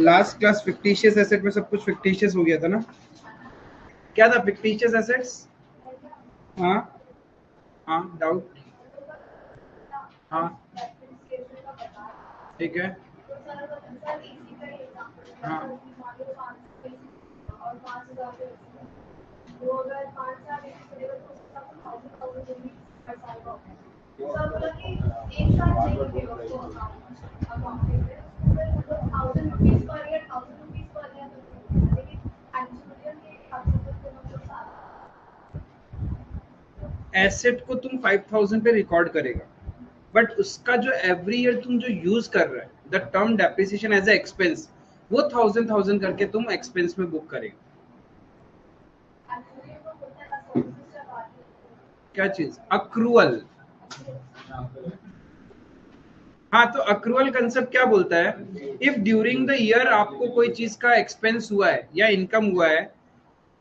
Last class fictitious asset में सब कुछ फिक्टिशियस हो गया था ना? क्या था फिक्टिशियस एसेट्स? हाँ हाँ, डाउट? हाँ ठीक है। हाँ एसेट को तुम 5000 पे रिकॉर्ड करेगा, बट उसका जो एवरी ईयर तुम जो यूज कर रहे हो the term depreciation as a expense, वो 1000 करके तुम एक्सपेंस में बुक करेगा। क्या चीज? अक्रूअल। हाँ, तो अक्रूअल कंसेप्ट क्या बोलता है? इफ ड्यूरिंग द ईयर आपको कोई चीज का एक्सपेंस हुआ है या इनकम हुआ है,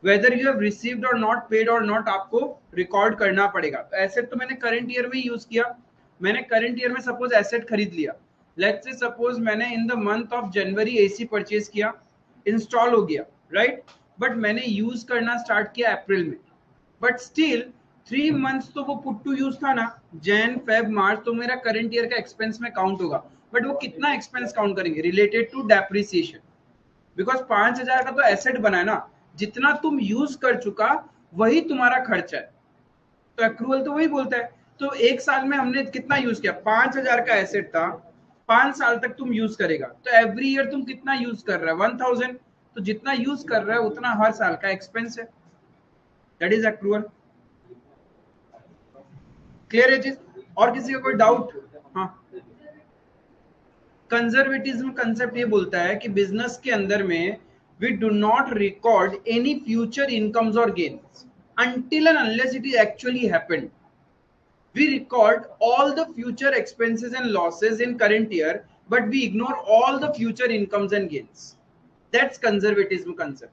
वेदर यू हैव रिसीव्ड और नॉट पेड और नॉट, आपको रिकॉर्ड करना पड़ेगा। तो एसेट तो मैंने करंट ईयर में ही यूज किया। मैंने करंट ईयर में सपोज एसेट खरीद लिया, लेट्स से सपोज मैंने in the month of January AC purchase किया, इंस्टॉल हो गया, राइट? बट मैंने यूज करना स्टार्ट किया अप्रैल में, बट स्टिल 3 मंथ्स तो वो पुट टू यूज था ना, जैन फेब मार्च, तो मेरा करंट ईयर का एक्सपेंस में काउंट होगा। बट वो कितना एक्सपेंस काउंट करेंगे? रिलेटेड टू डेप्रिसिएशन, बिकॉज 5000 का तो एसेट बना है ना, जितना तुम यूज कर चुका वही तुम्हारा खर्चा है। तो अक्रूवल तो वही बोलता है। तो एक साल में हमने कितना यूज किया? 5000 का एसेट था, 5 साल तक तुम यूज करेगा, तो एवरी ईयर तुम कितना यूज कर रहा है? 1000। तो जितना यूज कर रहा है उतना हर साल का एक्सपेंस है। That is accrual. क्लियर है चीज? और किसी का कोई डाउट? हाँ, कंजर्वेटिज्म कंसेप्ट ये बोलता है कि बिजनेस के अंदर में we do not record any future incomes और gains until and unless it is actually happened. We record all the future expenses and losses in current year, but we ignore all the future incomes and gains. That's conservatism concept.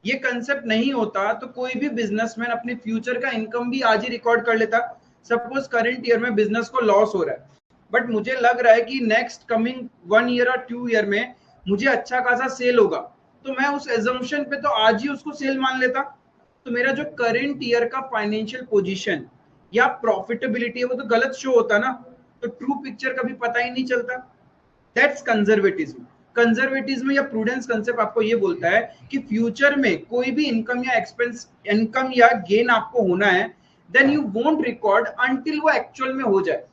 ये concept नहीं होता तो कोई भी businessman अपने future का income भी आज ही रिकॉर्ड कर लेता। सपोज करंट ईयर में बिजनेस को लॉस हो रहा है, बट मुझे लग रहा है कि नेक्स्ट कमिंग 1 ईयर और 2 ईयर में मुझे अच्छा खासा सेल होगा, तो मैं उस एजम्पशन पे तो आज ही उसको सेल मान लेता। तो मेरा जो करंट ईयर का फाइनेंशियल पोजीशन या प्रॉफिटेबिलिटी है वो तो गलत शो होता ना, तो ट्रू पिक्चर कभी पता ही नहीं चलता। That's conservatism. कंजर्वेटिज्म या प्रूडेंस कंसेप्ट आपको ये बोलता है कि फ्यूचर में कोई भी इनकम या एक्सपेंस, इनकम या गेन आपको होना है, then you won't record until वो एक्चुअल में हो जाए।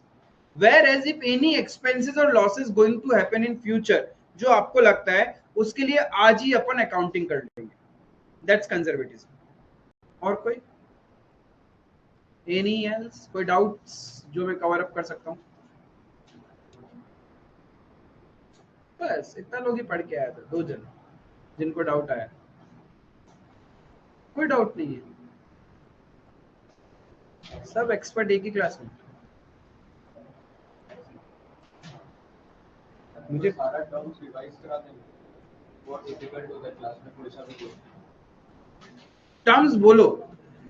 Whereas if any expenses or losses going to happen in future, जो आपको लगता है उसके लिए आज ही अपन अकाउंटिंग कर लेंगे। That's conservatism. और कोई? Any else? कोई डाउट्स जो मैं कवर अप कर सकता हूँ? बस इतना लोग ही पढ़ के आया था, 2 जन जिनको डाउट आया। कोई डाउट नहीं है, सब एक्सपर्ट एक ही क्लास में। मुझे सारा टर्म्स रिवाइज करा देंगे, बहुत डिफिकल्ट होता है क्लास में कोई सा भी। टर्म्स बोलो,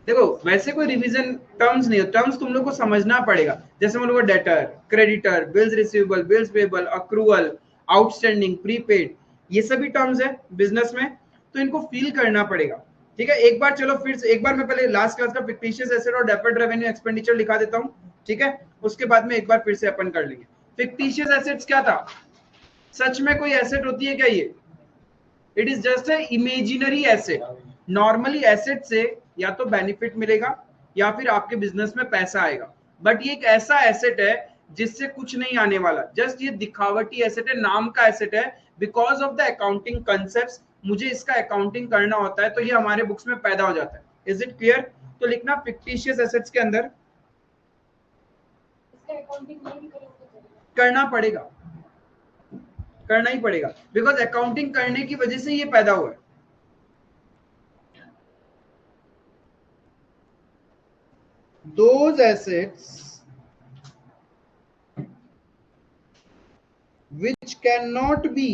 देखो वैसे कोई रिवीजन टर्म्स नहीं है, टर्म्स तुम लोग को समझना पड़ेगा। जैसे हम लोग को debtor, creditor, bills receivable, bills payable, accrual, outstanding, prepaid, ये सभी टर्म्स है बिजनेस में, तो इनको फील करना पड़ेगा। ठीक है, एक बार चलो फिर से, एक बार मैं पहले लास्ट क्लास का फिक्टिशियस एसेट और डेफर्ड रेवेन्यू एक्सपेंडिचर लिखा देता हूँ, ठीक है? उसके बाद में एक बार फिर से अपन कर लेंगे। फिक्टिशियस एसेट्स क्या था? सच में कोई एसेट होती है क्या ये? It is just a imaginary asset. Normally asset से या तो बेनिफिट मिलेगा या फिर आपके बिजनेस में पैसा आएगा, बट ये एक ऐसा एसेट है जिससे कुछ नहीं आने वाला, जस्ट ये दिखावटी एसेट है, नाम का एसेट है। Because of the accounting concept मुझे इसका अकाउंटिंग करना होता है, तो ये हमारे बुक्स में पैदा हो जाता है। Is it clear? तो लिखना फिक्टिशियस एसेट्स के अंदर करना पड़ेगा, करना ही पड़ेगा, बिकॉज अकाउंटिंग करने की वजह से ये पैदा हुआ है। Those assets which cannot be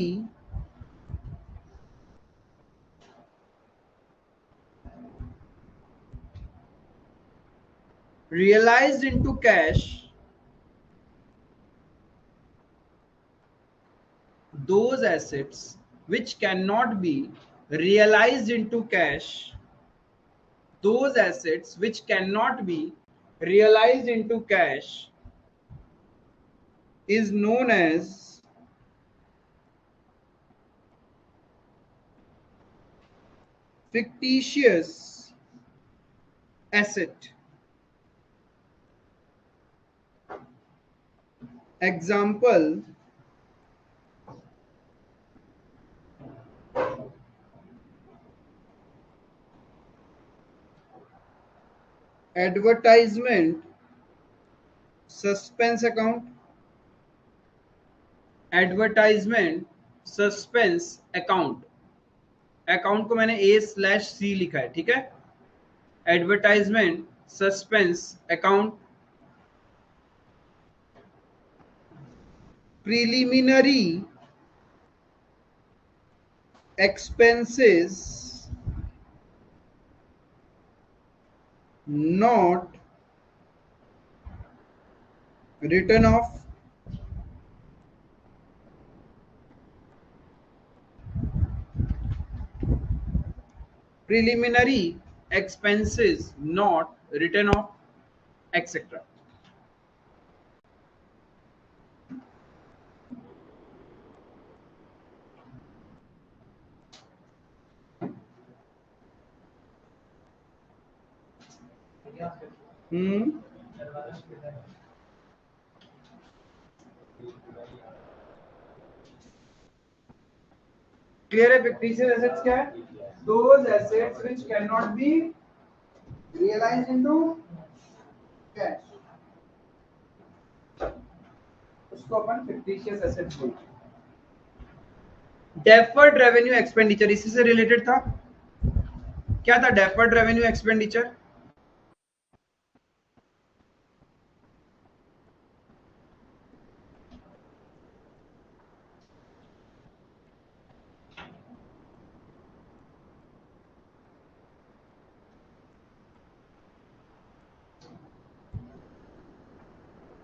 realized into cash those assets which cannot be realized into cash, those assets which cannot be realized into cash is known as fictitious asset. Example, advertisement suspense account, advertisement suspense account, account को मैंने A/C लिखा है, ठीक है। Advertisement suspense account, preliminary expenses not written off, preliminary expenses not written off, etc. Clear है? fictitious assets क्या है? Those assets which cannot be realized into cash, उसको अपन fictitious assets बोलते हैं। डेफर्ड रेवेन्यू एक्सपेंडिचर इसी से रिलेटेड था। क्या था डेफर्ड रेवेन्यू एक्सपेंडिचर?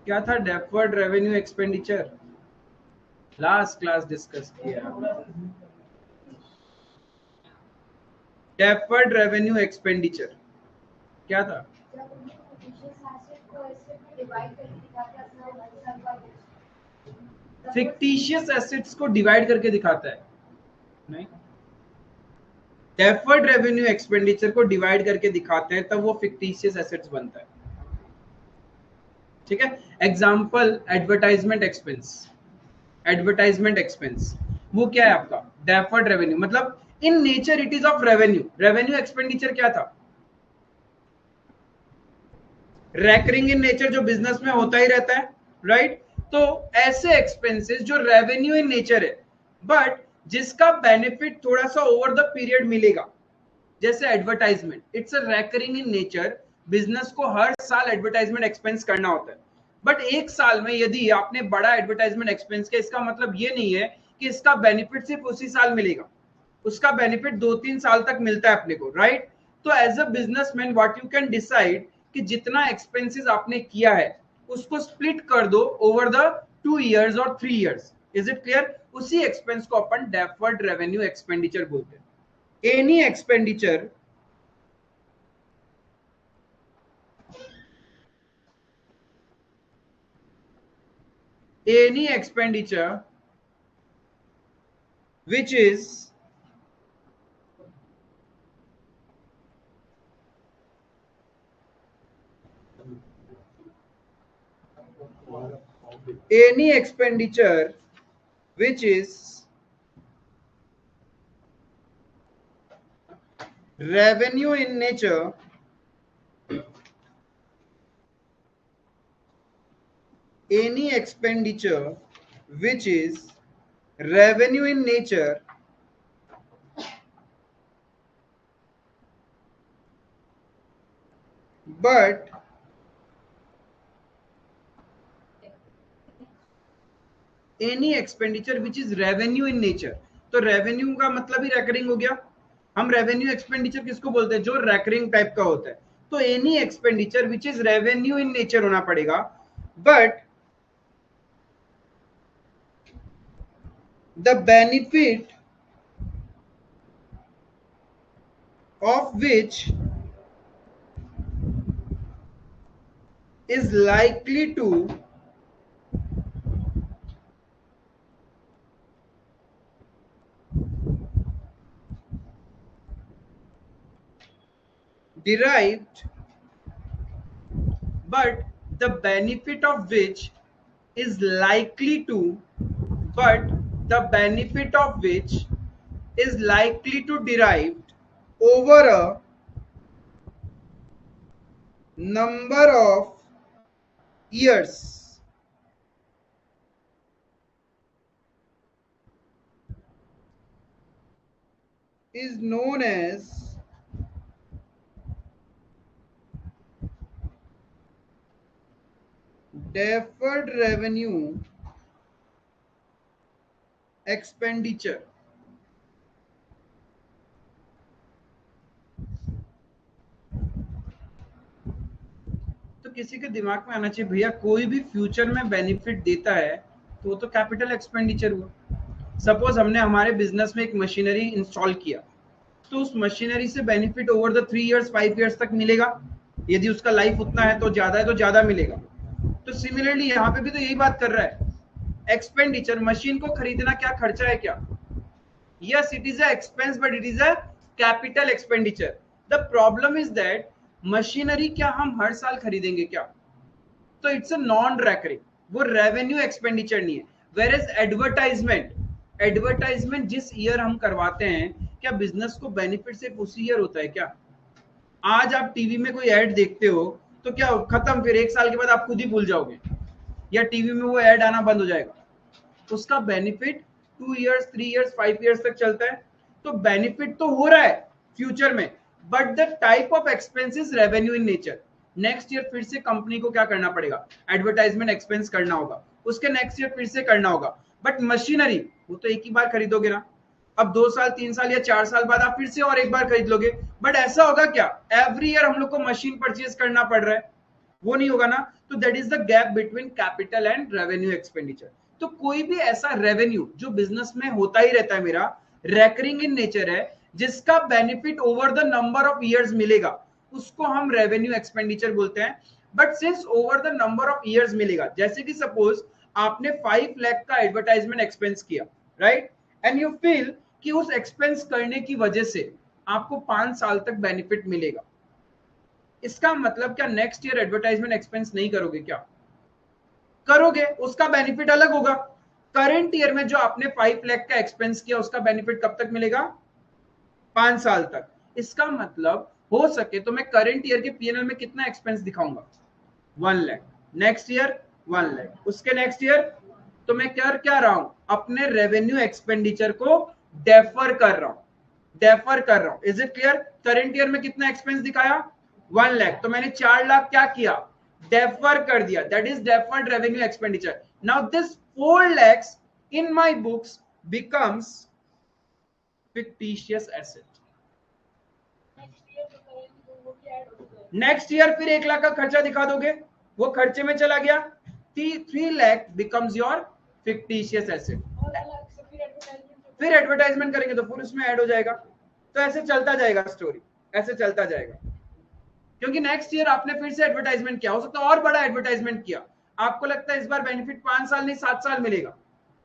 क्या था deferred revenue expenditure? Last class discuss किया। डेफर्ड रेवेन्यू एक्सपेंडिचर क्या था? फिक्टिशियस एसेट्स को डिवाइड करके दिखाता है, नहीं। डेफर्ड रेवेन्यू एक्सपेंडिचर को डिवाइड करके दिखाते हैं तब वो फिक्टिशियस एसेट्स बनता है, ठीक है। Example advertisement expense, advertisement expense वो क्या है आपका? डेफर्ड रेवेन्यू, मतलब in nature it is of revenue. Revenue expenditure क्या था? रेकरिंग इन नेचर, जो बिजनेस में होता ही रहता है, राइट। तो ऐसे एक्सपेंसेस जो रेवेन्यू इन नेचर है बट जिसका बेनिफिट थोड़ा सा ओवर द पीरियड मिलेगा, जैसे advertisement, it's a recurring in nature. Business को हर साल एडवर्टाइजमेंट एक्सपेंस करना होता है, बट एक साल में यदि आपने बड़ा एडवर्टाइजमेंट एक्सपेंस किया, इसका मतलब ये नहीं है कि इसका बेनिफिट सिर्फ उसी साल मिलेगा, उसका बेनिफिट 2-3 साल तक मिलता है अपने को, राइट। तो as a businessman what you can decide कि जितना एक्सपेंसेस आपने किया है उसको स्प्लिट कर दो ओवर द 2 years और 3 years। Is it clear? उसी एक्सपेंस को अपन डेफर्ड रेवेन्यू एक्सपेंडिचर बोलते हैं। Any expenditure any expenditure which is any expenditure which is revenue in nature any expenditure which is revenue in nature but any expenditure which is revenue in nature, तो revenue का मतलब ही recurring हो गया। हम revenue expenditure किसको बोलते हैं? जो रेकरिंग टाइप का होता है। तो any expenditure which is revenue in nature होना पड़ेगा, but the benefit of which is likely to derived, but the benefit of which is likely to, but the benefit of which is likely to derived over a number of years is known as deferred revenue expenditure. तो किसी के दिमाग में आना चाहिए भैया कोई भी फ्यूचर में बेनिफिट देता है तो वो तो कैपिटल एक्सपेंडिचर हुआ। सपोज हमने हमारे बिजनेस में एक मशीनरी इंस्टॉल किया तो उस मशीनरी से benefit over the 3 years 5 years तक मिलेगा। यदि उसका लाइफ उतना है तो ज्यादा मिलेगा। तो सिमिलरली यहाँ पे भी तो यही बात कर रहा है। एक्सपेंडिचर, मशीन को खरीदना क्या खर्चा है क्या? Yes, it is a expense, but it is a capital expenditure. The problem is that machinery क्या हम हर साल खरीदेंगे क्या? तो इट्स अ नॉन रेकरिंग, वो रेवेन्यू एक्सपेंडिचर नहीं है। वेयर इज एडवर्टाइजमेंट जिस ईयर हम करवाते हैं, क्या बिजनेस को बेनिफिट सिर्फ उसी ईयर होता है क्या? आज आप टीवी में कोई ऐड देखते हो तो क्या खत्म, फिर 1 साल के बाद आप खुद ही भूल जाओगे या टीवी में वो ऐड आना बंद हो जाएगा। उसका बेनिफिट 2 इयर्स 3 इयर्स 5 इयर्स तक चलता है। तो बेनिफिट तो हो रहा है फ्यूचर में, but the type of expense is revenue in nature. Next year फिर से कंपनी को क्या करना पड़ेगा? एडवर्टाइजमेंट एक्सपेंस करना होगा, उसके नेक्स्ट ईयर फिर से करना होगा। बट मशीनरी वो तो एक ही बार खरीदोगे ना। अब 2 साल 3 साल या 4 साल बाद आप फिर से और एक बार खरीद लोगे। बट ऐसा होगा क्या एवरी ईयर हम लोग को मशीन परचेज करना पड़ रहा है? वो नहीं होगा ना। तो that is the gap between capital and revenue expenditure. तो कोई भी ऐसा रेवेन्यू जो बिजनेस में होता ही रहता है, मेरा रेकरिंग इन नेचर है, जिसका benefit over the number of years मिलेगा, उसको हम रेवेन्यू एक्सपेंडिचर बोलते हैं। But since over the number of years मिलेगा, जैसे कि सपोज आपने 5 लाख का एडवर्टाइजमेंट एक्सपेंस किया, राइट, एंड यू फील कि उस एक्सपेंस करने की वजह से आपको 5 साल तक बेनिफिट मिलेगा। इसका मतलब क्या नेक्स्ट ईयर एडवर्टाइजमेंट एक्सपेंस नहीं करोगे क्या? करोगे, उसका बेनिफिट अलग होगा। करंट ईयर में जो आपने 5 लाख का एक्सपेंस किया उसका बेनिफिट कब तक मिलेगा? 5 साल तक। इसका मतलब हो सके तो मैं करंट ईयर के पीएनएल में कितना एक्सपेंस दिखाऊंगा? 1 लाख। नेक्स्ट ईयर 1 लाख, उसके नेक्स्ट ईयर। तो मैं कर क्या रहा हूं? अपने रेवेन्यू एक्सपेंडिचर को डेफर कर रहा हूं। Is it clear? Current year में कितना एक्सपेंस दिखाया? 1 लाख। तो मैंने 4 लाख क्या किया? डेफर कर दिया। That is deferred revenue expenditure. Now this 4 lakhs in my books becomes fictitious asset. Next year फिर 1 लाख का खर्चा दिखा दोगे, वो खर्चे में चला गया। 3 lakh becomes your fictitious asset. फिर एडवर्टाइजमेंट करेंगे तो फिर उसमें ऐड हो जाएगा। तो ऐसे चलता जाएगा स्टोरी, ऐसे चलता जाएगा। क्योंकि नेक्स्ट ईयर आपने फिर से एडवर्टाइजमेंट किया, हो सकता है और बड़ा एडवर्टाइजमेंट किया, आपको लगता है इस बार बेनिफिट 5 साल नहीं 7 साल मिलेगा।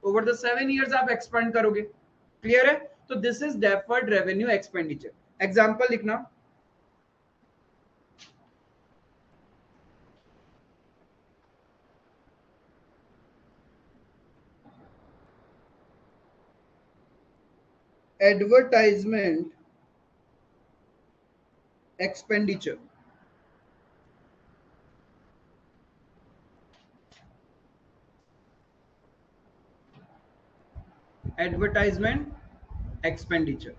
ओवर द 7 इयर्स आप एक्सपेंड करोगे। क्लियर है? तो this is deferred revenue expenditure. Example लिखना, एडवर्टाइजमेंट एक्सपेंडिचर। एडवर्टाइजमेंट एक्सपेंडिचर,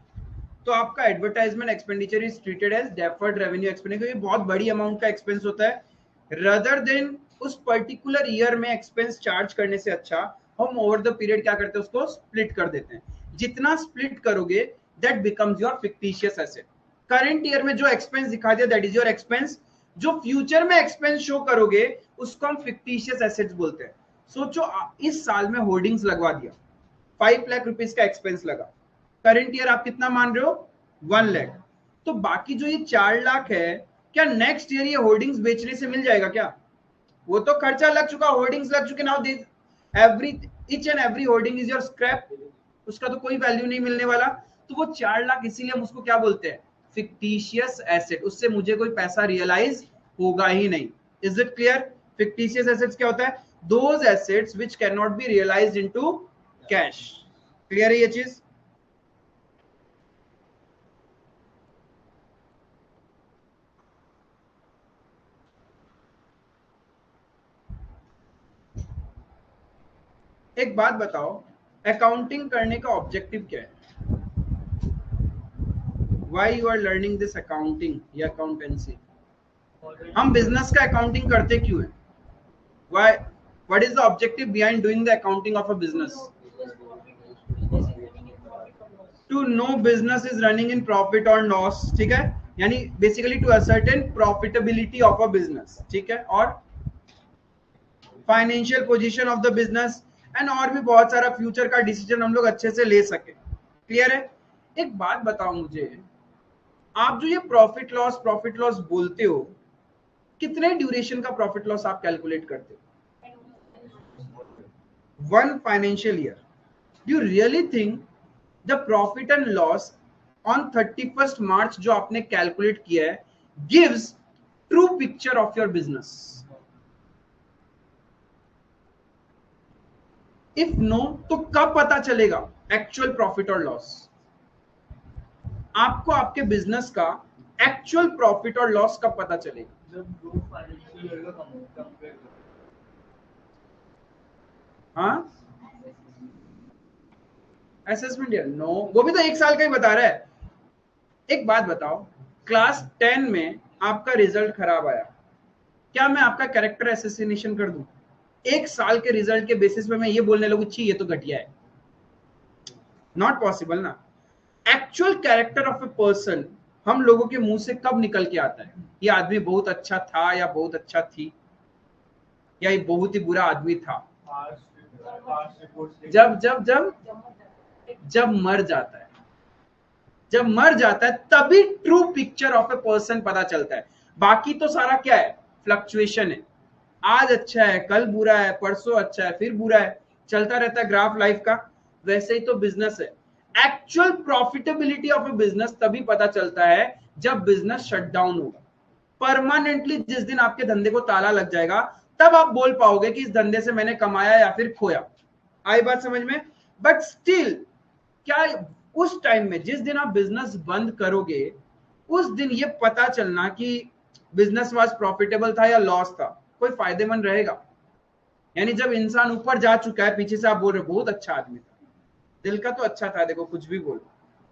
तो आपका advertisement expenditure is treated as deferred revenue expenditure. ये बहुत बड़ी अमाउंट का एक्सपेंस होता है। रदर देन उस पर्टिकुलर ईयर में एक्सपेंस चार्ज करने से अच्छा हम ओवर द पीरियड क्या करते हैं, उसको स्प्लिट कर देते हैं। जितना स्प्लिट करोगे that becomes your fictitious asset. Current year में जो एक्सपेंस दिखा दिया दैट इज योर एक्सपेंस। जो फ्यूचर में एक्सपेंस शो करोगे उसको हम फिक्टिशियस एसेट्स बोलते हैं। सोचो इस साल में होर्डिंग्स लगवा दिया, 5 लाख रुपीज का एक्सपेंस लगा, करंट ईयर आप कितना मान रहे हो 1 लाख, तो बाकी जो ये 4 लाख है क्या नेक्स्ट ईयर ये होर्डिंग्स बेचने से मिल जाएगा क्या? वो तो खर्चा लग चुका, होर्डिंग्स लग चुके, now this every each and every hoarding is your scrap, उसका तो कोई वैल्यू नहीं मिलने वाला। तो वो 4 लाख इसीलिए हम उसको क्या बोलते हैं, फिक्टिशियस एसेट, उससे मुझे कोई पैसा रियलाइज होगा ही नहीं। Is it clear? Fictitious assets क्या होता है? Those assets which can not be realised into cash. Clear है ये चीज? एक बात बताओ, अकाउंटिंग करने का ऑब्जेक्टिव क्या है? Why you are learning this accounting या अकाउंटेंसी? हम बिजनेस का अकाउंटिंग करते क्यों है? Why, what is the objective behind doing the accounting of a business? To know business is running in profit और लॉस, ठीक है, यानी basically to ascertain profitability of a business, ठीक है, और financial position of the business and और भी बहुत सारा फ्यूचर का डिसीजन हम लोग अच्छे से ले सके। क्लियर है? एक बात बताओ मुझे, आप जो ये प्रॉफिट लॉस बोलते हो, कितने ड्यूरेशन का प्रॉफिट लॉस आप कैलकुलेट करते हो? 1 financial year. Do you really think the profit and loss on 31st March जो आपने कैलकुलेट किया है gives true picture of your business? If no, तो कब पता चलेगा एक्चुअल प्रॉफिट और लॉस? आपको आपके बिजनेस का एक्चुअल प्रॉफिट और लॉस कब पता चलेगा? जब 2 फाइनेंशियल ईयर का कंपेयर करो। हाँ, असेसमेंट ईयर नो, वो भी तो 1 साल का ही बता रहा है। एक बात बताओ, क्लास 10 में आपका रिजल्ट खराब आया, क्या मैं आपका कैरेक्टर एसेसिनेशन कर दूं? 1 साल के रिजल्ट के बेसिस पे मैं ये बोलने लगूं छी ये तो घटिया है? नॉट पॉसिबल ना। Actual character of a person हम लोगों के मुंह से कब निकल के आता है? ये आदमी बहुत अच्छा था या बहुत अच्छा थी, या ये बहुत ही बुरा आदमी था? जब जब जब जब मर जाता है, जब मर जाता है तभी true picture of a person पता चलता है। बाकी तो सारा क्या है? फ्लक्चुएशन है, आज अच्छा है, कल बुरा है, परसों अच्छा है, फिर बुरा है, चलता रहता है ग्राफ लाइफ का। वैसे ही तो बिजनेस है, actual profitability of A business तभी पता चलता है जब बिजनेस शट डाउन होगा परमानेंटली। जिस दिन आपके धंधे को ताला लग जाएगा तब आप बोल पाओगे कि इस धंधे से मैंने कमाया या फिर खोया। आई बात समझ में? बट स्टिल क्या उस टाइम में जिस दिन आप बिजनेस बंद करोगे उस दिन ये पता चलना कि बिजनेस वाज प्रॉफिटेबल था या लॉस था कोई फायदेमंद रहेगा? यानी जब इंसान ऊपर जा चुका है, पीछे से आप बोल रहे हो बहुत अच्छा आदमी था, दिल का तो अच्छा था, देखो कुछ भी बोलो,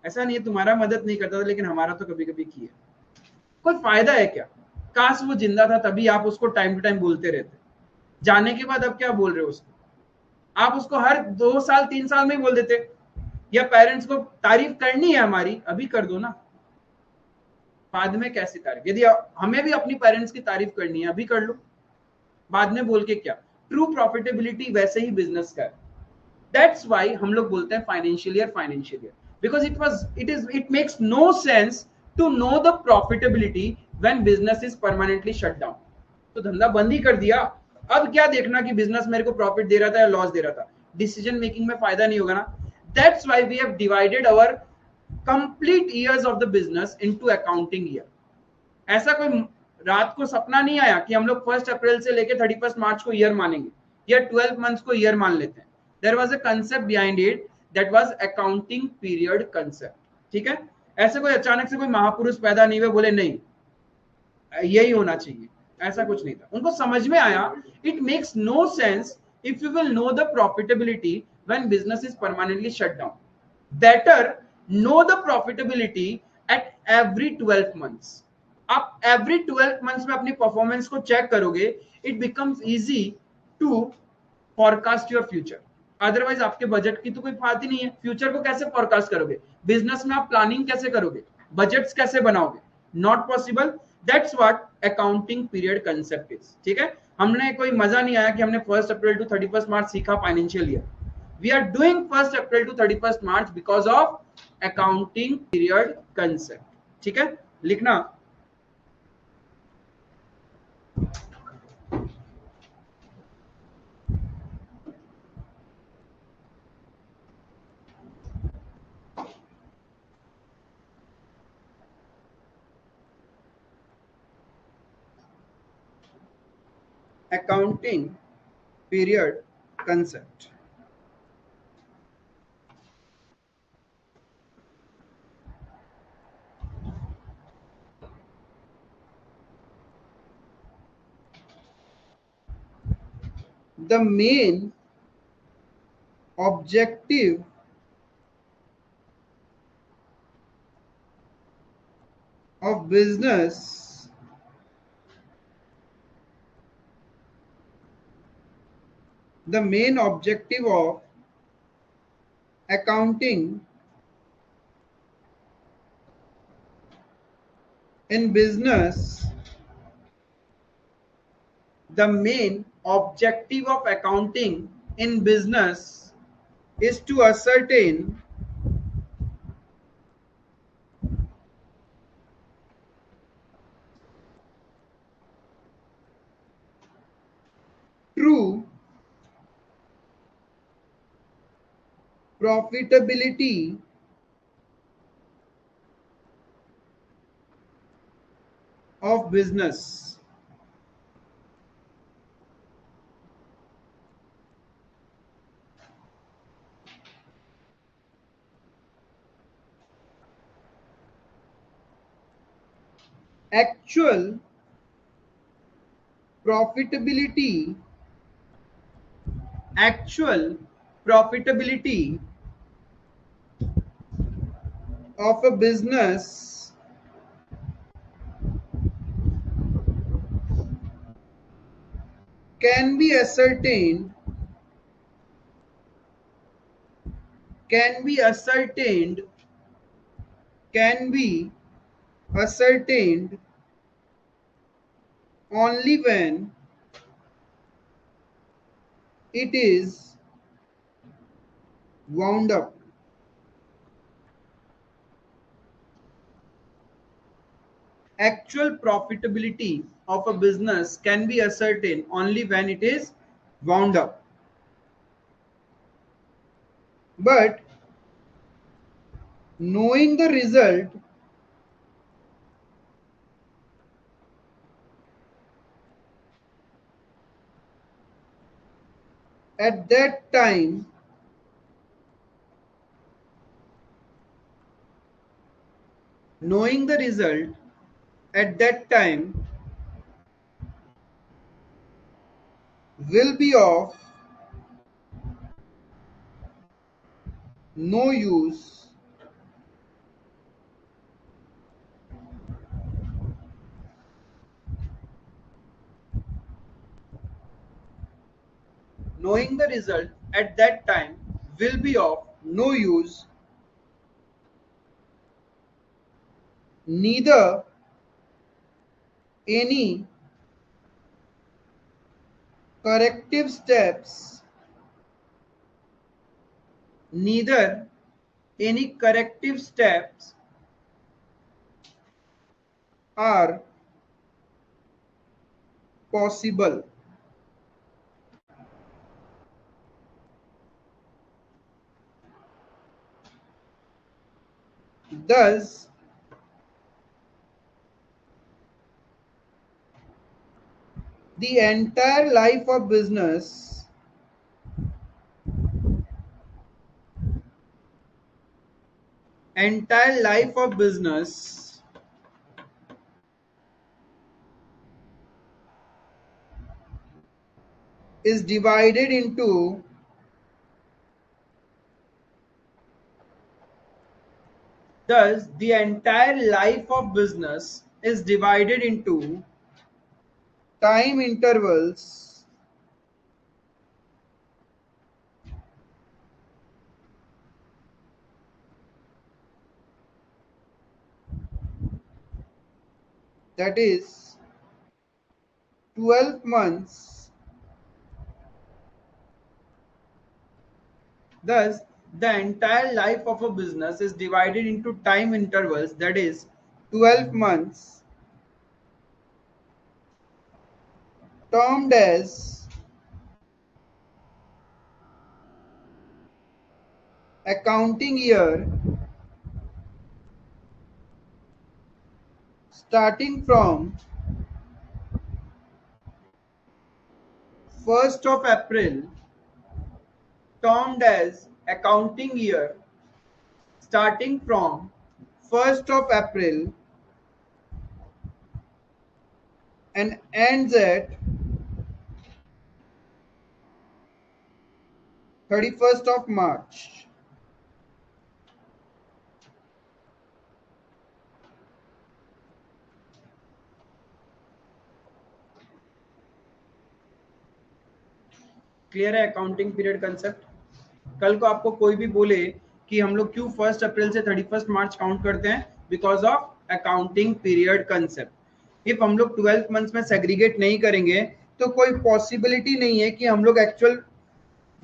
ऐसा नहीं है तुम्हारा मदद नहीं करता था लेकिन हमारा तो कभी कभी किया, कोई फायदा है क्या? काश वो जिंदा था तभी आप उसको टाइम टू टाइम बोलते रहते, जाने के बाद अब क्या बोल रहे हो उसको? आप उसको हर 2 साल 3 साल में ही बोल देते, या पेरेंट्स को तारीफ करनी है हमारी अभी कर दो ना, बाद में कैसी तारीफ? यदि हमें भी अपनी पेरेंट्स की तारीफ करनी है अभी कर लो, बाद में बोल के क्या? ट्रू प्रॉफिटेबिलिटी वैसे ही बिजनेस का है। दैट्स व्हाई हम लोग बोलते हैं financial year, because it makes no sense to know the profitability when business is permanently shut down. तो धंधा बंद ही कर दिया, अब क्या देखना कि बिजनेस मेरे को प्रॉफिट दे रहा था या लॉस दे रहा था? डिसीजन मेकिंग में फायदा नहीं होगा ना। That's why we have divided our complete years of the business into accounting year. ऐसा कोई रात को सपना नहीं आया कि हम लोग 1 अप्रैल से लेके 31 मार्च को ईयर मानेंगे या 12 मंथ्स को ईयर मान लेते हैं। There was a concept behind it, that was accounting period concept, ठीक है? ऐसे कोई अचानक से कोई महापुरुष पैदा नहीं हुए बोले नहीं यही होना चाहिए, ऐसा कुछ नहीं था। उनको समझ में आया it makes no sense if you will know the profitability when business is permanently shut down. Better know the profitability at every 12 months. आप एवरी 12 मंथ्स में अपनी परफॉर्मेंस को चेक करोगे, it becomes easy to forecast your future. Otherwise आपके budget की तो कोई बात ही नहीं है, फ्यूचर को कैसे फॉरकास्ट करोगे? बिजनेस में आप प्लानिंग कैसे करोगे? बजट्स कैसे बनाओगे? Not possible. That's what accounting period concept is, ठीक है? हमने कोई मजा नहीं आया कि हमने 1 अप्रैल टू 31 मार्च सीखा financial year, We are doing 1st April to 31st March because of accounting period concept. ठीक है, लिखना. Accounting period concept. The main objective of business the main objective of accounting in business the main objective of accounting in business is to ascertain true profitability of business. Actual profitability actual profitability of a business can be ascertained can be ascertained can be ascertained only when it is wound up. Actual profitability of a business can be ascertained only when it is wound up. But knowing the result at that time knowing the result at that time will be of no use knowing the result at that time will be of no use neither any corrective steps neither any corrective steps are possible. Thus, the entire life of business is divided into thus the entire life of business is divided into time intervals that is 12 months Thus, the entire life of a business is divided into time intervals, that is 12 months, termed as accounting year, starting from 1st of April, termed as accounting year, starting from 1st of April and ends at 31st of March. Clear है accounting period concept? कल को आपको कोई भी बोले कि हम लोग क्यों 1 अप्रैल से 31 मार्च काउंट करते हैं, because of accounting period concept. If हम लोग 12 मंथ्स में सेग्रीगेट नहीं करेंगे तो कोई पॉसिबिलिटी नहीं है कि हम लोग एक्चुअल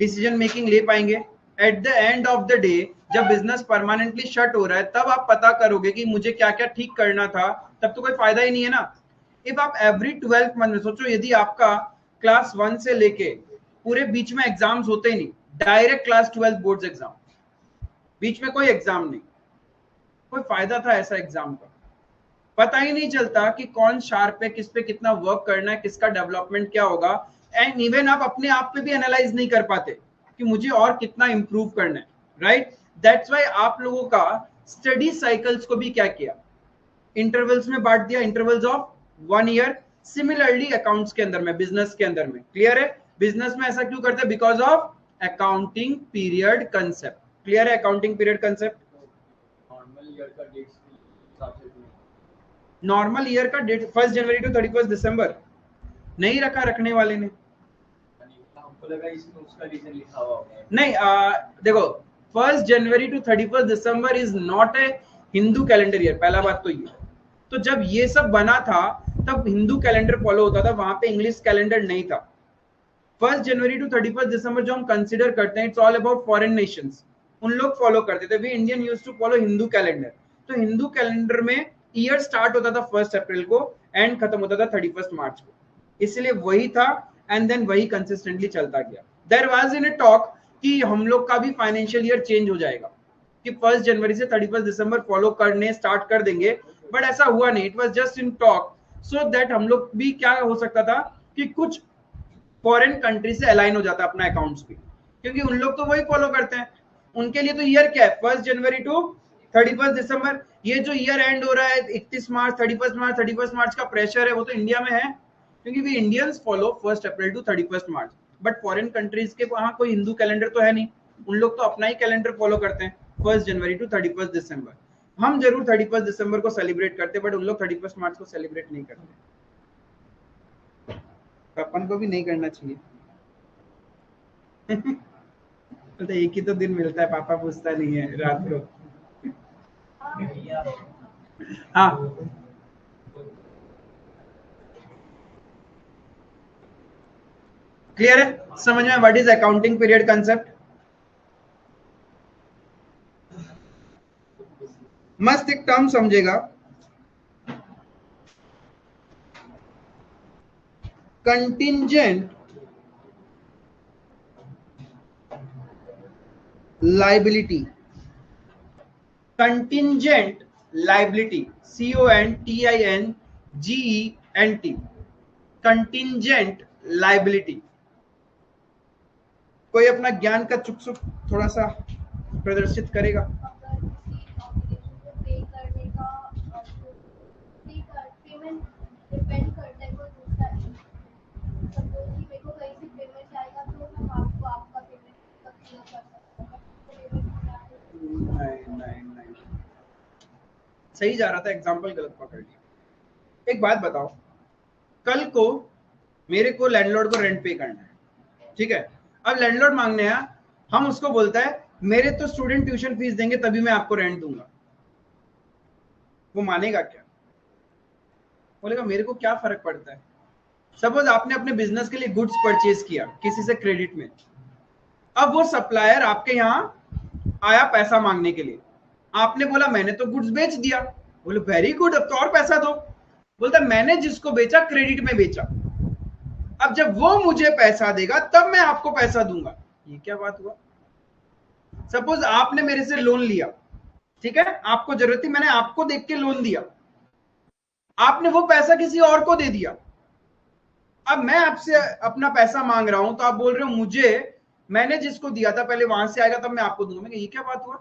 डिसीजन मेकिंग ले पाएंगे। At the end of the day जब बिजनेस परमानेंटली शट हो रहा है तब आप पता करोगे कि मुझे क्या क्या ठीक करना था, तब तो कोई फायदा ही नहीं है ना। इफ आप एवरी 12 मंथ में सोचो, यदि आपका क्लास 1 से लेके पूरे बीच में एग्जाम्स होते ही नहीं, डायरेक्ट क्लास 12 बोर्ड्स एग्जाम, बीच में कोई एग्जाम नहीं, कोई फायदा था ऐसा एग्जाम का? पता ही नहीं चलता कि कौन शार्प है, किस पे कितना वर्क करना है, किसका डेवलपमेंट क्या होगा, एंड इवन आप अपने आप पे भी एनालाइज नहीं कर पाते कि मुझे और कितना इंप्रूव करना है, राइट? दैट्स व्हाई आप लोगों का स्टडी साइकिल्स को भी क्या किया, इंटरवल्स में बांट दिया, intervals of 1 year. Similarly accounts के अंदर में, बिजनेस के अंदर में, क्लियर है? बिजनेस में ऐसा क्यों करते हैं? Because of accounting period concept. Clear है accounting period concept? Normal year का डेट नॉर्मल ईयर का डेट 1 जनवरी टू 31 दिसंबर नहीं रखा, रखने वाले ने। हमको लगा इसमें उसका रीजन लिखा हुआ होगा। नहीं, देखो 1 जनवरी टू 31 दिसंबर is not a Hindu calendar year, पहला बात तो ये। तो जब ये सब बना था तब हिंदू कैलेंडर फॉलो होता था, वहां पे इंग्लिश कैलेंडर नहीं था। 1 जनवरी टू 31 दिसंबर जो हम कंसिडर करते हैं, it's all about foreign nations, उन लोग फॉलो करते थे। We Indian used to follow Hindu calendar. तो हिंदू कैलेंडर में ईयर स्टार्ट होता था 1 अप्रैल को, एंड खत्म होता था 31 मार्च को, इसलिए वही था, एंड देन वही कंसिस्टेंटली चलता गया। There was in a talk कि हम लोग का भी फाइनेंशियल ईयर चेंज हो जाएगा, कि 1 जनवरी से 31 दिसंबर फॉलो करने स्टार्ट कर देंगे, बट ऐसा हुआ नहीं। It was just in talk, so that हम लोग भी क्या हो सकता था कि कुछ फॉरेन कंट्री से अलाइन हो जाता अपना अकाउंट्स भी, क्योंकि उन लोग तो वही फॉलो करते हैं। उनके लिए तो ईयर क्या है, 1 जनवरी टू 31 दिसंबर। ये जो ईयर एंड हो रहा है 31 मार्च, 31 मार्च का प्रेशर है, वो तो इंडिया में है, क्योंकि we Indians follow 1 April to 31 March. But foreign countries के वहां कोई हिंदू कैलेंडर तो है नहीं, उन लोग तो अपना ही कैलेंडर फॉलो करते हैं, 1 जनवरी टू 31 दिसंबर। हम जरूर 31 दिसंबर को सेलिब्रेट करते, बट उन लोग 31 मार्च को सेलिब्रेट नहीं करते, तो अपन को भी नहीं करना चाहिए। तो एक ही तो दिन मिलता है, पापा पूछता नहीं है रात को। हाँ, क्लियर है? समझ में what is accounting period concept? मस्त एक टर्म समझेगा, contingent liability. Contingent liability, CONTINGENT, contingent liability. कोई अपना ज्ञान का चुक थोड़ा सा प्रदर्शित करेगा? नहीं, सही जा रहा था, एग्जाम्पल गलत पकड़ लिया। एक बात बताओ, कल को मेरे को लैंडलॉर्ड को रेंट पे करना है, ठीक है? अब लैंडलॉर्ड मांगने आया, हम उसको बोलता है मेरे तो स्टूडेंट ट्यूशन फीस देंगे तभी मैं आपको रेंट दूंगा। वो मानेगा क्या? बोलेगा मेरे को क्या फर्क पड़ता है। सपोज आपने अपने बिजनेस के लिए गुड्स परचेज किया किसी से क्रेडिट में, अब वो सप्लायर आपके यहाँ आया पैसा मांगने के लिए, आपने बोला मैंने तो गुड्स बेच दिया, बोले वेरी गुड, अब तो और पैसा दो। बोलता मैंने जिसको बेचा क्रेडिट में बेचा, अब जब वो मुझे पैसा देगा तब मैं आपको पैसा दूंगा। ये क्या बात हुआ? सपोज आपने मेरे से लोन लिया, ठीक है, आपको जरूरत थी, मैंने आपको देख के लोन दिया, आपने वो पैसा किसी और को दे दिया, अब मैं आपसे अपना पैसा मांग रहा हूं तो आप बोल रहे हो मुझे, मैंने जिसको दिया था पहले वहां से आएगा तब मैं आपको दूंगा। मैं ये क्या बात हुआ?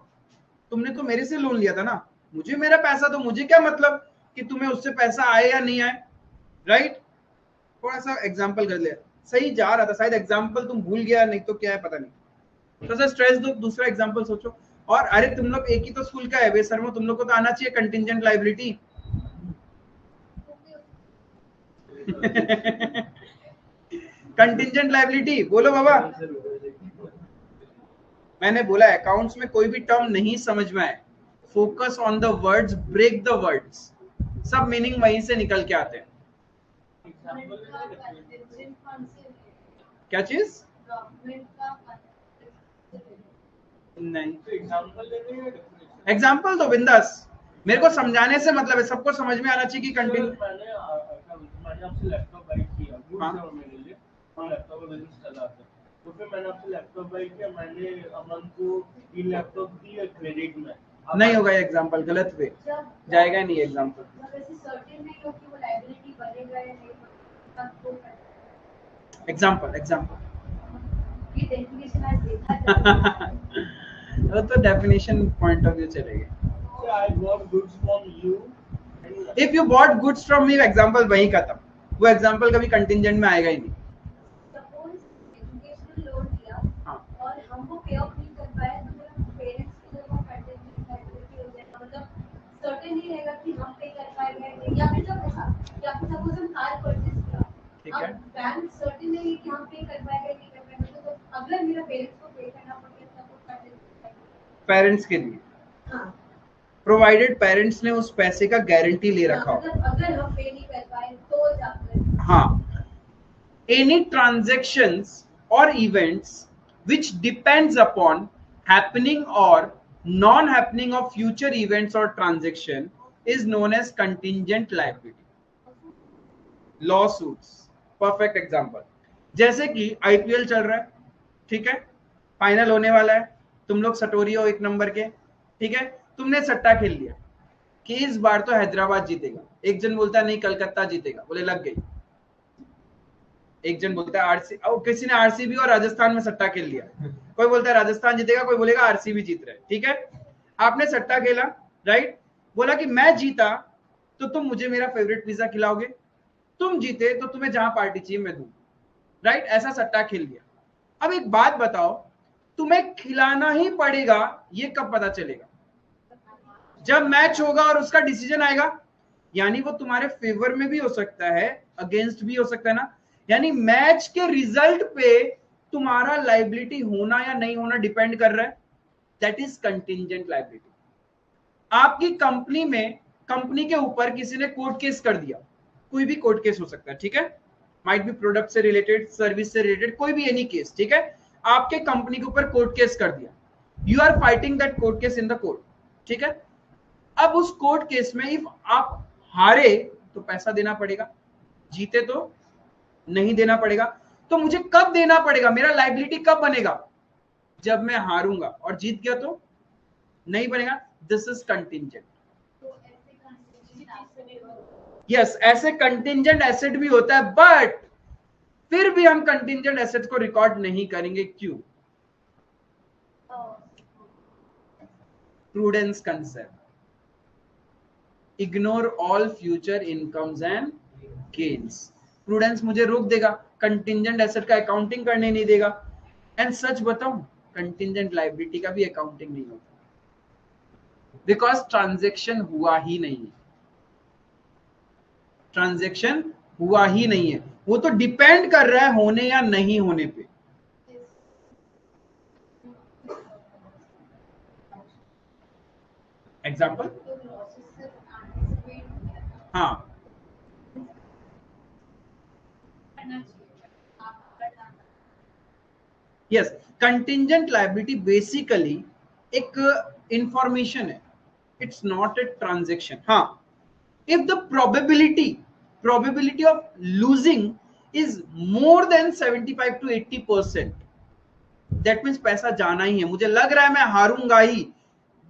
तुमने तो मेरे से लोन लिया था ना, मुझे मेरा पैसा दो, मुझे क्या मतलब कि तुम्हें उससे पैसा आए या नहीं आए, राइट? थोड़ा सा एग्जाम्पल कर ले, सही जा रहा था शायद, एग्जाम्पल तुम भूल गया नहीं तो क्या है पता नहीं, तो सर स्ट्रेस दो, दूसरा एग्जाम्पल सोचो। और अरे तुम लोग एक ही तो स्कूल का है वे सर, तुम लोग को तो आना चाहिए कंटिंजेंट लायबिलिटी। कंटिंजेंट लायबिलिटी बोलो बाबा। मैंने बोला अकाउंट्स में कोई भी टर्म नहीं समझ में आए, focus on the words, break the words, सब मीनिंग वहीं से निकल के आते हैं। क्या चीज? नहीं, एग्जाम्पल दो बिंदास, मेरे को समझाने से मतलब है, सबको समझ में आना चाहिए कि कंटिन्यू। मैंने आपसे लैपटॉप बाई किया, गुड्स है मेरे लिए, और लैपटॉप का बिजनेस चल रहा था, तो फिर मैंने आपसे लैपटॉप बाई किया, मैंने अमन को 3 लैपटॉप दिए क्रेडिट में। नहीं होगा एग्जाम्पल, गलत पे जाएगा नहीं एग्जाम्पल। एग्जाम्पल एग्जाम्पल वो तो डेफिनेशन पॉइंट ऑफ व्यू चलेगी। I bought goods from you. If you bought goods from me, example वही खत्म, वो एग्जाम्पल कभी कंटिंजेंट में आएगा ही नहीं। सपोज एजुकेशनल लोन लिया हाँ, और हम वो पे ऑफ नहीं कर पाए तो मेरा पेरेंट्स की तरफ कंटिजेंट लायबिलिटी हो जाएगा, मतलब सर्टेन नहीं रहेगा कि हम पे कर पाएंगे नहीं, या फिर जब या फिर सपोज हम कार परचेज किया, ठीक है, बैंक सर्टेन नहीं है कि हम पे कर पाएंगे नहीं कर पाएंगे, तो अगर मेरा पेरेंट्स को पे करना पड़ेगा तब वो कंटिजेंट पेरेंट्स के लिए, हाँ, प्रोवाइडेड पेरेंट्स ने उस पैसे का गारंटी ले रखा हो। अगर हम पे नहीं कर पाए तो जाकर हाँ, any transactions or events which depends upon happening or non-happening of future events or transaction is known as contingent liability. Lawsuits, perfect example, जैसे कि आईपीएल चल रहा है, ठीक है, फाइनल होने वाला है, तुम लोग सटोरी हो 1 नंबर के, ठीक है, तुमने सट्टा खेल लिया कि इस बार तो हैदराबाद जीतेगा, एक जन बोलता है नहीं कलकत्ता जीतेगा, बोले लग गई। एक जन बोलता है आरसी, किसी ने आरसीबी और राजस्थान में सट्टा खेल लिया, कोई बोलता है राजस्थान जीतेगा, कोई बोलेगा आरसीबी जीत रहा है, ठीक है, आपने सट्टा खेला, राइट, बोला कि मैं जीता तो तुम मुझे मेरा फेवरेट पिज्जा खिलाओगे, तुम जीते तो तुम्हें जहां पार्टी चाहिए मैं दूं, राइट, ऐसा सट्टा खेल लिया। अब एक बात बताओ, तुम्हें खिलाना ही पड़ेगा, ये कब पता चलेगा? जब मैच होगा और उसका डिसीजन आएगा, यानी वो तुम्हारे फेवर में भी हो सकता है, अगेंस्ट भी हो सकता है ना, यानी मैच के रिजल्ट पे तुम्हारा लायबिलिटी होना या नहीं होना डिपेंड कर रहा है, दैट इज कंटिंजेंट लायबिलिटी। आपकी कंपनी में, कंपनी के ऊपर किसी ने कोर्ट केस कर दिया, कोई भी कोर्ट केस हो सकता है, ठीक है, माइट बी प्रोडक्ट से रिलेटेड, सर्विस से रिलेटेड, कोई भी एनी केस, ठीक है, आपके कंपनी के ऊपर कोर्ट केस कर दिया, you are fighting that court case in the court, ठीक है, अब उस कोर्ट केस में इफ आप हारे तो पैसा देना पड़ेगा, जीते तो नहीं देना पड़ेगा, तो मुझे कब देना पड़ेगा, मेरा लायबिलिटी कब बनेगा? जब मैं हारूंगा, और जीत गया तो नहीं बनेगा, दिस इज कंटिंजेंट। यस, ऐसे कंटिंजेंट एसेट भी होता है, बट फिर भी हम कंटिंजेंट एसेट को रिकॉर्ड नहीं करेंगे, क्यों? Prudence concept, ignore all future incomes and gains. Prudence मुझे रोक देगा, कंटिंजेंट एसेट का अकाउंटिंग करने नहीं देगा, एंड सच बताऊं कंटिंजेंट लायबिलिटी का भी अकाउंटिंग नहीं होता, बिकॉज ट्रांजेक्शन हुआ ही नहीं है, ट्रांजेक्शन हुआ ही नहीं है, वो तो डिपेंड कर रहा है होने या नहीं होने पे। एग्जाम्पल, हाँ, यस, कंटिंजेंट लायबिलिटी बेसिकली एक इंफॉर्मेशन है, इट्स नॉट ए ट्रांजेक्शन. हाँ, if the probability of losing is more than 75 to 80%, that means पैसा जाना ही है, मुझे लग रहा है मैं हारूंगा ही,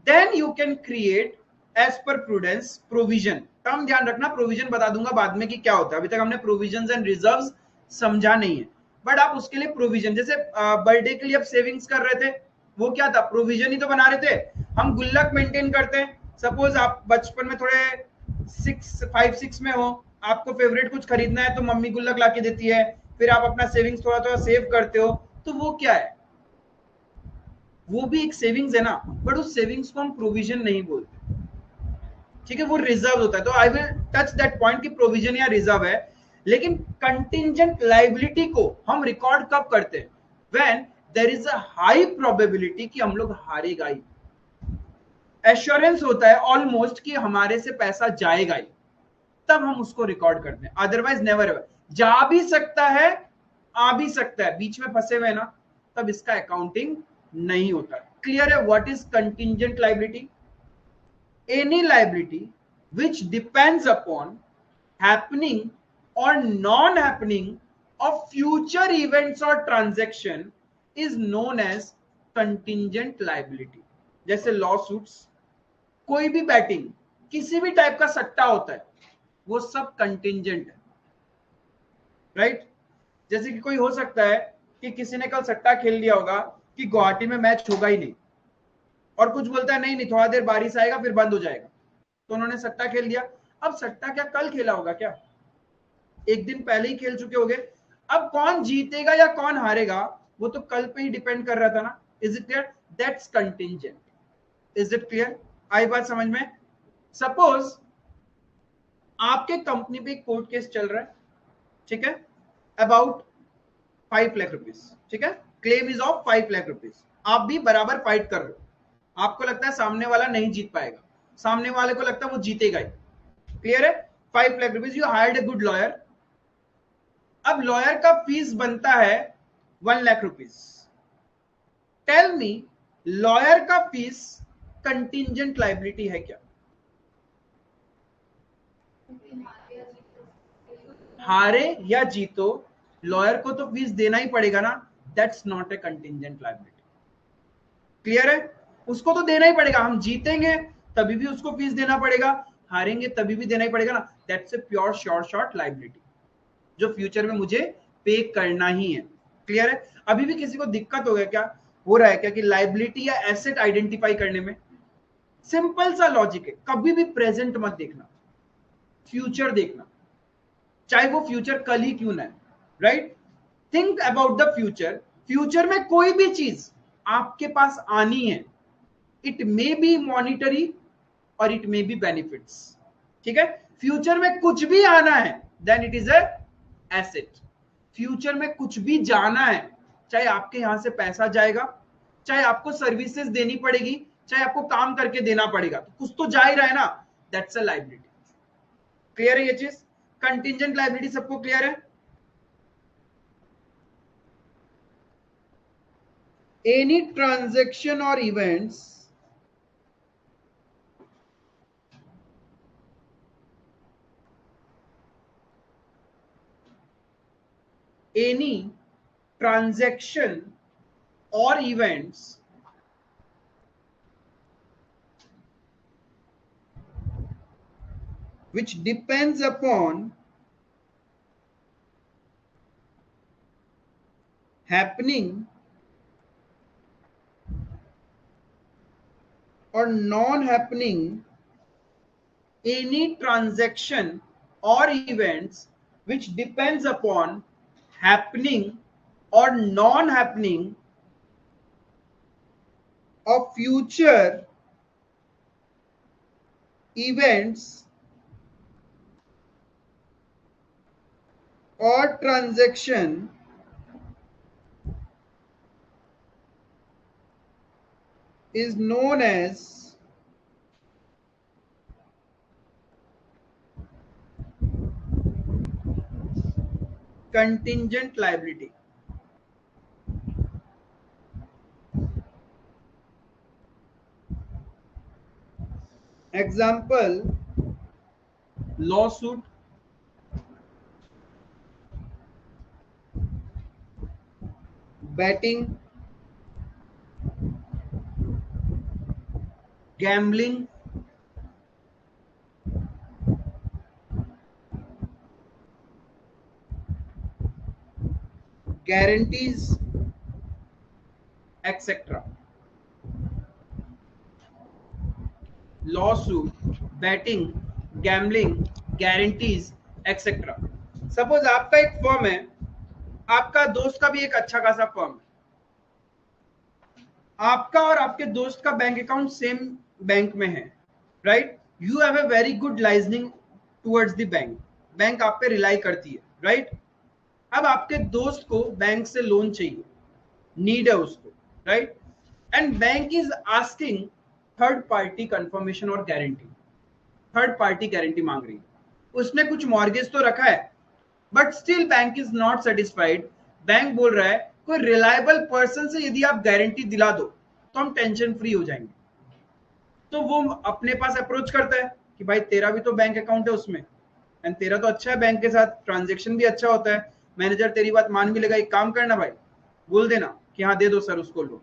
then you can create as per prudence provision. Term ध्यान रखना, प्रोविजन बता दूंगा बाद में कि क्या होता है, अभी तक हमने प्रोविजंस एंड रिजर्व्स समझा नहीं है, बट आप उसके लिए प्रोविजन, जैसे बर्थडे के लिए आप सेविंग्स कर रहे थे, वो क्या था, प्रोविजन ही तो बना रहे थे. हम गुल्लक मेंटेन करते हैं, सपोज आप बचपन में थोड़े 5-6 में हो, आपको फेवरेट कुछ खरीदना है तो मम्मी गुल्लक लाके देती है, फिर आप अपना सेविंग्स थोड़ा थोड़ा सेव करते हो, तो वो क्या है, वो भी एक सेविंग्स है ना, बट उस सेविंग्स को हम प्रोविजन नहीं बोलते. ठीक है, वो रिजर्व होता है. तो I will touch that point कि प्रोविजन या रिजर्व है. लेकिन कंटिंजेंट लायबिलिटी को हम रिकॉर्ड कब करते हैं, when there is a high probability कि हम लोग हारेगा ही, एश्योरेंस होता है ऑलमोस्ट कि हमारे से पैसा जाएगा ही, तब हम उसको रिकॉर्ड करते हैं. अदरवाइज नेवर एवर, जा भी सकता है आ भी सकता है, बीच में फंसे हुए ना, तब इसका अकाउंटिंग नहीं होता. क्लियर है what is contingent liability? Any liability which depends upon happening or non-happening of future events or transaction is known as contingent liability. जैसे लॉ सूट्स, कोई भी बैटिंग, किसी भी टाइप का सट्टा होता है, वो सब कंटिंजेंट है, राइट? जैसे कि कोई हो सकता है कि किसी ने कल सट्टा खेल लिया होगा कि गुवाहाटी में मैच होगा ही नहीं, और कुछ बोलता है नहीं नहीं थोड़ा देर बारिश आएगा फिर बंद हो जाएगा, तो उन्होंने सट्टा खेल लिया. अब सट्टा क्या कल खेला होगा क्या, एक दिन पहले ही खेल चुके होंगे. अब कौन जीतेगा या कौन हारेगा वो तो कल पे ही डिपेंड कर रहा था ना. Is it clear? That's contingent. Is it clear? आई बात समझ में? सपोज आपके कंपनी पे एक कोर्ट केस चल रहा है, ठीक है, अबाउट 5 लाख रुपीज, ठीक है, claim is of 5 lakh rupees. आप भी बराबर फाइट कर रहे हो, आपको लगता है सामने वाला नहीं जीत पाएगा, सामने वाले को लगता है वो जीतेगा ही. क्लियर है? 5 lakh rupees, you hired a good lawyer. अब लॉयर का फीस बनता है 1 lakh rupees. Tell me, lawyer का फीस कंटिंजेंट लायबिलिटी है क्या? हारे या जीतो, लॉयर को तो फीस देना ही पड़ेगा ना. That's not a contingent liability. Clear है? उसको तो देना ही पड़ेगा, हम जीतेंगे तभी भी उसको फीस देना पड़ेगा, हारेंगे तभी भी देना ही पड़ेगा ना. That's a pure sure short liability जो फ्यूचर में मुझे पे करना ही है. क्लियर है? अभी भी किसी को दिक्कत हो गया क्या, हो रहा है क्या कि लायबिलिटी या एसेट आइडेंटिफाई करने में? सिंपल सा लॉजिक है, कभी भी प्रेजेंट मत देखना, फ्यूचर देखना, चाहे वो फ्यूचर कल ही क्यों ना है, right? Think about the future. Future में कोई भी चीज आपके पास आनी है, इट मे बी मॉनिटरी और इट मे बी बेनिफिट्स. ठीक है, फ्यूचर में कुछ भी आना है then it is a asset. Future में कुछ भी जाना है, चाहे आपके यहां से पैसा जाएगा, चाहे आपको सर्विसेज देनी पड़ेगी, चाहे आपको काम करके देना पड़ेगा, तो कुछ तो जा ही रहा है ना, दैट्स अ लायबिलिटी. क्लियर है ये चीज? कंटिंजेंट लायबिलिटी सबको क्लियर है? एनी ट्रांजैक्शन और events any transaction or events which depends upon happening or non-happening, any transaction or events which depends upon happening or non-happening of future events or transaction is known as contingent liability. Example law suit, batting, gambling, guarantees, etc. lawsuit, batting, gambling, guarantees etcetera. Suppose आपका एक firm है, आपका दोस्त का भी एक अच्छा खासा फर्म है, आपका और आपके दोस्त का बैंक अकाउंट सेम बैंक में है, right? You have a very good liaisoning towards the bank, bank आप पे रिलाई करती है, राइट? अब आपके दोस्त को बैंक से लोन चाहिए, नीड है उसको, right? And bank is asking third party confirmation और गारंटी, थर्ड पार्टी गारंटी मांग रही है, उसने कुछ मॉर्गेज तो रखा है, but still bank is not satisfied. Bank बोल रहा है कोई रिलायबल पर्सन से यदि आप गारंटी दिला दो तो हम टेंशन फ्री हो जाएंगे. तो वो अपने पास अप्रोच करता है कि भाई तेरा भी तो बैंक अकाउंट है उसमें, एंड तेरा तो अच्छा है बैंक के साथ, ट्रांजेक्शन भी अच्छा होता है, मैनेजर तेरी बात मान भी लेगा, एक काम करना भाई, बोल देना कि हाँ दे दो सर उसको लोन.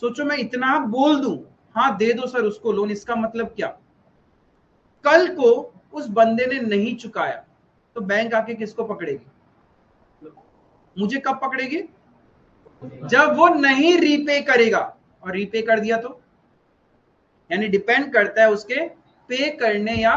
सोचो मैं इतना बोल दूं हाँ दे दो सर उसको लोन, इसका मतलब क्या? कल को उस बंदे ने नहीं चुकाया तो बैंक आके किसको पकड़ेगी? मुझे कब पकड़ेगी? जब वो नहीं रीपे करेगा, और रीपे कर दिया तो यानी डिपेंड करता है उसके पे करने या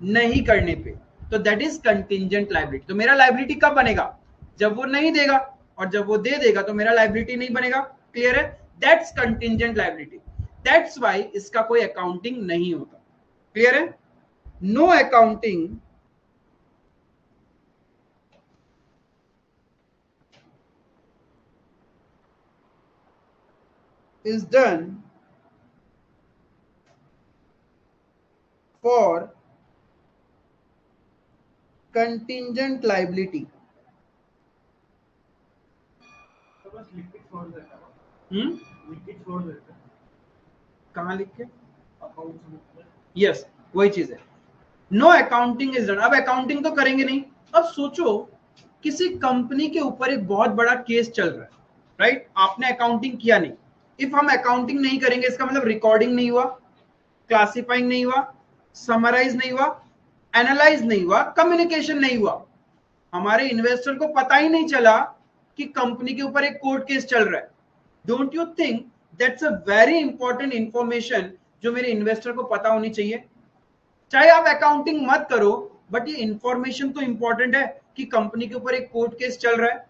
नहीं करने पे. तो दैट इज कंटिंजेंट लायबिलिटी. तो मेरा लायबिलिटी कब बनेगा? जब वो नहीं देगा, और जब वो दे देगा तो मेरा लायबिलिटी नहीं बनेगा. क्लियर है? That's contingent liability. That's why इसका कोई अकाउंटिंग नहीं होता. क्लियर है? No accounting is done for contingent liability. तो बस लिख के छोड़ देता हूँ, लिख के छोड़ देता हूँ. कहाँ लिख के? अकाउंट बुक में. यस, वही चीज है. No accounting is done. अब अकाउंटिंग तो करेंगे नहीं. अब सोचो किसी कंपनी के ऊपर एक बहुत बड़ा केस चल रहा है, राइट? आपने अकाउंटिंग किया नहीं. इफ हम अकाउंटिंग नहीं करेंगे इसका मतलब रिकॉर्डिंग नहीं हुआ, क्लासिफाइंग नहीं हुआ, समराइज नहीं हुआ, एनालाइज नहीं हुआ, कम्युनिकेशन नहीं हुआ. हमारे इन्वेस्टर को पता ही नहीं चला कि कंपनी के ऊपर एक कोर्ट केस चल रहा है. Don't you think that's a very important information जो मेरे इन्वेस्टर को पता होनी चाहिए? चाहे आप अकाउंटिंग मत करो, बट ये इंफॉर्मेशन तो इंपॉर्टेंट है कि कंपनी के ऊपर एक कोर्ट केस चल रहा है.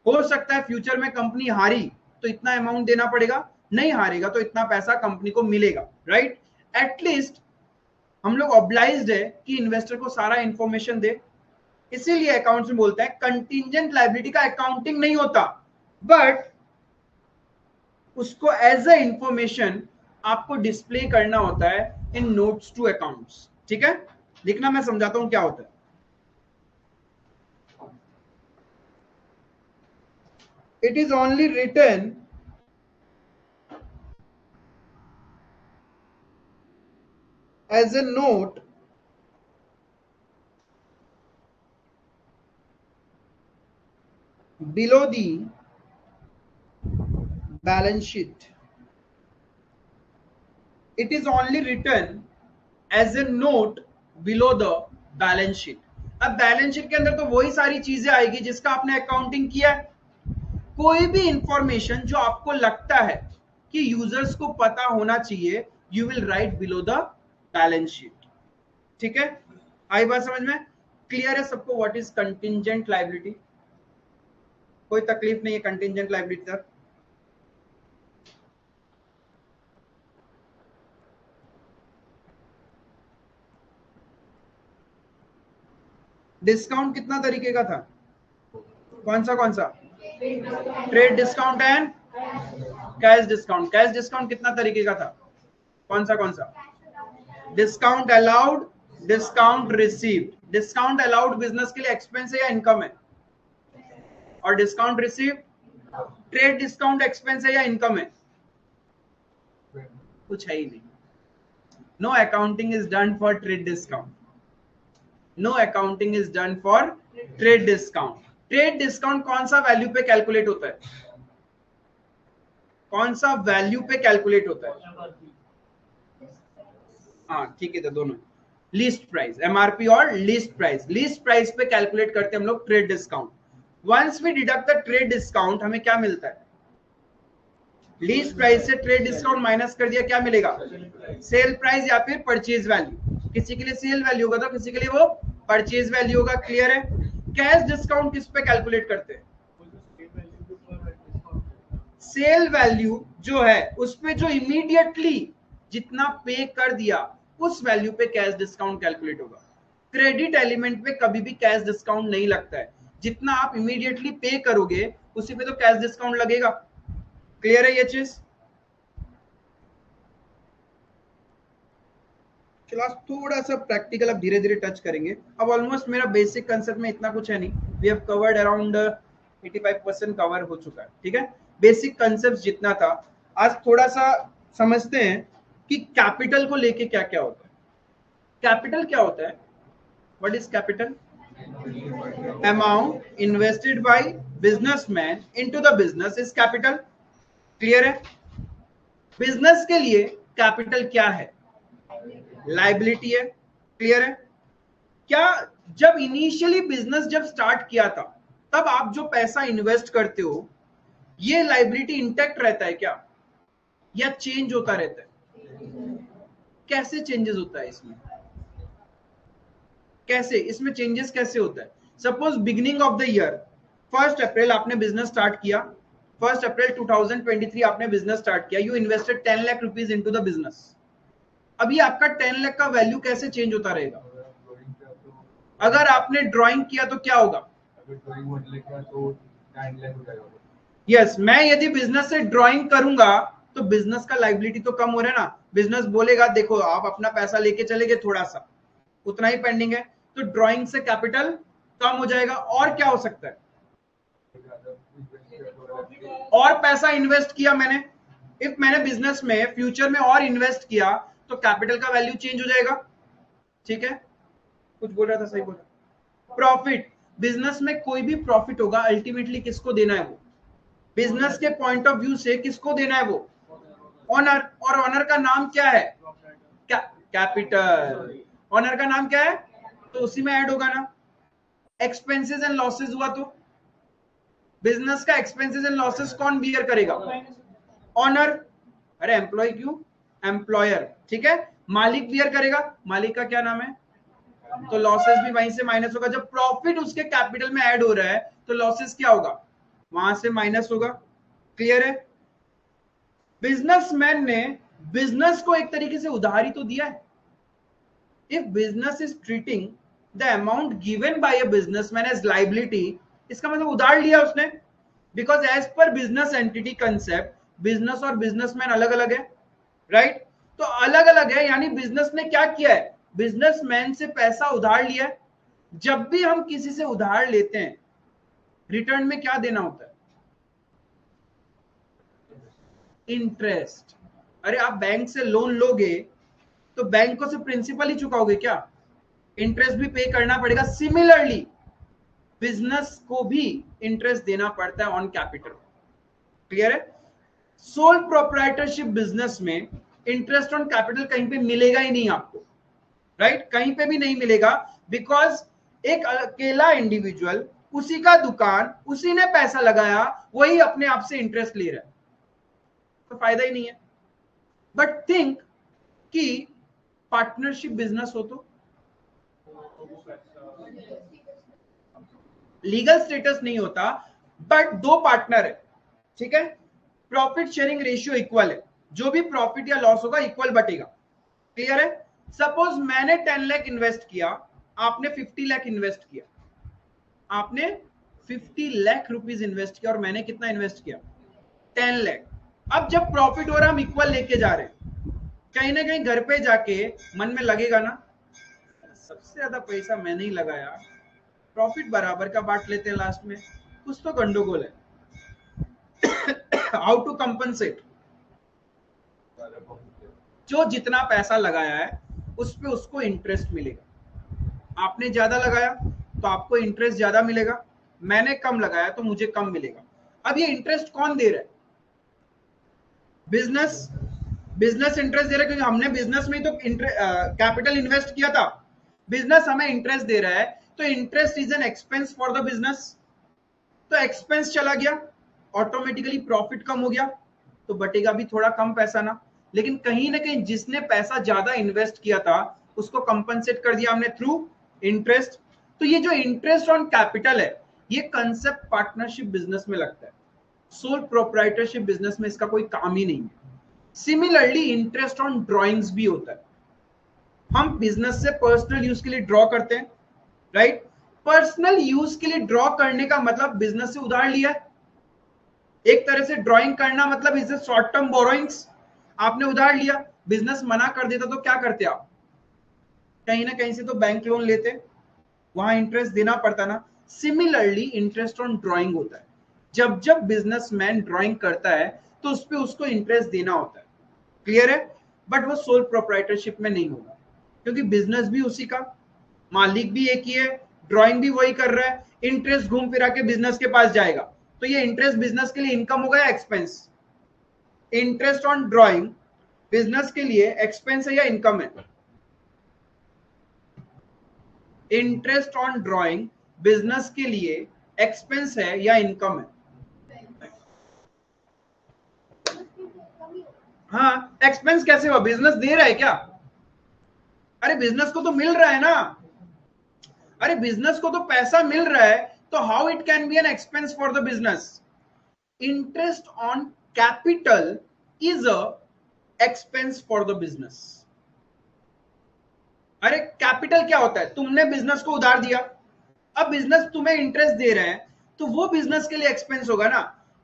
हो सकता है फ्यूचर में कंपनी हारी तो इतना अमाउंट देना पड़ेगा, नहीं हारेगा तो इतना पैसा कंपनी को मिलेगा, राइट? एटलीस्ट हम लोग ऑब्लाइज्ड है कि इन्वेस्टर को सारा इंफॉर्मेशन दे. इसीलिए अकाउंट्स में बोलते हैं कंटिंजेंट लायबिलिटी का अकाउंटिंग नहीं होता, बट उसको एज अ इंफॉर्मेशन आपको डिस्प्ले करना होता है इन नोट्स टू अकाउंट्स. ठीक है? लिखना मैं समझाता हूं क्या होता है. It is only written as a note below the balance sheet. It is only written as a note below the balance sheet. अब बैलेंस शीट के अंदर तो वही सारी चीजें आएगी जिसका आपने अकाउंटिंग किया है. कोई भी इंफॉर्मेशन जो आपको लगता है कि यूजर्स को पता होना चाहिए, you will write below the balance sheet. ठीक है? आई बात समझ में? क्लियर है सबको व्हाट इज कंटिंजेंट लायबिलिटी? कोई तकलीफ नहीं है कंटिंजेंट लायबिलिटी तक? डिस्काउंट कितना तरीके का था? कौन सा? Trade discount and cash discount. Cash discount कितना तरीके का था? कौन सा? Discount allowed, discount received. Discount allowed business के लिए एक्सपेंस है या इनकम है? और discount received trade discount expense है या इनकम है? कुछ है ही नहीं. No accounting is done for trade discount, no accounting is done for trade discount. Trade discount कौन सा वैल्यू पे कैलकुलेट होता है, कौन सा वैल्यू पे कैलकुलेट होता है? हाँ ठीक है, तो दोनों लीस्ट प्राइस, एमआरपी और लीस्ट प्राइस, लीस्ट प्राइस पे कैलकुलेट करते हैं हम लोग trade discount. Once we deduct the trade discount हमें क्या मिलता है, लीस्ट प्राइस से ट्रेड डिस्काउंट माइनस कर दिया, क्या मिलेगा? सेल प्राइस या फिर परचेज वैल्यू। किसी के लिए सेल वैल्यू होगा तो किसी के लिए वो परचेज वैल्यू होगा। क्लियर है? कैश डिस्काउंट किस पे कैलकुलेट करते हैं? सेल वैल्यू जो है उस पे जो इमीडिएटली जितना पे कर दिया उस वैल्यू पे कैश डिस्काउंट कैलकुलेट होगा। क्रेडिट एलिमेंट पे कभी भी कैश डिस्काउंट नहीं लगता है, जितना आप इमीडिएटली पे करोगे उसी पे तो कैश डिस्काउंट लगेगा। क्लियर है ये चीज? क्लास थोड़ा सा प्रैक्टिकल अब धीरे धीरे टच करेंगे। अब ऑलमोस्ट मेरा बेसिक कंसेप्ट में इतना कुछ है नहीं, we have covered around 85% cover हो चुका है। ठीक है, बेसिक कंसेप्ट जितना था, आज थोड़ा सा समझते हैं कि कैपिटल को लेके क्या क्या होता है। कैपिटल क्या होता है? What is capital? Amount invested bye businessman into the business is capital. Clear है? बिजनेस के लिए कैपिटल क्या है? लायबिलिटी है। क्लियर है? क्या जब इनिशियली बिजनेस जब स्टार्ट किया था तब आप जो पैसा इन्वेस्ट करते हो ये लायबिलिटी इंटैक्ट रहता है क्या, या चेंज होता रहता है? कैसे चेंजेस होता है इसमें? कैसे इसमें चेंजेस कैसे होता है? Suppose beginning of the year 1 अप्रैल आपने बिजनेस स्टार्ट किया, 1 अप्रैल 2023 आपने बिजनेस स्टार्ट किया, you invested 10 lakh rupees into the business. अभी आपका 10 लाख का वैल्यू कैसे चेंज होता रहेगा? अगर आपने ड्राइंग किया तो क्या होगा? यस, मैं यदि बिजनेस से ड्राइंग करूंगा तो बिजनेस का लायबिलिटी तो कम हो रहा है ना। बिजनेस बोलेगा देखो आप अपना पैसा लेके चले गए, थोड़ा सा उतना ही पेंडिंग है, तो ड्राइंग से कैपिटल कम हो जाएगा। और क्या हो सकता है? और पैसा इन्वेस्ट किया मैंने, इफ मैंने बिजनेस में फ्यूचर में और इन्वेस्ट किया तो कैपिटल का वैल्यू चेंज हो जाएगा। ठीक है, कुछ बोल रहा था, सही बोला। प्रॉफिट, बिजनेस में कोई भी प्रॉफिट होगा अल्टीमेटली किसको देना है? वो बिजनेस के पॉइंट ऑफ व्यू से किसको देना है? वो ऑनर। और ऑनर का नाम क्या है? कैपिटल। ऑनर का नाम क्या है? तो उसी में ऐड होगा ना। एक्सपेंसेस एंड लॉसेस हुआ तो बिजनेस का एक्सपेंसेस एंड लॉसेस कौन बियर करेगा? ऑनर। अरे एम्प्लॉय क्यों? एम्प्लॉयर। ठीक है, मालिक बियर करेगा, मालिक का क्या नाम है? तो लॉसेस भी वहीं से माइनस होगा। जब प्रॉफिट उसके कैपिटल में ऐड हो रहा है तो लॉसेस क्या होगा? वहां से माइनस होगा। क्लियर है? बिजनेसमैन ने बिजनेस को एक तरीके से उधारी तो दिया है। If business is treating the amount given by a businessman as liability, इसका मतलब उधार लिया उसने। Because as per business entity concept business और बिजनेसमैन अलग अलग है, राइट? तो अलग अलग है, यानी बिजनेस ने क्या किया है? बिजनेसमैन से पैसा उधार लिया है। जब भी हम किसी से उधार लेते हैं रिटर्न में क्या देना होता है? इंटरेस्ट। अरे आप बैंक से लोन लोगे तो बैंक को सिर्फ प्रिंसिपल ही चुकाओगे क्या? इंटरेस्ट भी पे करना पड़ेगा। सिमिलरली बिजनेस को भी इंटरेस्ट देना पड़ता है ऑन कैपिटल। क्लियर है? सोल प्रोप्राइटरशिप बिजनेस में इंटरेस्ट ऑन कैपिटल कहीं पे मिलेगा ही नहीं आपको, राइट? कहीं पे भी नहीं मिलेगा, बिकॉज एक अकेला इंडिविजुअल, उसी का दुकान, उसी ने पैसा लगाया, वही अपने आप से इंटरेस्ट ले रहा है, तो फायदा ही नहीं है। बट थिंक कि पार्टनरशिप बिजनेस हो तो लीगल स्टेटस नहीं होता, बट दो पार्टनर है, ठीक है? प्रॉफिट शेयरिंग रेशियो इक्वल है, जो भी प्रॉफिट या लॉस होगा इक्वल बटेगा। क्लियर है? सपोज मैंने 10 लाख इन्वेस्ट किया, आपने 50 लाख इन्वेस्ट किया, आपने 50 लाख रुपीज इन्वेस्ट किया और मैंने कितना इन्वेस्ट किया? 10 लाख। अब जब प्रॉफिट हो रहा है हम इक्वल लेके जा रहे हैं, कहीं ना कहीं घर पे जाके मन में लगेगा ना सबसे ज्यादा पैसा मैंने ही लगाया, प्रॉफिट बराबर का बांट लेते हैं लास्ट में, कुछ तो गंडोगोल है। How to compensate? जो जितना पैसा लगाया है उस पे उसको इंटरेस्ट मिलेगा। आपने ज्यादा लगाया तो आपको इंटरेस्ट ज्यादा मिलेगा, मैंने कम लगाया तो मुझे कम मिलेगा। अब ये इंटरेस्ट कौन दे रहा है? बिजनेस। बिजनेस इंटरेस्ट दे रहा है क्योंकि हमने बिजनेस में तो कैपिटल इन्वेस्ट किया था, बिजनेस हमें इंटरेस्ट दे रहा है, तो interest is an expense for the business. तो एक्सपेंस चला गया, ऑटोमेटिकली प्रॉफिट कम हो गया, तो बटेगा भी थोड़ा कम पैसा ना, लेकिन कहीं ना कहीं जिसने पैसा ज्यादा इन्वेस्ट किया था उसको कंपनसेट कर दिया हमने थ्रू इंटरेस्ट। तो ये जो इंटरेस्ट ऑन कैपिटल है, ये कंसेप्ट पार्टनरशिप बिजनेस में लगता है, सोल प्रोप्राइटरशिप बिजनेस में इसका कोई काम ही नहीं है। सिमिलरली इंटरेस्ट ऑन ड्रॉइंग्स भी होता है। हम बिजनेस से पर्सनल यूज के लिए ड्रॉ करते हैं, राइट? पर्सनल यूज के लिए ड्रॉ करने का मतलब बिजनेस से उधार लिया है। एक तरह से ड्राइंग करना मतलब इज शॉर्ट टर्म बोरोइंग्स, आपने उधार लिया, बिजनेस मना कर देता तो क्या करते आप? कहीं ना कहीं से तो बैंक लोन लेते, वहां इंटरेस्ट देना पड़ता ना। सिमिलरली इंटरेस्ट ऑन ड्राइंग होता है, जब जब बिजनेसमैन ड्राइंग करता है तो उस पर उसको इंटरेस्ट देना होता है। क्लियर है? बट वो सोल प्रोप्राइटरशिप में नहीं होगा, क्योंकि बिजनेस भी उसी का, मालिक भी एक ही है, ड्राइंग भी वही कर रहा है, इंटरेस्ट घूम फिरा के बिजनेस के पास जाएगा, तो ये इंटरेस्ट बिजनेस के लिए इनकम होगा या expense? Interest on drawing business के लिए एक्सपेंस है या इनकम है? इंटरेस्ट ऑन ड्राइंग बिजनेस के लिए एक्सपेंस है या इनकम है? हाँ, एक्सपेंस कैसे हुआ? बिजनेस दे रहा है क्या? अरे बिजनेस को तो मिल रहा है ना, अरे बिजनेस को तो पैसा मिल रहा है, तो how it can be an expense for the business? Interest on capital is a expense for the business. अरे कैपिटल क्या होता है? तुमने बिजनेस को उधार दिया, अब बिजनेस तुम्हें इंटरेस्ट दे रहे हैं, तो वो बिजनेस के लिए एक्सपेंस होगा ना।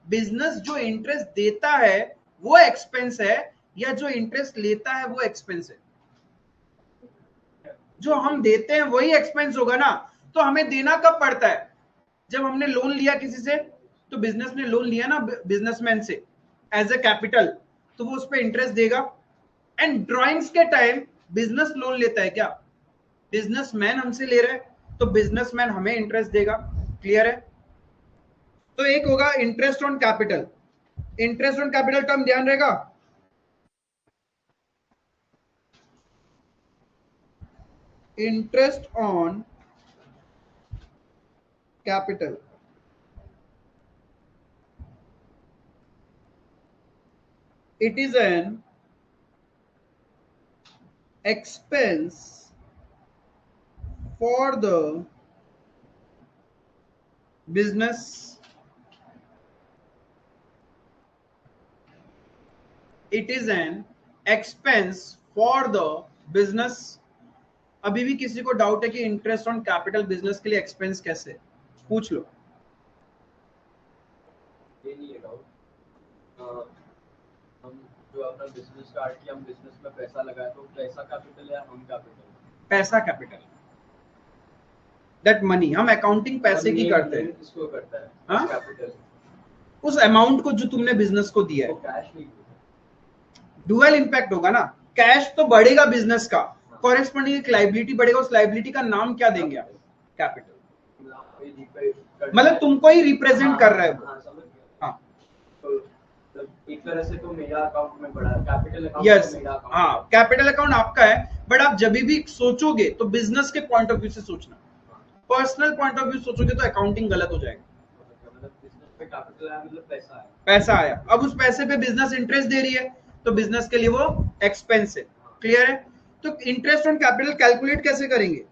बिजनेस जो इंटरेस्ट देता है वो एक्सपेंस है, या जो इंटरेस्ट लेता है वो एक्सपेंस है? जो हम देते हैं वही एक्सपेंस होगा ना। तो हमें देना कब पड़ता है? जब हमने लोन लिया किसी से, तो बिजनेस ने लोन लिया ना बिजनेसमैन से एज ए कैपिटल, तो वो उस पर इंटरेस्ट देगा। एंड ड्राइंग्स के टाइम बिजनेस लोन लेता है क्या? बिजनेसमैन हमसे ले रहा है, तो बिजनेसमैन हमें इंटरेस्ट देगा। क्लियर है? तो एक होगा interest on capital. Interest on capital term ध्यान रहेगा, interest on capital, it is an expense for the business, it is an expense for the business। अभी भी किसी को डाउट है कि इंटरेस्ट ऑन कैपिटल बिजनेस के लिए एक्सपेंस कैसे? पूछ लो। ये नहीं है डाउट, हम जो अपना बिजनेस स्टार्ट किया, हम बिजनेस में पैसा लगाया, तो पैसा कैपिटल है, हम कैपिटल? पैसा कैपिटल, दैट मनी, हम अकाउंटिंग पैसे की करते हैं। किसको करता है? हाँ? कैपिटल, उस अमाउंट को जो तुमने बिजनेस को दिया है। कैश नहीं, डुअल इंपैक्ट होगा ना, कैश तो बढ़ेगा बिजनेस का, कॉरेस्पॉन्डिंग एक लाइबिलिटी बढ़ेगा, उस लाइबिलिटी का नाम क्या देंगे आप? कैपिटल। मतलब तुमको ही रिप्रेजेंट कर रहा है वो। हाँ, तो एक तरह से तो मेरा अकाउंट में बढ़ा, कैपिटल अकाउंट यस, मेरा अकाउंट। हाँ, कैपिटल अकाउंट आपका है, बट आप जब भी सोचोगे तो बिजनेस के पॉइंट ऑफ व्यू से सोचना, पर्सनल पॉइंट ऑफ व्यू सोचोगे तो अकाउंटिंग गलत हो जाएगा। मतलब बिजनेस पे कैपिटल आया मतलब पैसा है, पैसा आया, अब उस पैसे पे बिजनेस इंटरेस्ट दे रही है, तो बिजनेस के लिए वो एक्सपेंस है। क्लियर है? तो इंटरेस्ट ऑन कैपिटल कैलकुलेट कैसे करेंगे?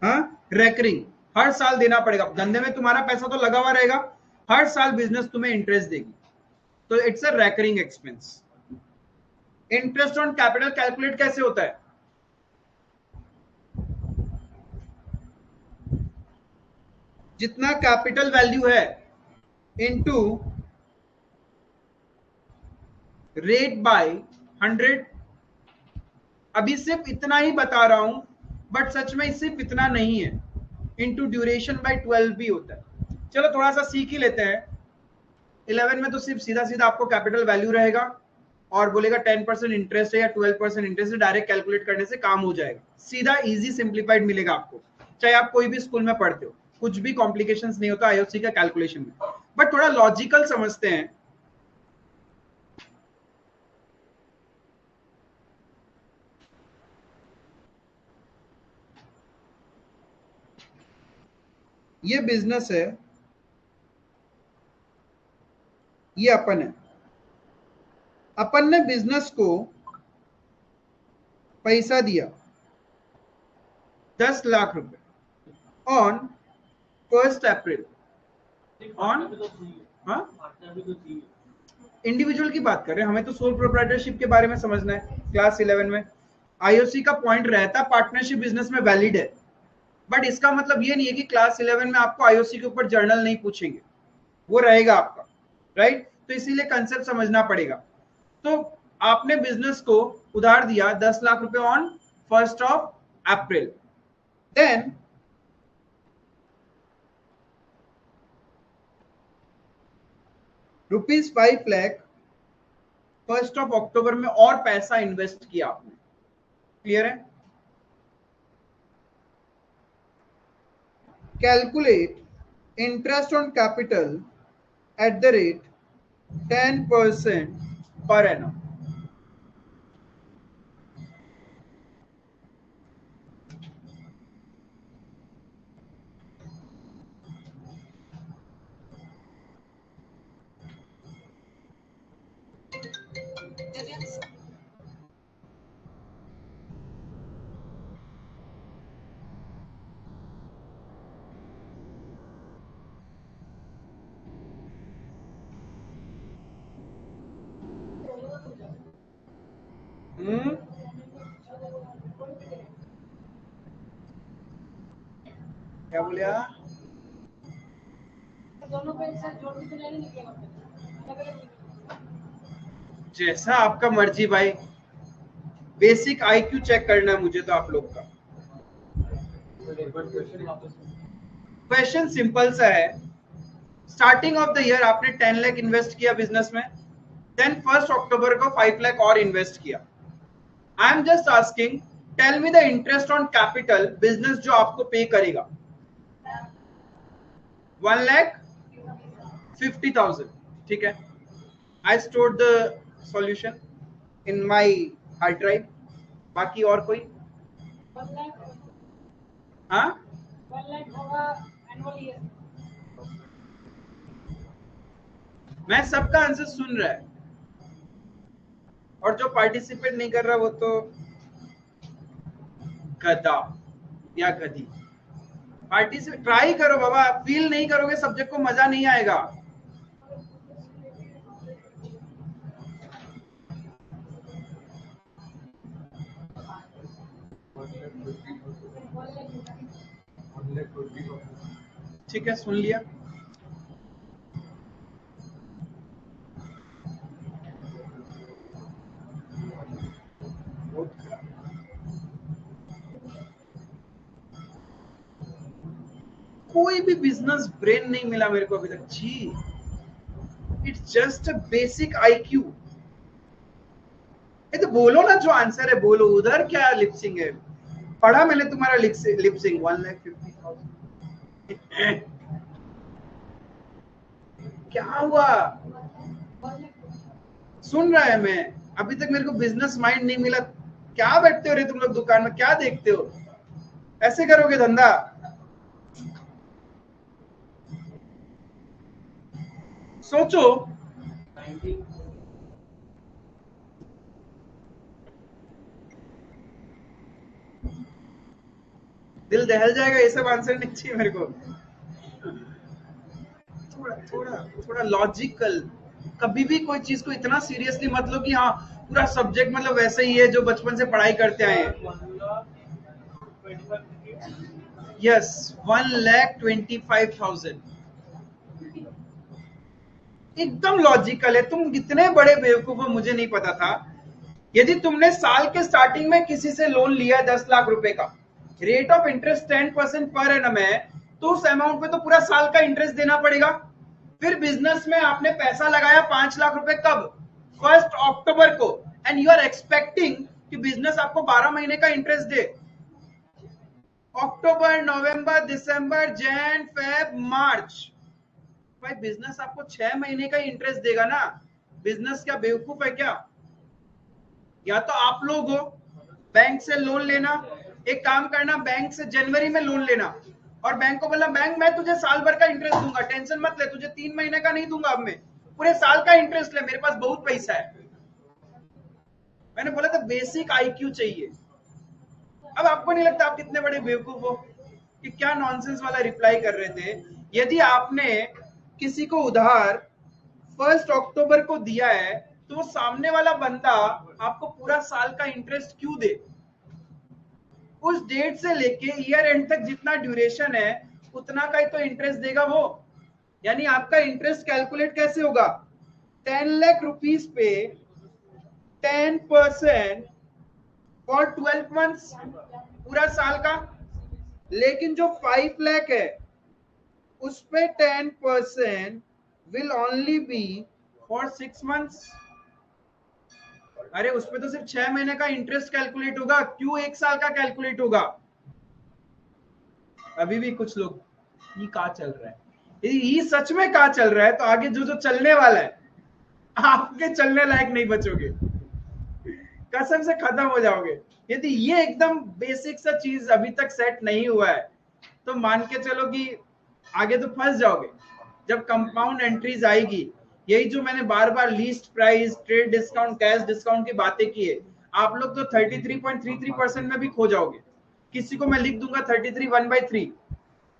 हाँ, रेकरिंग, हर साल देना पड़ेगा। धंधे में तुम्हारा पैसा तो लगा हुआ रहेगा, हर साल बिजनेस तुम्हें इंटरेस्ट देगी, तो it's a recurring expense. Interest on capital calculate कैसे होता है? जितना कैपिटल वैल्यू है इनटू रेट बाय 100। अभी सिर्फ इतना ही बता रहा हूं, बट सच में सिर्फ इतना नहीं है, इनटू ड्यूरेशन बाय 12 भी होता है। चलो थोड़ा सा सीख ही लेते हैं। 11 में तो सिर्फ सीधा सीधा आपको कैपिटल वैल्यू रहेगा, और बोलेगा 10% इंटरेस्ट है या 12% इंटरेस्ट है, डायरेक्ट कैलकुलेट करने से काम हो जाएगा, सीधा इजी सिंप्लीफाइड मिलेगा आपको, चाहे आप कोई भी स्कूल में पढ़ते हो, कुछ भी कॉम्प्लिकेशंस नहीं होता आईओसी का कैलकुलेशन में, बट थोड़ा लॉजिकल समझते हैं। ये बिजनेस है, ये अपन है, अपन ने बिजनेस को पैसा दिया 10 लाख रुपए ऑन 1 अप्रैल, ऑन इंडिविजुअल की बात कर रहे हैं, हमें तो सोल प्रोप्राइटरशिप के बारे में समझना है। क्लास 11 में आईओसी का पॉइंट रहता पार्टनरशिप बिजनेस में वैलिड है, बट इसका मतलब ये नहीं है कि क्लास 11 में आपको आईओसी के ऊपर जर्नल नहीं पूछेंगे, वो रहेगा आपका, राइट? तो इसीलिए कंसेप्ट समझना पड़ेगा। तो आपने बिजनेस को उधार दिया 10 लाख रुपए ऑन 1 अप्रैल, देन ₹5 लाख 1 अक्टूबर में और पैसा इन्वेस्ट किया आपने, क्लियर है? Calculate interest on capital at the rate 10% per annum. क्या बोले आप? जैसा आपका मर्जी भाई, बेसिक आईक्यू चेक करना है मुझे तो आप लोग का। क्वेश्चन सिंपल सा है, स्टार्टिंग ऑफ द ईयर आपने 10 लाख इन्वेस्ट किया बिजनेस में, देन 1 अक्टूबर को 5 लाख और इन्वेस्ट किया। I am just asking, tell me the interest on capital business जो आपको पे करेगा। 1,50,000, ठीक है? I store the solution in my hard drive. बाकी और कोई? हाँ, 1 लाख होगा एनुअल ईयर। मैं सबका आंसर सुन रहा है, और जो पार्टिसिपेट नहीं कर रहा वो तो गधा या गधी। पार्टिसिपेट ट्राई करो बाबा, फील नहीं करोगे सब्जेक्ट को मजा नहीं आएगा। ठीक है, सुन लिया। कोई भी बिजनेस ब्रेन नहीं मिला मेरे को अभी तक जी, it's just a basic IQ. ये तो बोलो ना जो आंसर है बोलो, उधर क्या लिपसिंग है? पढ़ा मैंने तुम्हारा लिपसिंग 1,50,000। क्या हुआ? सुन रहा है मैं, अभी तक मेरे को बिजनेस माइंड नहीं मिला। क्या बैठते हो रे तुम लोग दुकान में, क्या देखते हो? ऐसे करोगे धंधा? सोचो। दिल दहल जाएगा, ये सब आंसर नहीं चाहिए मेरे को। थोड़ा थोड़ा थोड़ा लॉजिकल। कभी भी कोई चीज को इतना सीरियसली मत लो कि हाँ पूरा सब्जेक्ट मतलब वैसे ही है जो बचपन से पढ़ाई करते आए हैं। यस, 1,25,000 एकदम लॉजिकल है। तुम कितने बड़े बेवकूफ हो मुझे नहीं पता था। यदि तुमने साल के स्टार्टिंग में किसी से लोन लिया 10 लाख रुपए का, rate of interest 10% per annum है, तो उस अमाउंट पे तो पूरा साल का इंटरेस्ट देना पड़ेगा। फिर बिजनेस में आपने पैसा लगाया 5 लाख रुपए, कब? 1 अक्टूबर को। एंड यू आर एक्सपेक्टिंग कि बिजनेस आपको 12 महीने का इंटरेस्ट दे। अक्टूबर, नवंबर, दिसंबर, जैन, फेब, मार्च, भाई बिजनेस आपको 6 महीने का इंटरेस्ट देगा ना। बिजनेस क्या बेवकूफ है क्या? या तो आप लोग हो बैंक से लोन लेना, एक काम करना बैंक से जनवरी में लोन लेना और बैंक को बोला बैंक मैं तुझे साल भर का इंटरेस्ट दूंगा, टेंशन मत ले, तुझे 3 महीने का नहीं दूंगा, अब मैं पूरे साल का इंटरेस्ट ले, मेरे पास बहुत पैसा है। मैंने बोला था बेसिक आईक्यू चाहिए। अब आपको नहीं लगता आप कितने बड़े बेवकूफ हो कि क्या नॉनसेंस वाला रिप्लाई कर रहे थे? यदि आपने किसी को उधार 1 अक्टूबर को दिया है तो वो सामने वाला बंदा आपको पूरा साल का इंटरेस्ट क्यों दे? उस डेट से लेके ईयर एंड तक जितना ड्यूरेशन है उतना का ही तो इंटरेस्ट देगा वो। यानी आपका इंटरेस्ट कैलकुलेट कैसे होगा? 10 लाख रुपीस पे 10% फॉर 12 मंथ्स, पूरा साल का। लेकिन जो 5 लाख है उस पे 10% will only be for 6 months. अरे उसपे तो सिर्फ 6 महीने का इंटरेस्ट कैलकुलेट होगा, क्यों 1 साल का कैलकुलेट होगा? अभी भी कुछ लोग ये कहा चल रहा है, ये सच में कहा चल रहा है तो आगे जो जो चलने वाला है आपके चलने लायक नहीं बचोगे, कसम से खत्म हो जाओगे। यदि ये एकदम बेसिक सा चीज अभी तक सेट नहीं हुआ है तो मान के चलो कि आगे तो फंस जाओगे। जब कंपाउंड एंट्रीज आएगी, यही जो मैंने बार बार least price, trade discount, cash discount की बातें की है, आप लोग तो 33.33% में भी खो जाओगे। किसी को मैं लिख दूंगा 33 1/3,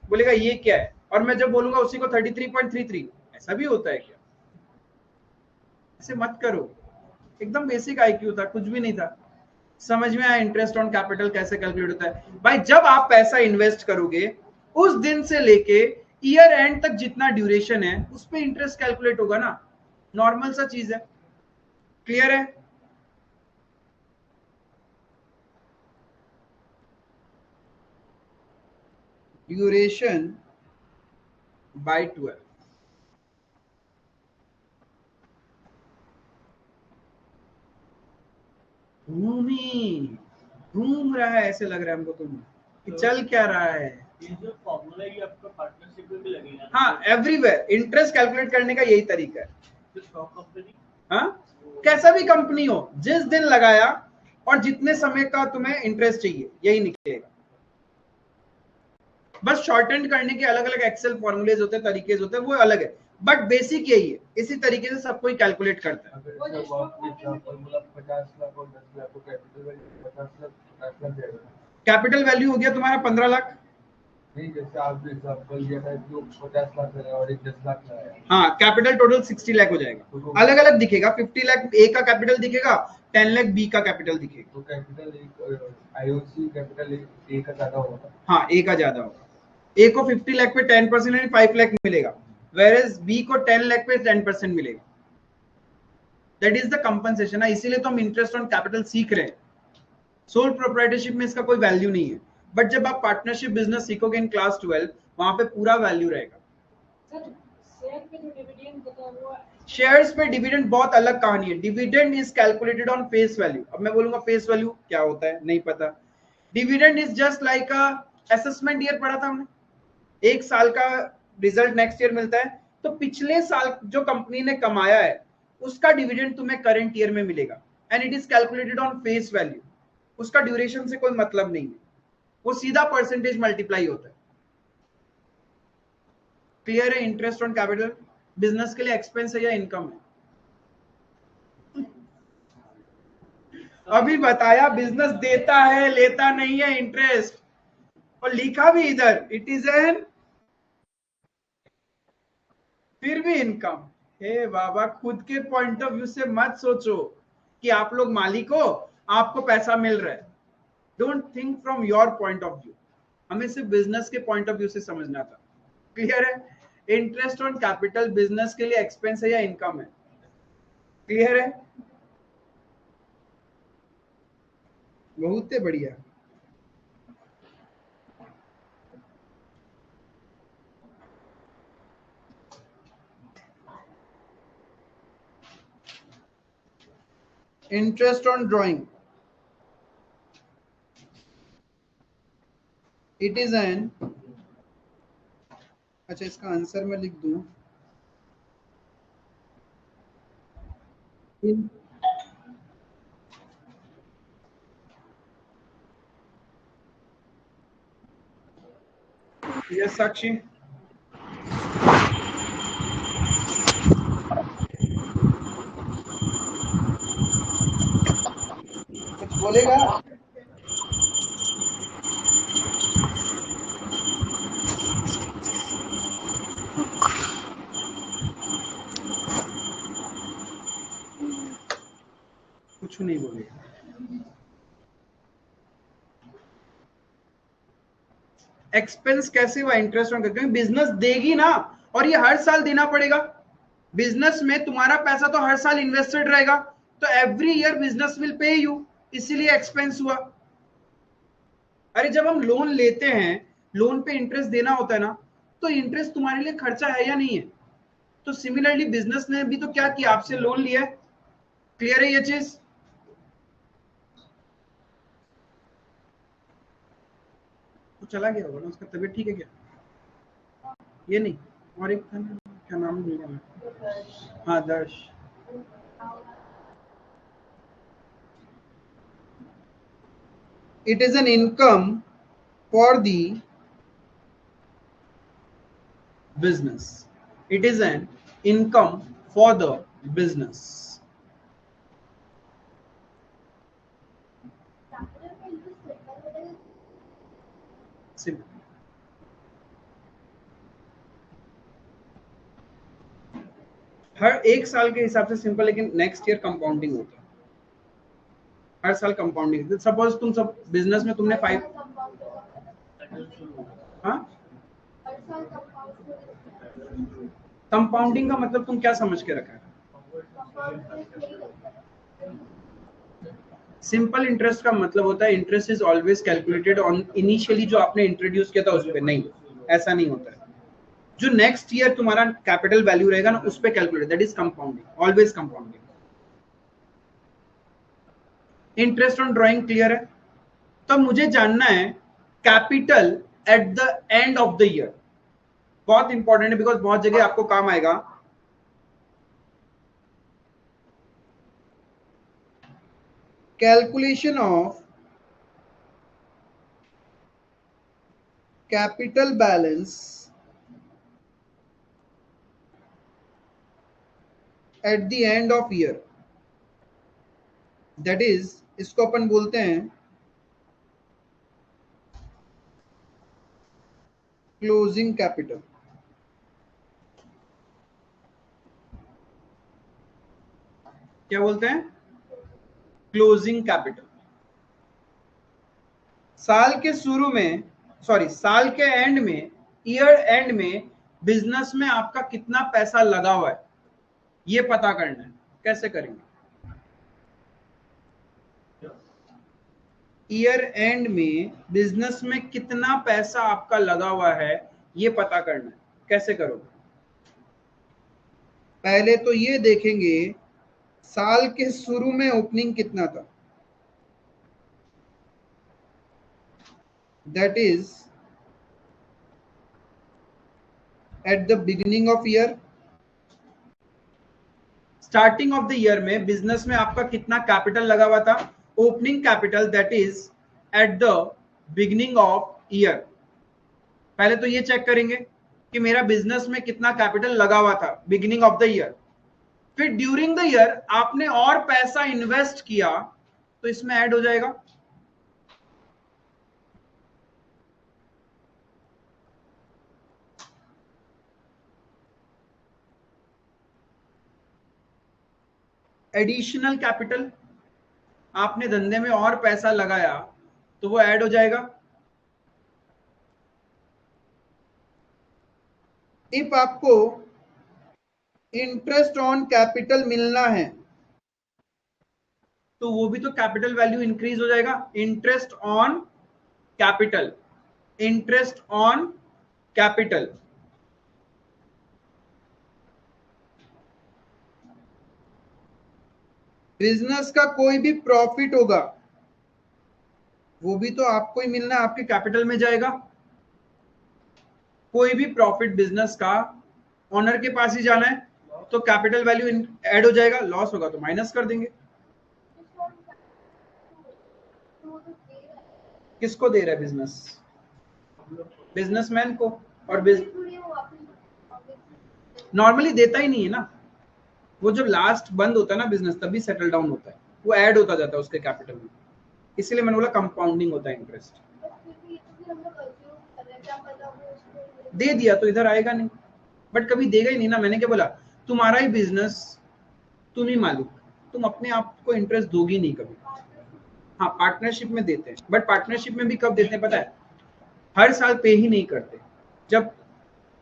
बोलेगा ये क्या है, और मैं जब बोलूंगा उसी को 33.33, ऐसा भी होता है क्या? ऐसे मत करो। एकदम बेसिक आईक्यू था, कुछ भी नहीं था। समझ में आया इंटरेस्ट ऑन कैपिटल कैसे कैलकुलेट होता है? भाई जब आप पैसा इन्वेस्ट करोगे उस दिन से लेके ईयर एंड तक जितना ड्यूरेशन है उस पे इंटरेस्ट कैलकुलेट होगा ना, नॉर्मल सा चीज है। क्लियर है? Duration by 12। घूम रहा है ऐसे लग रहा है हमको तुम कि चल क्या रहा है। ये जो फॉर्मूला है ये आपका पार्टनरशिप में भी लगेगा? हाँ, एवरीवेयर इंटरेस्ट कैलकुलेट करने का यही तरीका है। जो स्टॉक कंपनी, हाँ, कैसा भी कंपनी हो, जिस दिन लगाया और जितने समय का तुम्हें इंटरेस्ट चाहिए यही निकलेगा। बस शॉर्ट करने के अलग अलग एक्सेल फॉर्मूलेज होते हैं, तरीके होते हैं, वो अलग है, बट बेसिक यही है। इसी तरीके से सब कोई कैलकुलेट करता है। कैपिटल वैल्यू हो गया तुम्हारा 15 लाख। नहीं, जैसे आपने एग्जांपल दिया था कि 50 लाख लगाया और एक 10 लाख लगाया। हाँ, कैपिटल टोटल 60 लाख हो जाएगा। अलग अलग दिखेगा, 50 लाख ए का कैपिटल दिखेगा, 10 लाख बी का कैपिटल दिखेगा। तो कैपिटल एक आईओसी कैपिटल ए का ज्यादा होगा। हाँ, ए का ज्यादा होगा। ए को 50 लाख पे 10% यानी 5 लाख मिलेगा, वेयर बी को 10 लाख पे 10% मिलेगा। That is the compensation. इसीलिए तो हम इंटरेस्ट ऑन कैपिटल सीख रहे हैं। सोल प्रोप्राइटरशिप में इसका कोई वैल्यू नहीं है, बट जब आप पार्टनरशिप बिजनेस सीखोगे इन क्लास 12 वहां पे पूरा वैल्यू रहेगा। शेयर्स पे डिविडेंड बहुत अलग कहानी है। Dividend is calculated on face value. अब मैं बोलूंगा फेस वैल्यू क्या होता है, नहीं पता। Dividend is just like a assessment year, पढ़ा था हमने, एक साल का रिजल्ट नेक्स्ट ईयर मिलता है, तो पिछले साल जो कंपनी ने कमाया है उसका डिविडेंड तुम्हें करंट ईयर में मिलेगा, and it is calculated on face value. उसका ड्यूरेशन से कोई मतलब नहीं है, वो सीधा परसेंटेज मल्टीप्लाई होता है। क्लियर है? इंटरेस्ट ऑन कैपिटल बिजनेस के लिए एक्सपेंस है या इनकम है? अभी बताया बिजनेस देता है लेता नहीं है इंटरेस्ट, और लिखा भी इधर इट इज एन, फिर भी इनकम। हे बाबा, खुद के पॉइंट ऑफ व्यू से मत सोचो कि आप लोग मालिक हो, आपको पैसा मिल रहा है। Don't think from your point of view, हमें सिर्फ बिजनेस के पॉइंट ऑफ व्यू से समझना था। क्लियर है? इंटरेस्ट ऑन कैपिटल बिजनेस के लिए एक्सपेंस है या इनकम है? क्लियर है? बहुत बढ़िया। Interest on drawing, it is an, अच्छा इसका आंसर मैं लिख दूं, यस साक्षी, कुछ बोलेगा? कुछ नहीं बोलेगा। एक्सपेंस कैसे हुआ इंटरेस्ट ऑन, क्योंकि बिजनेस देगी ना, और ये हर साल देना पड़ेगा। बिजनेस में तुम्हारा पैसा तो हर साल इन्वेस्टेड रहेगा, तो every year business will pay you, इसीलिए एक्सपेंस हुआ। अरे जब हम लोन लेते हैं, लोन पे इंटरेस्ट देना होता है ना, तो इंटरेस्ट तुम्हारे लिए खर्चा है या नहीं है? तो सिमिलरली बिजनेस ने भी तो क्या किया, आपसे लोन लिया है। क्लियर है ये चीज? तो चला गया होगा ना, उसका तबीयत ठीक है क्या? ये नहीं, और एक था ना, क्या नाम भूल गया मैं, हाँ दर्श। It is an income for the business. It is an income for the business. Simple. हर एक साल के हिसाब से सिंपल, लेकिन नेक्स्ट ईयर कंपाउंडिंग होता है, हर साल कंपाउंडिंग। सपोज तुम सब बिजनेस में तुमने 5, हाँ कंपाउंडिंग का मतलब तुम क्या समझ के रखा है? सिंपल इंटरेस्ट का मतलब होता है interest is always calculated on initially जो आपने इंट्रोड्यूस किया था उस पर, नहीं ऐसा नहीं होता है। जो नेक्स्ट ईयर तुम्हारा कैपिटल वैल्यू रहेगा ना, उस पे calculate, that is compounding, always compounding. Interest on drawing clear है? तो मुझे जानना है capital at the end of the year, बहुत इंपॉर्टेंट है, बिकॉज बहुत जगह आपको काम आएगा। Calculation of capital balance at the end of year, that is, इसको अपन बोलते हैं क्लोजिंग कैपिटल। क्या बोलते हैं? Closing capital. साल के शुरू में, सॉरी साल के एंड में, ईयर एंड में बिजनेस में आपका कितना पैसा लगा हुआ है ये पता करना है। कैसे करेंगे? ईयर एंड में बिजनेस में कितना पैसा आपका लगा हुआ है ये पता करना है। कैसे करोगे? पहले तो ये देखेंगे साल के शुरू में ओपनिंग कितना था, that is at the beginning of year. Starting of the year में बिजनेस में आपका कितना कैपिटल लगा हुआ था, opening capital, that is at the beginning of year. पहले तो ये चेक करेंगे कि मेरा बिजनेस में कितना कैपिटल लगा हुआ था बिगिनिंग ऑफ द ईयर। फिर ड्यूरिंग द ईयर आपने और पैसा इन्वेस्ट किया तो इसमें ऐड हो जाएगा। एडिशनल कैपिटल, आपने धंधे में और पैसा लगाया तो वो ऐड हो जाएगा। इफ आपको इंटरेस्ट ऑन कैपिटल मिलना है तो वो भी तो कैपिटल वैल्यू इंक्रीज हो जाएगा। Interest on capital, interest on capital, business का कोई भी प्रॉफिट होगा वो भी तो आपको ही मिलना है, आपके कैपिटल में जाएगा। कोई भी प्रॉफिट बिजनेस का ऑनर के पास ही जाना है, तो कैपिटल वैल्यू ऐड हो जाएगा, लॉस होगा तो माइनस कर देंगे। किसको दे रहा है बिजनेस? बिजनेसमैन को। और नॉर्मली देता ही नहीं है ना, वो जब लास्ट बंद होता है ना बिजनेस तभी सेटल डाउन होता है, वो ऐड होता जाता है उसके कैपिटल में, इसलिए मैंने बोला कंपाउंडिंग होता है इंटरेस्ट। दे दिया तो इधर आएगा नहीं, बट कभी देगा ही नहीं ना। मैंने क्या बोला, तुम्हारा ही बिजनेस, तुम ही मालिक, तुम अपने आप को इंटरेस्ट दोगी नहीं कभी। हाँ पार्टनरशिप में देते हैं, बट पार्टनरशिप में भी कब देते हैं पता है? हर साल पे ही नहीं करते, जब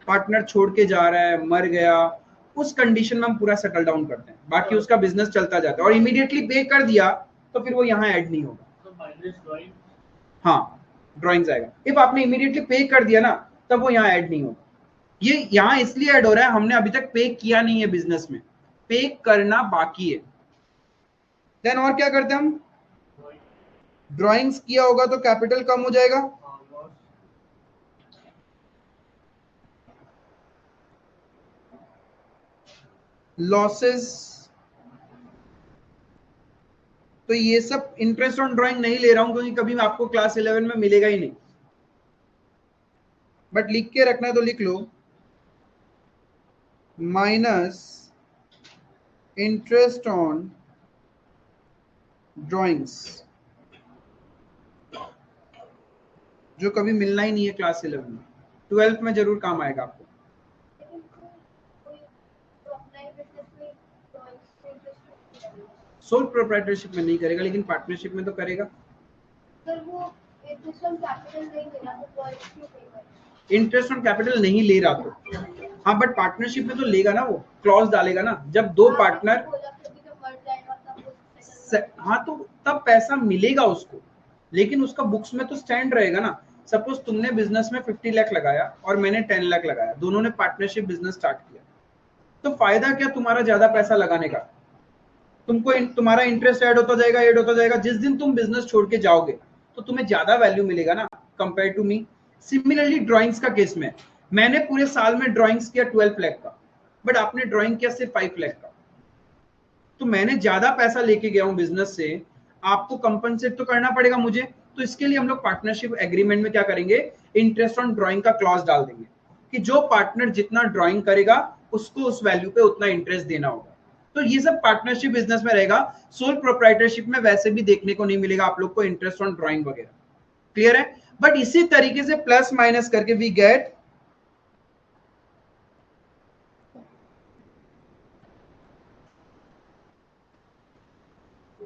पार्टनर छोड़ के जा रहा है, मर गया, उस कंडीशन में हम पूरा सेटल डाउन करते हैं, बाकी उसका बिजनेस चलता जाता है। और इमीडिएटली पे कर दिया तो फिर वो यहाँ ऐड नहीं होगा। हाँ ड्राइंग्स आएगा, इफ आपने इमीडिएटली पे कर दिया ना तब वो यहाँ ऐड नहीं होगा। ये यहाँ इसलिए ऐड हो रहा है, हमने अभी तक पे किया नहीं है बिजनेस में, पे करना बाकी है। देन और क्या करते हैं हम? ड्राइंग्स किया होगा तो कैपिटल कम हो जाएगा, लॉसेस। तो ये सब इंटरेस्ट ऑन ड्राइंग नहीं ले रहा हूं क्योंकि कभी आपको क्लास 11 में मिलेगा ही नहीं, बट लिख के रखना है तो लिख लो, माइनस इंटरेस्ट ऑन ड्राइंग्स, जो कभी मिलना ही नहीं है क्लास 11 में, 12th में जरूर काम आएगा आपको। सोल प्रोप्राइटरशिप में नहीं करेगा, लेकिन पार्टनरशिप में तो करेगा। इंटरेस्ट ऑन कैपिटल नहीं ले रहा तो हाँ, बट पार्टनरशिप में तो लेगा ना, वो क्लॉज डालेगा ना, जब दो पार्टनर। हाँ तो तब पैसा मिलेगा उसको, लेकिन उसका बुक्स में तो स्टैंड रहेगा ना। सपोज तुमने बिजनेस में 50 लाख लगाया और मैंने 10 लाख लगाया, दोनों ने पार्टनरशिप बिजनेस स्टार्ट किया, तो फायदा क्या तुम्हारा ज्यादा पैसा लगाने का? तुमको तुम्हारा इंटरेस्ट ऐड होता जाएगा, ऐड होता जाएगा। जिस दिन तुम बिजनेस छोड़ के जाओगे तो तुम्हें ज्यादा वैल्यू मिलेगा ना compare to me. Similarly drawings का केस में, मैंने पूरे साल में ड्राइंग्स किया 12 लाख का, बट आपने ड्राइंग किया सिर्फ 5 लाख का, तो मैंने ज्यादा पैसा लेके गया हूं बिजनेस से, आपको कंपनसेट तो करना पड़ेगा मुझे। तो इसके लिए हम लोग पार्टनरशिप एग्रीमेंट में क्या करेंगे, इंटरेस्ट ऑन ड्राइंग का क्लॉज डाल देंगे कि जो पार्टनर जितना ड्राइंग करेगा उसको उस वैल्यू पे उतना इंटरेस्ट देना होगा। तो ये सब पार्टनरशिप बिजनेस में रहेगा। सोल प्रोप्राइटरशिप में वैसे भी देखने को नहीं मिलेगा आप लोग को इंटरेस्ट ऑन ड्राइंग वगैरह। क्लियर है? बट इसी तरीके से प्लस माइनस करके we get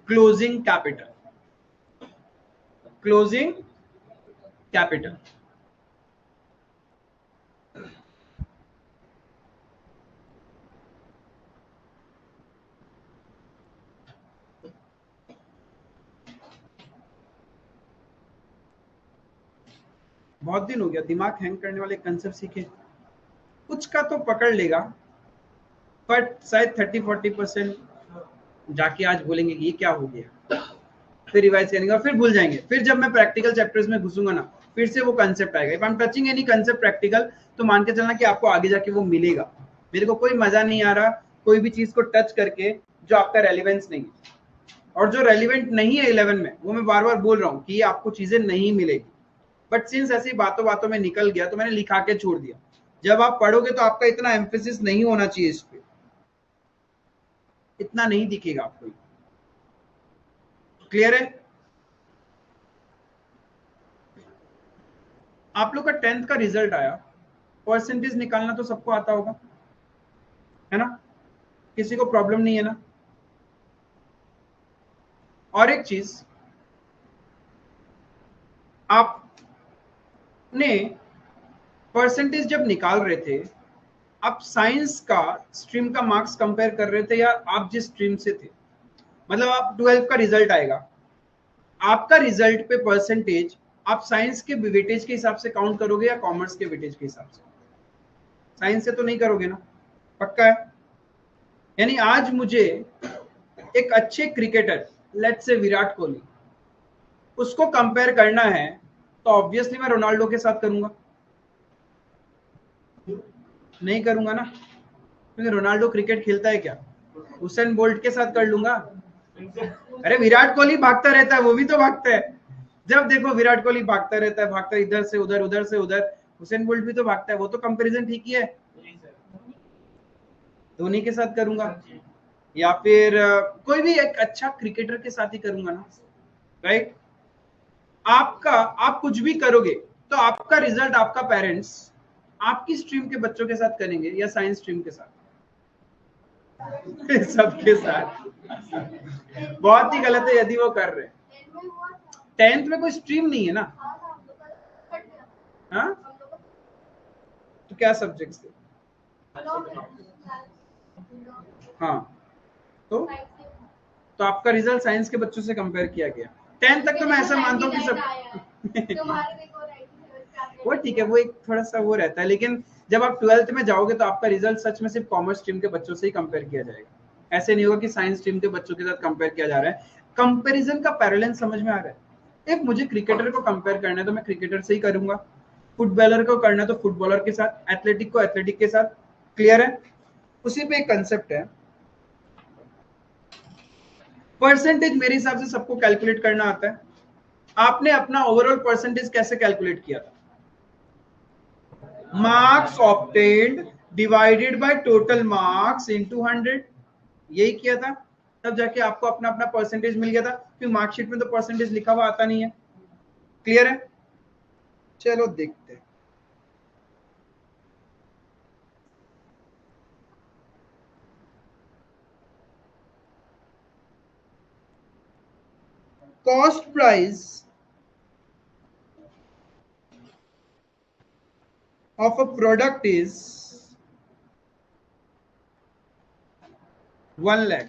closing capital. Closing capital बहुत दिन हो गया दिमाग हैंग करने वाले कंसेप्ट सीखे, कुछ का तो पकड़ लेगा, बट शायद 30-40% जाके आज बोलेंगे कि ये क्या हो गया, फिर रिवाइज करेंगे और फिर भूल जाएंगे। फिर जब मैं प्रैक्टिकल चैप्टर्स में घुसूंगा ना, फिर से वो कंसेप्ट आएगा। If I am touching any concept practical, तो मान के चलना कि आपको आगे जाके वो मिलेगा। मेरे को कोई मजा नहीं आ रहा कोई भी चीज को टच करके जो आपका रेलिवेंस नहीं है, और जो रेलिवेंट नहीं है 11 में, वो मैं बार बार बोल रहा हूँ कि ये आपको चीजें नहीं मिलेगी। बट सिंस ऐसी बातों बातों में निकल गया तो मैंने लिखा के छोड़ दिया। जब आप पढ़ोगे तो आपका इतना एम्फेसिस नहीं होना चाहिए इस पे, इतना नहीं दिखेगा आपको। क्लियर है? आप लोग का 10th का रिजल्ट आया, परसेंटेज निकालना तो सबको आता होगा, है ना? किसी को प्रॉब्लम नहीं है ना? और एक चीज, आपने परसेंटेज जब निकाल रहे थे, आप साइंस का स्ट्रीम का मार्क्स कंपेयर कर रहे थे या आप जिस स्ट्रीम से थे? मतलब आप 12th का रिजल्ट आएगा, आपका रिजल्ट पे परसेंटेज आप साइंस के वेटेज के हिसाब से काउंट करोगे या कॉमर्स के वेटेज के हिसाब से? साइंस से तो नहीं करोगे ना, पक्का है? यानी आज मुझे एक अच्छे cricketer, let's say Virat Kohli, उसको कंपेयर करना है तो ऑब्वियसली मैं रोनाल्डो के साथ करूंगा, नहीं करूंगा ना, क्योंकि रोनाल्डो क्रिकेट खेलता है क्या? हुसैन बोल्ट के साथ कर लूंगा। अरे विराट कोहली भागता रहता है, वो भी तो भागता है, जब देखो विराट कोहली भागता रहता है, भागता इधर से उधर, उधर से उधर। हुसैन बोल्ट भी तो भागता है, वो तो कंपैरिजन ठीक ही है। धोनी के साथ करूंगा, या फिर कोई भी एक अच्छा क्रिकेटर के साथ ही करूंगा ना, राइट? आप कुछ भी करोगे तो आपका रिजल्ट आपका पेरेंट्स आपकी स्ट्रीम के बच्चों के साथ करेंगे या साइंस स्ट्रीम के साथ? सबके साथ। बहुत ही गलत है यदि वो कर रहे हैं। 10th में कोई स्ट्रीम नहीं है ना। हाँ, तो क्या सब्जेक्ट्स थे? हाँ, तो आपका रिजल्ट साइंस के बच्चों से कंपेयर किया गया। 10th तक तो मैं ऐसा मानता हूँ कि सब वो ठीक है, वो एक थोड़ा सा वो रहता है, लेकिन जब आप 12th में जाओगे तो आपका रिजल्ट सच में सिर्फ कॉमर्स स्ट्रीम के बच्चों से ही कंपेयर किया जाएगा। ऐसे नहीं होगा कि साइंस स्ट्रीम के बच्चों के साथ कंपेयर किया जा रहा है। कंपैरिजन का पैरेलल समझ में आ रहा है। एक मुझे क्रिकेटर को कंपेयर करना है तो मैं क्रिकेटर से ही करूंगा, फुटबॉलर को करना है तो फुटबॉलर के साथ, एथलेटिक को एथलेटिक के साथ। क्लियर है? उसी पे एक कंसेप्ट है। परसेंटेज मेरे हिसाब से सबको कैलकुलेट करना आता है। आपने अपना ओवरऑल परसेंटेज कैसे कैलकुलेट किया था? Marks obtained divided by total marks into 100, यही किया था। तब जाके आपको अपना अपना परसेंटेज मिल गया था, क्योंकि मार्कशीट में तो परसेंटेज लिखा हुआ आता नहीं है। क्लियर है? चलो देखते हैं। Cost price of a product is 1 lakh.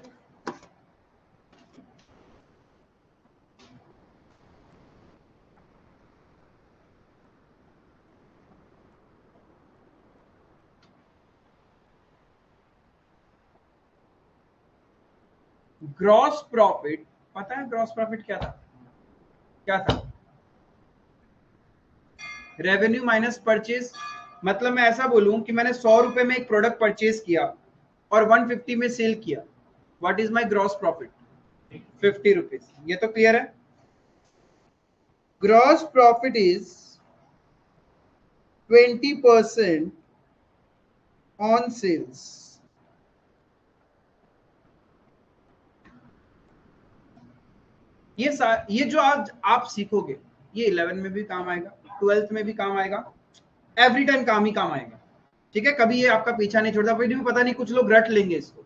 Gross profit, पता है ग्रॉस प्रॉफिट क्या था? क्या था? Revenue minus purchase. मतलब मैं ऐसा बोलूं कि मैंने 100 रुपए में एक प्रोडक्ट परचेज किया और 150 में सेल किया, what is my gross profit? 50 rupees. ये तो क्लियर है? Gross profit is 20% on sales. ये जो आज आप सीखोगे, ये 11 में भी काम आएगा, 12th में भी काम आएगा, एवरी टाइम काम ही काम आएगा। ठीक है? कभी ये आपका पीछा नहीं छोड़ता। फिर भी पता नहीं कुछ लोग रट लेंगे इसको,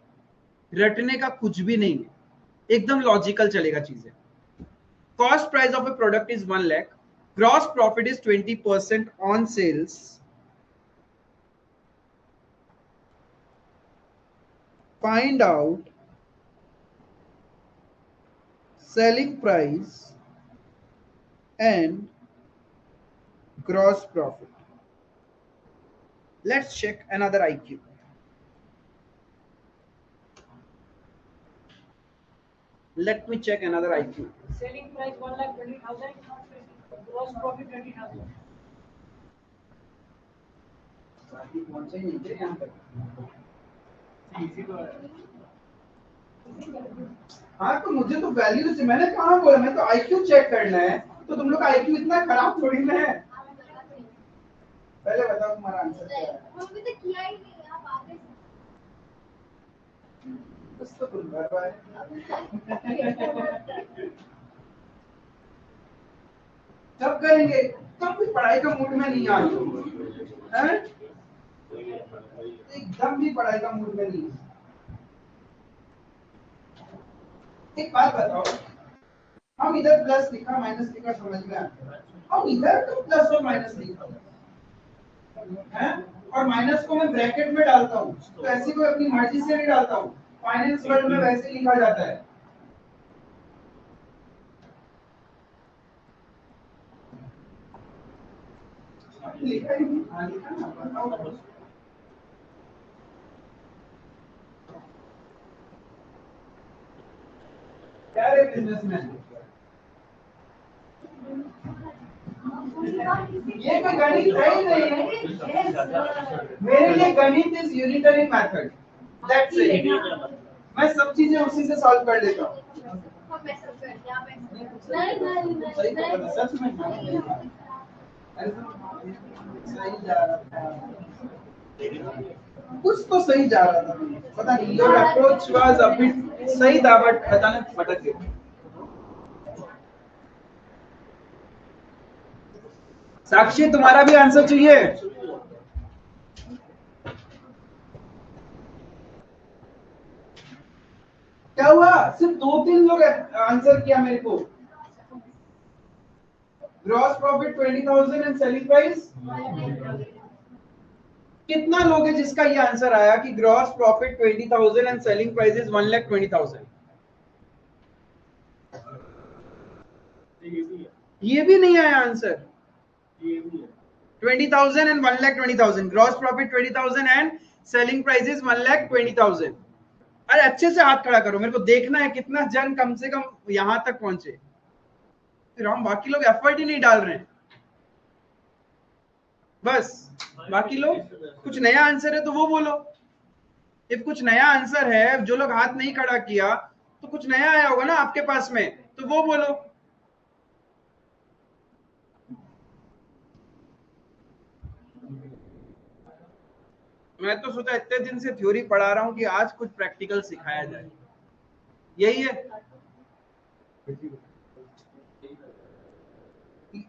रटने का कुछ भी नहीं है, एकदम लॉजिकल चलेगा चीजें। Cost price of a product is 1 lakh, gross profit is 20% on sales, find out selling price and gross profit. Let's check another IQ. Let me check another IQ. Selling price 1,20,000, gross profit 20,000. हाँ, तो मुझे तो value से, मैंने कहा बोला, मैं तो IQ चेक करना है, तो तुम लोग का IQ इतना खराब थोड़ी ना है। पहले बताओ तुम्हारा आंसर क्या है? हमने तो किया ही नहीं, आप आगे बस तो तुम बाय। जब करेंगे तब भी पढ़ाई का मूड में नहीं आ रहे हैं, एकदम भी पढ़ाई का मूड में नहीं। एक बात बताओ, हम इधर प्लस लिखा माइनस लिखा समझ में आता है, हम इधर तो प्लस और माइनस लिखा है, और माइनस को मैं ब्रैकेट में डालता हूँ, तो ऐसी कोई अपनी मर्जी से नहीं डालता हूँ, फाइनेंस वर्ड में वैसे लिखा जाता है। लिखा ही नहीं, हाँ लिखा ना, बताओ। क्या रे बिजनेसमैन, ये कोई गणित है ही नहीं है मेरे लिए। गणित is unitary method, that's it. मैं सब चीजें उसी से सॉल्व कर लेता हूँ। सच में सही जा रहा था, कुछ तो सही जा रहा था, पता नहीं। Your approach was a bit सही था, बट पता नहीं भटक गया। साक्षी, तुम्हारा भी आंसर चाहिए? क्या हुआ? सिर्फ 2-3 लोग आंसर किया मेरे को। Gross profit 20,000 and selling price. कितना लोग है जिसका ये आंसर आया कि gross profit 20,000 and selling price is 1,20,000? ये भी नहीं आया answer. 20,000 and 1,20,000, gross profit 20,000 and selling price is 1,20,000। अरे अच्छे से हाथ खड़ा करो, मेरे को देखना है कितना जन कम से कम यहां तक पहुंचे। फिर हम बाकी लोग एफर्ट ही नहीं डाल रहे हैं, बस बाकी लोग कुछ नया आंसर है तो वो बोलो। इफ कुछ नया आंसर है, जो लोग हाथ नहीं खड़ा किया तो कुछ नया आया होगा ना आपके पास में, तो वो बोलो। मैं तो सोचा इतने दिन से थ्योरी पढ़ा रहा हूं कि आज कुछ प्रैक्टिकल सिखाया जाए, यही है।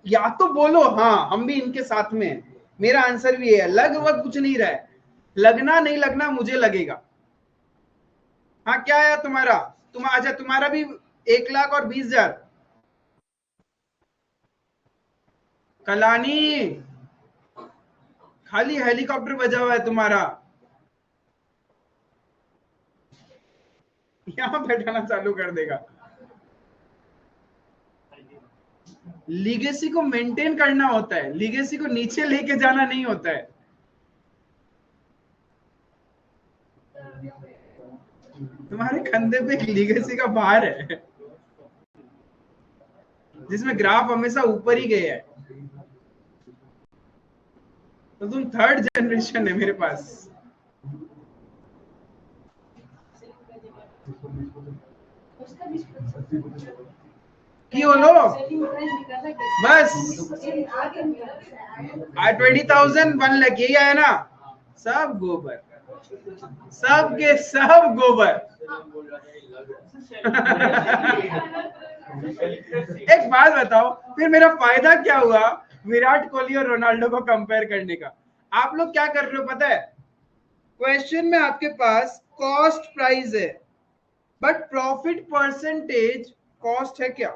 या तो बोलो हाँ हम भी इनके साथ में हैं, मेरा आंसर भी है। लगभग कुछ नहीं रहा है, लगना नहीं लगना मुझे लगेगा। हाँ क्या आया तुम्हारा? अच्छा तुम्हारा भी 1,20,000। कलानी, खाली हेलीकॉप्टर बजा हुआ है तुम्हारा, यहां बैठाना चालू कर देगा। लीगेसी को मेंटेन करना होता है, लीगेसी को नीचे लेके जाना नहीं होता है। तुम्हारे कंधे पे एक लीगेसी का भार है जिसमें ग्राफ हमेशा ऊपर ही गया है। तो तुम थर्ड जनरेशन है मेरे पास। की बोलो बस 20,000 1 लाख यही आया ना? सब गोबर, सब के सब गोबर। एक बात बताओ, फिर मेरा फायदा क्या हुआ विराट कोहली और रोनाल्डो को कंपेयर करने का? आप लोग क्या कर रहे हो पता है? क्वेश्चन में आपके पास कॉस्ट प्राइस है, बट प्रॉफिट परसेंटेज कॉस्ट है क्या?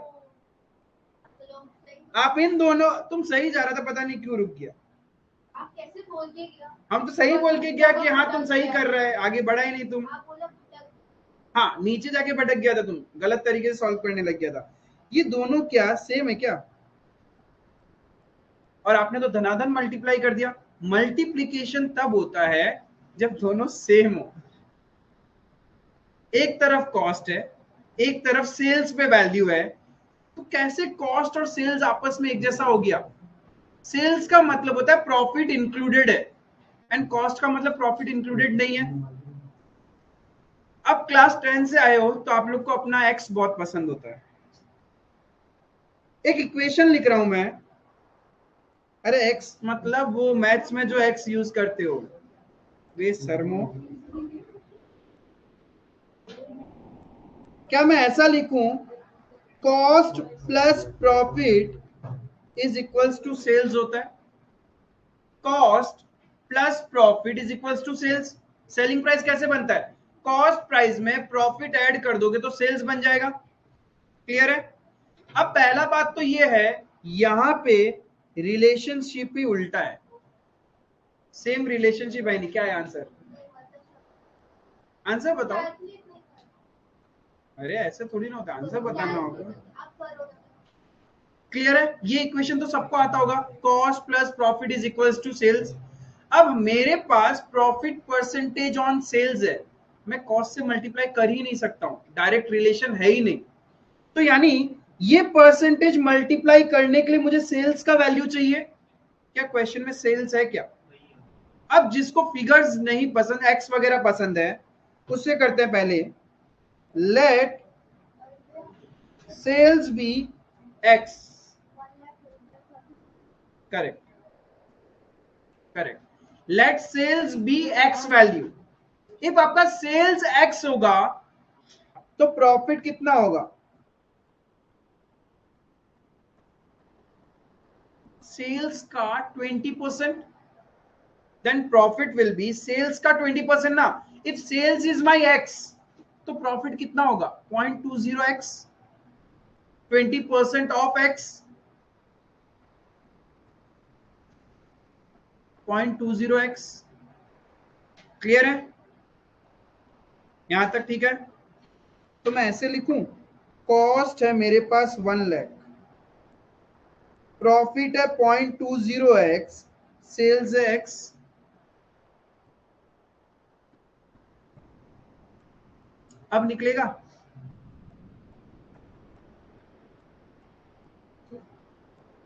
आप इन दोनों, तुम सही जा रहा था, पता नहीं क्यों रुक गया। आप कैसे बोल के गया? हम तो सही बोल के गया कि हाँ तुम सही कर रहे हैं, आगे बढ़ा ही नहीं तुम। हाँ नीचे जाके भटक गया था, तुम गलत तरीके से सॉल्व करने लग गया था। ये दोनों क्या सेम है क्या? और आपने तो धनाधन मल्टीप्लाई कर दिया। मल्टीप्लीकेशन तब होता है जब दोनों सेम हो। एक तरफ कॉस्ट है, एक तरफ सेल्स पे वैल्यू है, तो कैसे कॉस्ट और सेल्स आपस में एक जैसा हो गया? सेल्स का मतलब होता है प्रॉफिट इंक्लूडेड है, एंड कॉस्ट का मतलब प्रॉफिट इंक्लूडेड नहीं है। अब क्लास 10 से आए हो तो आप लोग को अपना एक्स बहुत पसंद होता है। एक इक्वेशन लिख रहा हूं मैं। अरे एक्स मतलब वो मैथ्स में जो एक्स यूज करते हो वे सरमो। क्या मैं ऐसा लिखूं, cost plus profit is equals to sales होता है? Cost plus profit is equals to sales. Selling price कैसे बनता है? कॉस्ट प्राइस में प्रॉफिट ऐड कर दोगे तो सेल्स बन जाएगा। क्लियर है? अब पहला बात तो ये है, यहां पे रिलेशनशिप ही उल्टा है। सेम रिलेशनशिप है नहीं। क्या है आंसर? आंसर बताओ। अरे ऐसे थोड़ी ना होता, आंसर बताना होगा। क्लियर है? ये इक्वेशन तो सबको आता होगा, cost plus profit is equals to sales. अब मेरे पास प्रॉफिट परसेंटेज ऑन सेल्स है, मैं कॉस्ट से मल्टीप्लाई कर ही नहीं सकता हूं, डायरेक्ट रिलेशन है ही नहीं। तो यानी ये परसेंटेज मल्टीप्लाई करने के लिए मुझे सेल्स का वैल्यू चाहिए। क्या क्वेश्चन में सेल्स है क्या? अब जिसको फिगर्स नहीं पसंद, एक्स वगैरह पसंद है, उससे करते हैं पहले let sales be X. Correct correct, let sales be X value. If आपका सेल्स एक्स होगा तो प्रॉफिट कितना होगा? सेल्स का 20%, then profit will be sales का 20% ना। If sales is my X तो प्रॉफिट कितना होगा? 0.20x, 20% of x, 0.20x। Clear है? यहां तक ठीक है? तो मैं ऐसे लिखूं, कॉस्ट है मेरे पास 1 लाख, प्रॉफिट है 0.20x, सेल्स है x, अब निकलेगा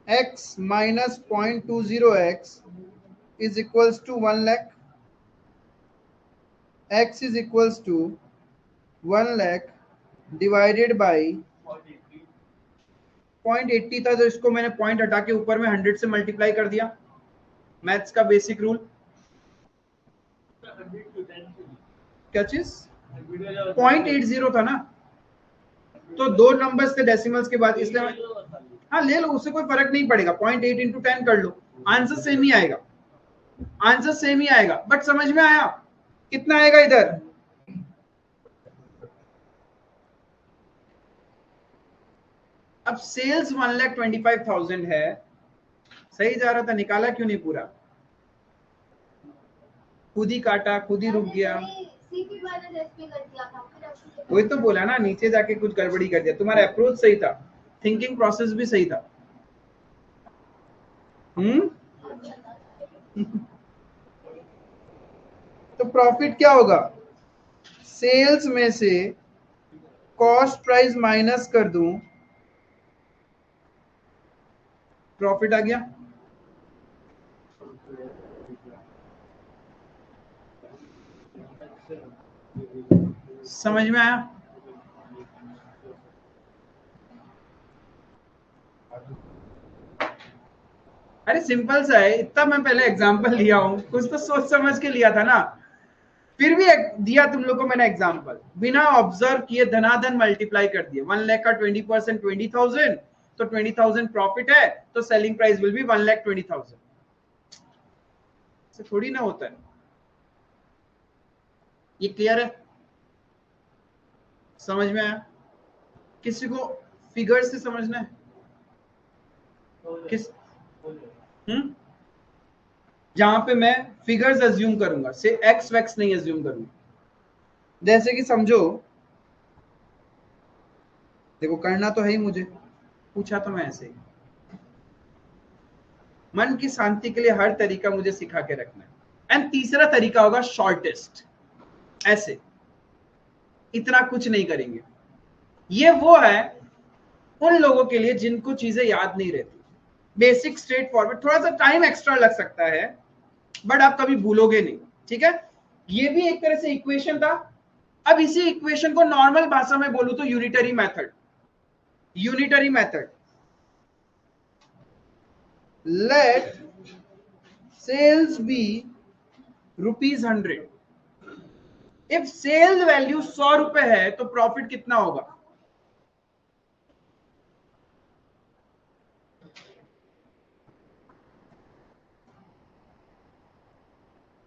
x minus 0.20x is equals to 1 lakh, x is equals to 1 lakh divided by 0.80 था, तो इसको मैंने पॉइंट हटा के ऊपर में 100 से मल्टीप्लाई कर दिया। मैथ्स का बेसिक रूल। क्या चीज? 0.80 था ना, तो 2 नंबर्स थे डेसिमल्स के बाद, इसलिए हाँ ले लो, उससे कोई फर्क नहीं पड़ेगा। 0.8 इंटू 10 कर लो, आंसर सेम ही आएगा, आंसर सेम ही आएगा। बट समझ में आया कितना आएगा इधर? अब सेल्स 1,25,000 है, सही जा रहा था, निकाला क्यों नहीं पूरा? खुद ही काटा, खुद ही रुक गया। वही तो बोला ना, नीचे जाके कुछ गड़बड़ी कर दिया। तुम्हारा अप्रोच सही था, थिंकिंग प्रोसेस भी सही था। तो प्रॉफिट क्या होगा? सेल्स में से कॉस्ट प्राइस माइनस कर दूं, प्रॉफिट आ गया। समझ में आया? अरे सिंपल सा है, इतना मैं पहले एग्जांपल लिया हूं, कुछ तो सोच समझ के लिया था ना। फिर भी दिया तुम लोग को मैंने एग्जांपल, बिना ऑब्जर्व किए धनाधन मल्टीप्लाई कर दिए। 1 लाख का 20% 20,000, तो 20,000 प्रॉफिट है, तो सेलिंग प्राइस विल बी 1,20,000। से थोड़ी ना होता है। ये क्लियर है? समझ में आया? किसी को फिगर से समझना है? किस जहां पे मैं फिगर्स अज्यूम करूंगा, से एक्स वैक्स नहीं अज्यूम करूंगा। जैसे कि समझो, देखो करना तो है ही, मुझे पूछा तो मैं ऐसे ही। मन की शांति के लिए हर तरीका मुझे सिखा के रखना है। एंड तीसरा तरीका होगा शॉर्टेस्ट, ऐसे इतना कुछ नहीं करेंगे। ये वो है उन लोगों के लिए जिनको चीजें याद नहीं रहती, बेसिक स्ट्रेट फॉरवर्ड। थोड़ा सा टाइम एक्स्ट्रा लग सकता है, बट आप कभी भूलोगे नहीं। ठीक है? ये भी एक तरह से इक्वेशन था। अब इसी इक्वेशन को नॉर्मल भाषा में बोलूं तो unitary method. Unitary method, let sales be ₹100। If sales value 100 रुपए है तो प्रॉफिट कितना होगा?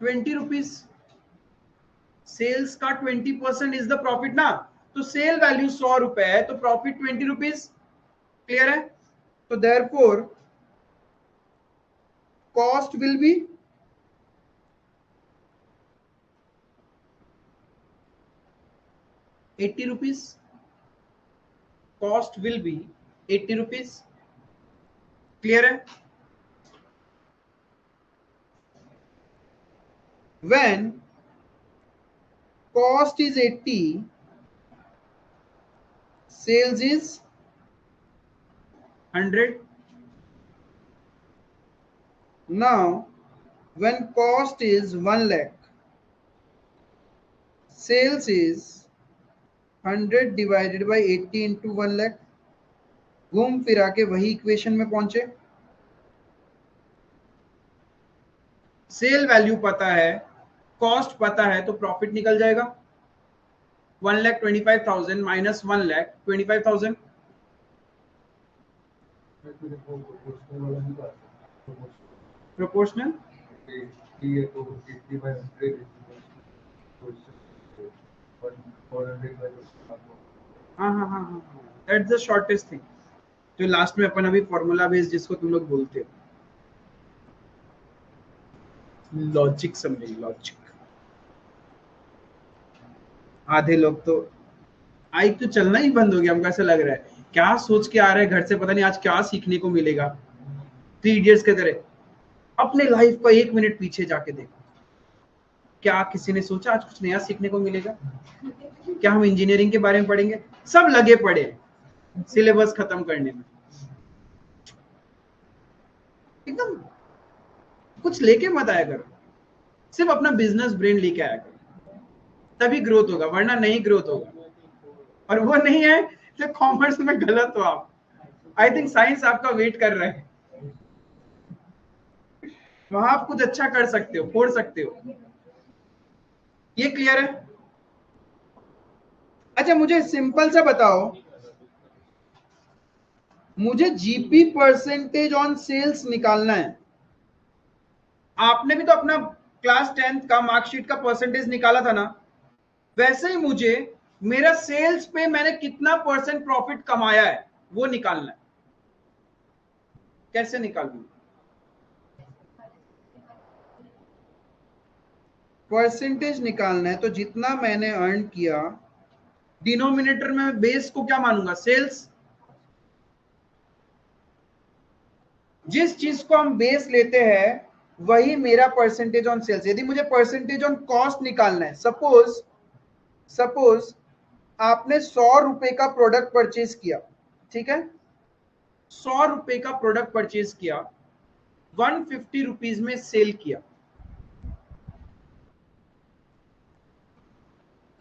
₹20। सेल्स का 20% इज द प्रॉफिट ना, तो सेल वैल्यू 100 रुपए है तो प्रॉफिट ₹20। क्लियर है? तो therefore cost will be ₹80। Cost will be ₹80। Clear है? when cost is 80, sales is 100. Now, when cost is 1 lakh, sales is 100 divided by 80 into 1 lakh. घूम फिरा के वही इक्वेशन में पहुंचे. सेल वैल्यू पता है, कॉस्ट पता है, तो प्रॉफिट निकल जाएगा. 1,25,000 माइनस 1 लाख 25,000. प्रोपोर्शनल हाँ, दैट्स द शॉर्टेस्ट थिंग. जो लास्ट में अपन अभी फॉर्मूला बेस्ड जिसको तुम लोग बोलते हो, लॉजिक समझेंगे. लॉजिक आधे लोग तो आई तो चलना ही बंद हो गया. हमको ऐसा लग रहा है क्या सोच के आ रहे हैं घर से, पता नहीं आज क्या सीखने को मिलेगा. 3 इडियट्स के तरह अपने लाइफ को 1 मिनट पीछे जाके देखो. क्या किसी ने सोचा आज कुछ नया सीखने को मिलेगा? क्या हम इंजीनियरिंग के बारे में पढ़ेंगे? सब लगे पड़े सिलेबस खत्म करने में. एकदम कुछ लेके मत आया करो, सिर्फ अपना बिजनेस ब्रेन लेके आया करो, तभी ग्रोथ होगा, वरना नहीं ग्रोथ होगा. और वो नहीं है तो कॉमर्स में गलत हो आप. आई थिंक साइंस आपका वेट कर रहा है, वहां आप कुछ अच्छा कर सकते हो, फोड़ सकते हो. ये क्लियर है? अच्छा मुझे सिंपल सा बताओ, मुझे जीपी परसेंटेज ऑन सेल्स निकालना है. आपने भी तो अपना क्लास 10th का मार्कशीट का परसेंटेज निकाला था ना, वैसे ही मुझे मेरा सेल्स पे मैंने कितना परसेंट प्रॉफिट कमाया है वो निकालना है. कैसे निकालूंगा? परसेंटेज निकालना है तो जितना मैंने अर्न किया, डिनोमिनेटर में बेस को क्या मानूंगा? सेल्स. जिस चीज को हम बेस लेते हैं वही मेरा परसेंटेज ऑन सेल्स. यदि मुझे परसेंटेज ऑन कॉस्ट निकालना है, सपोज आपने 100 रुपए का प्रोडक्ट परचेज किया, ठीक है, 100 रुपए का प्रोडक्ट परचेज किया, 150 रुपीज में सेल किया.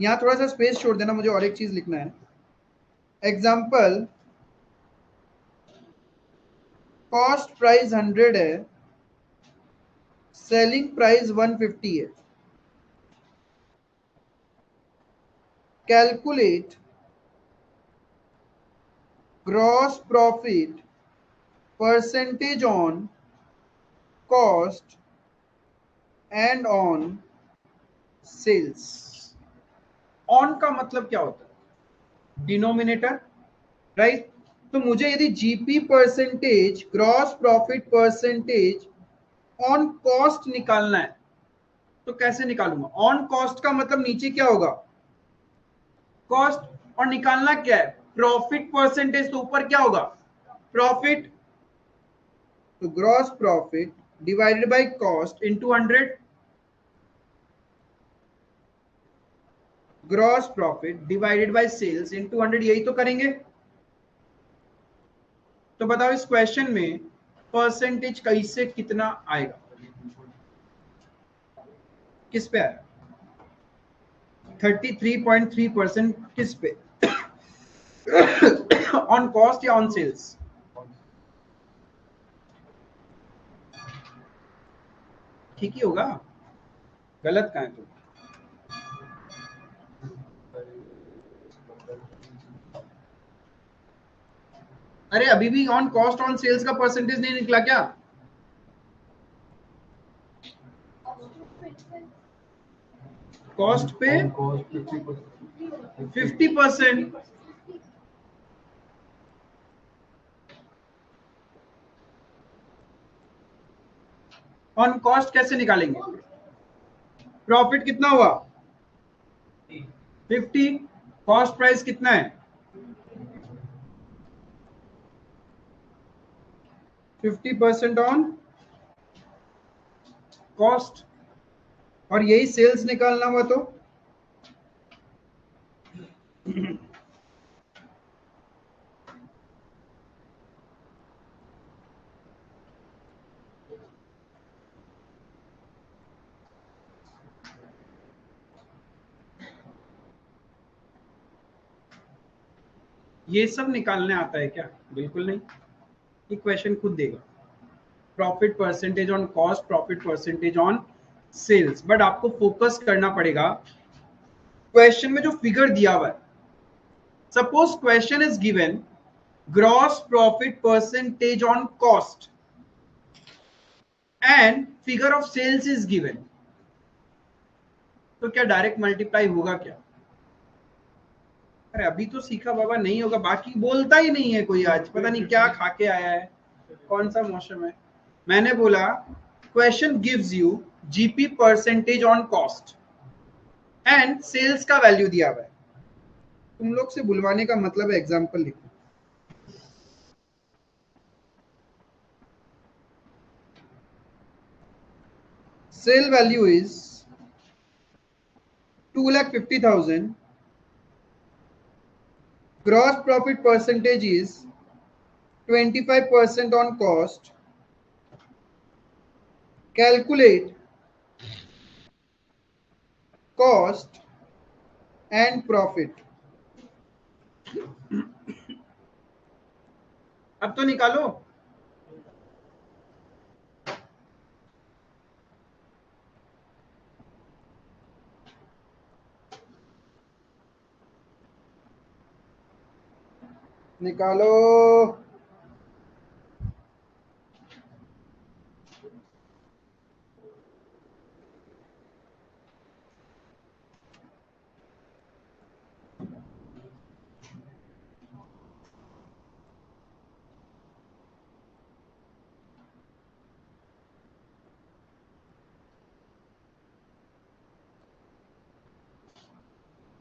यहां थोड़ा सा स्पेस छोड़ देना, मुझे और एक चीज लिखना है. एग्जाम्पल, कॉस्ट प्राइस 100 है, सेलिंग प्राइस 150 है. Calculate gross profit percentage on cost and on sales. On का मतलब क्या होता है? Denominator, right? तो मुझे यदि GP percentage, gross profit percentage on cost निकालना है तो कैसे निकालूंगा? ऑन कॉस्ट का मतलब नीचे क्या होगा? कॉस्ट. और निकालना क्या है? Profit percentage. तो ऊपर क्या होगा? प्रॉफिट. तो gross profit divided by cost into 100. Gross profit divided by sales into 100. यही तो करेंगे. तो बताओ इस क्वेश्चन में परसेंटेज कैसे कितना आएगा? किस पे आएगा? 33.3% किस पे? ऑन कॉस्ट या ऑन सेल्स? ठीक ही होगा, गलत कहाँ है? तो अरे अभी भी ऑन कॉस्ट ऑन सेल्स का परसेंटेज नहीं निकला क्या? कॉस्ट पे 50%. ऑन कॉस्ट कैसे निकालेंगे? प्रॉफिट कितना हुआ? 50. कॉस्ट प्राइस कितना है? 50% ऑन कॉस्ट. और यही सेल्स निकालना हुआ तो ये सब निकालने आता है क्या? बिल्कुल नहीं, ये क्वेश्चन खुद देगा profit percentage on cost, profit percentage on sales. But आपको फोकस करना पड़ेगा क्वेश्चन में जो फिगर दिया हुआ है। Suppose question is given gross profit percentage on cost and figure of sales is given, तो क्या डायरेक्ट मल्टीप्लाई होगा क्या? अरे अभी तो सीखा बाबा, नहीं होगा। बाकी बोलता ही नहीं है कोई, आज पता नहीं क्या खा के आया है, कौन सा मौसम है। मैंने बोला question gives you GP percentage on cost and sales का वैल्यू दिया हुआ है। तुम लोग से बुलवाने का मतलब है एग्जांपल लिखो। Sale value is 2,50,000, gross profit percentage is 25% on cost. Calculate cost and profit. अब तो निकालो। निकालो।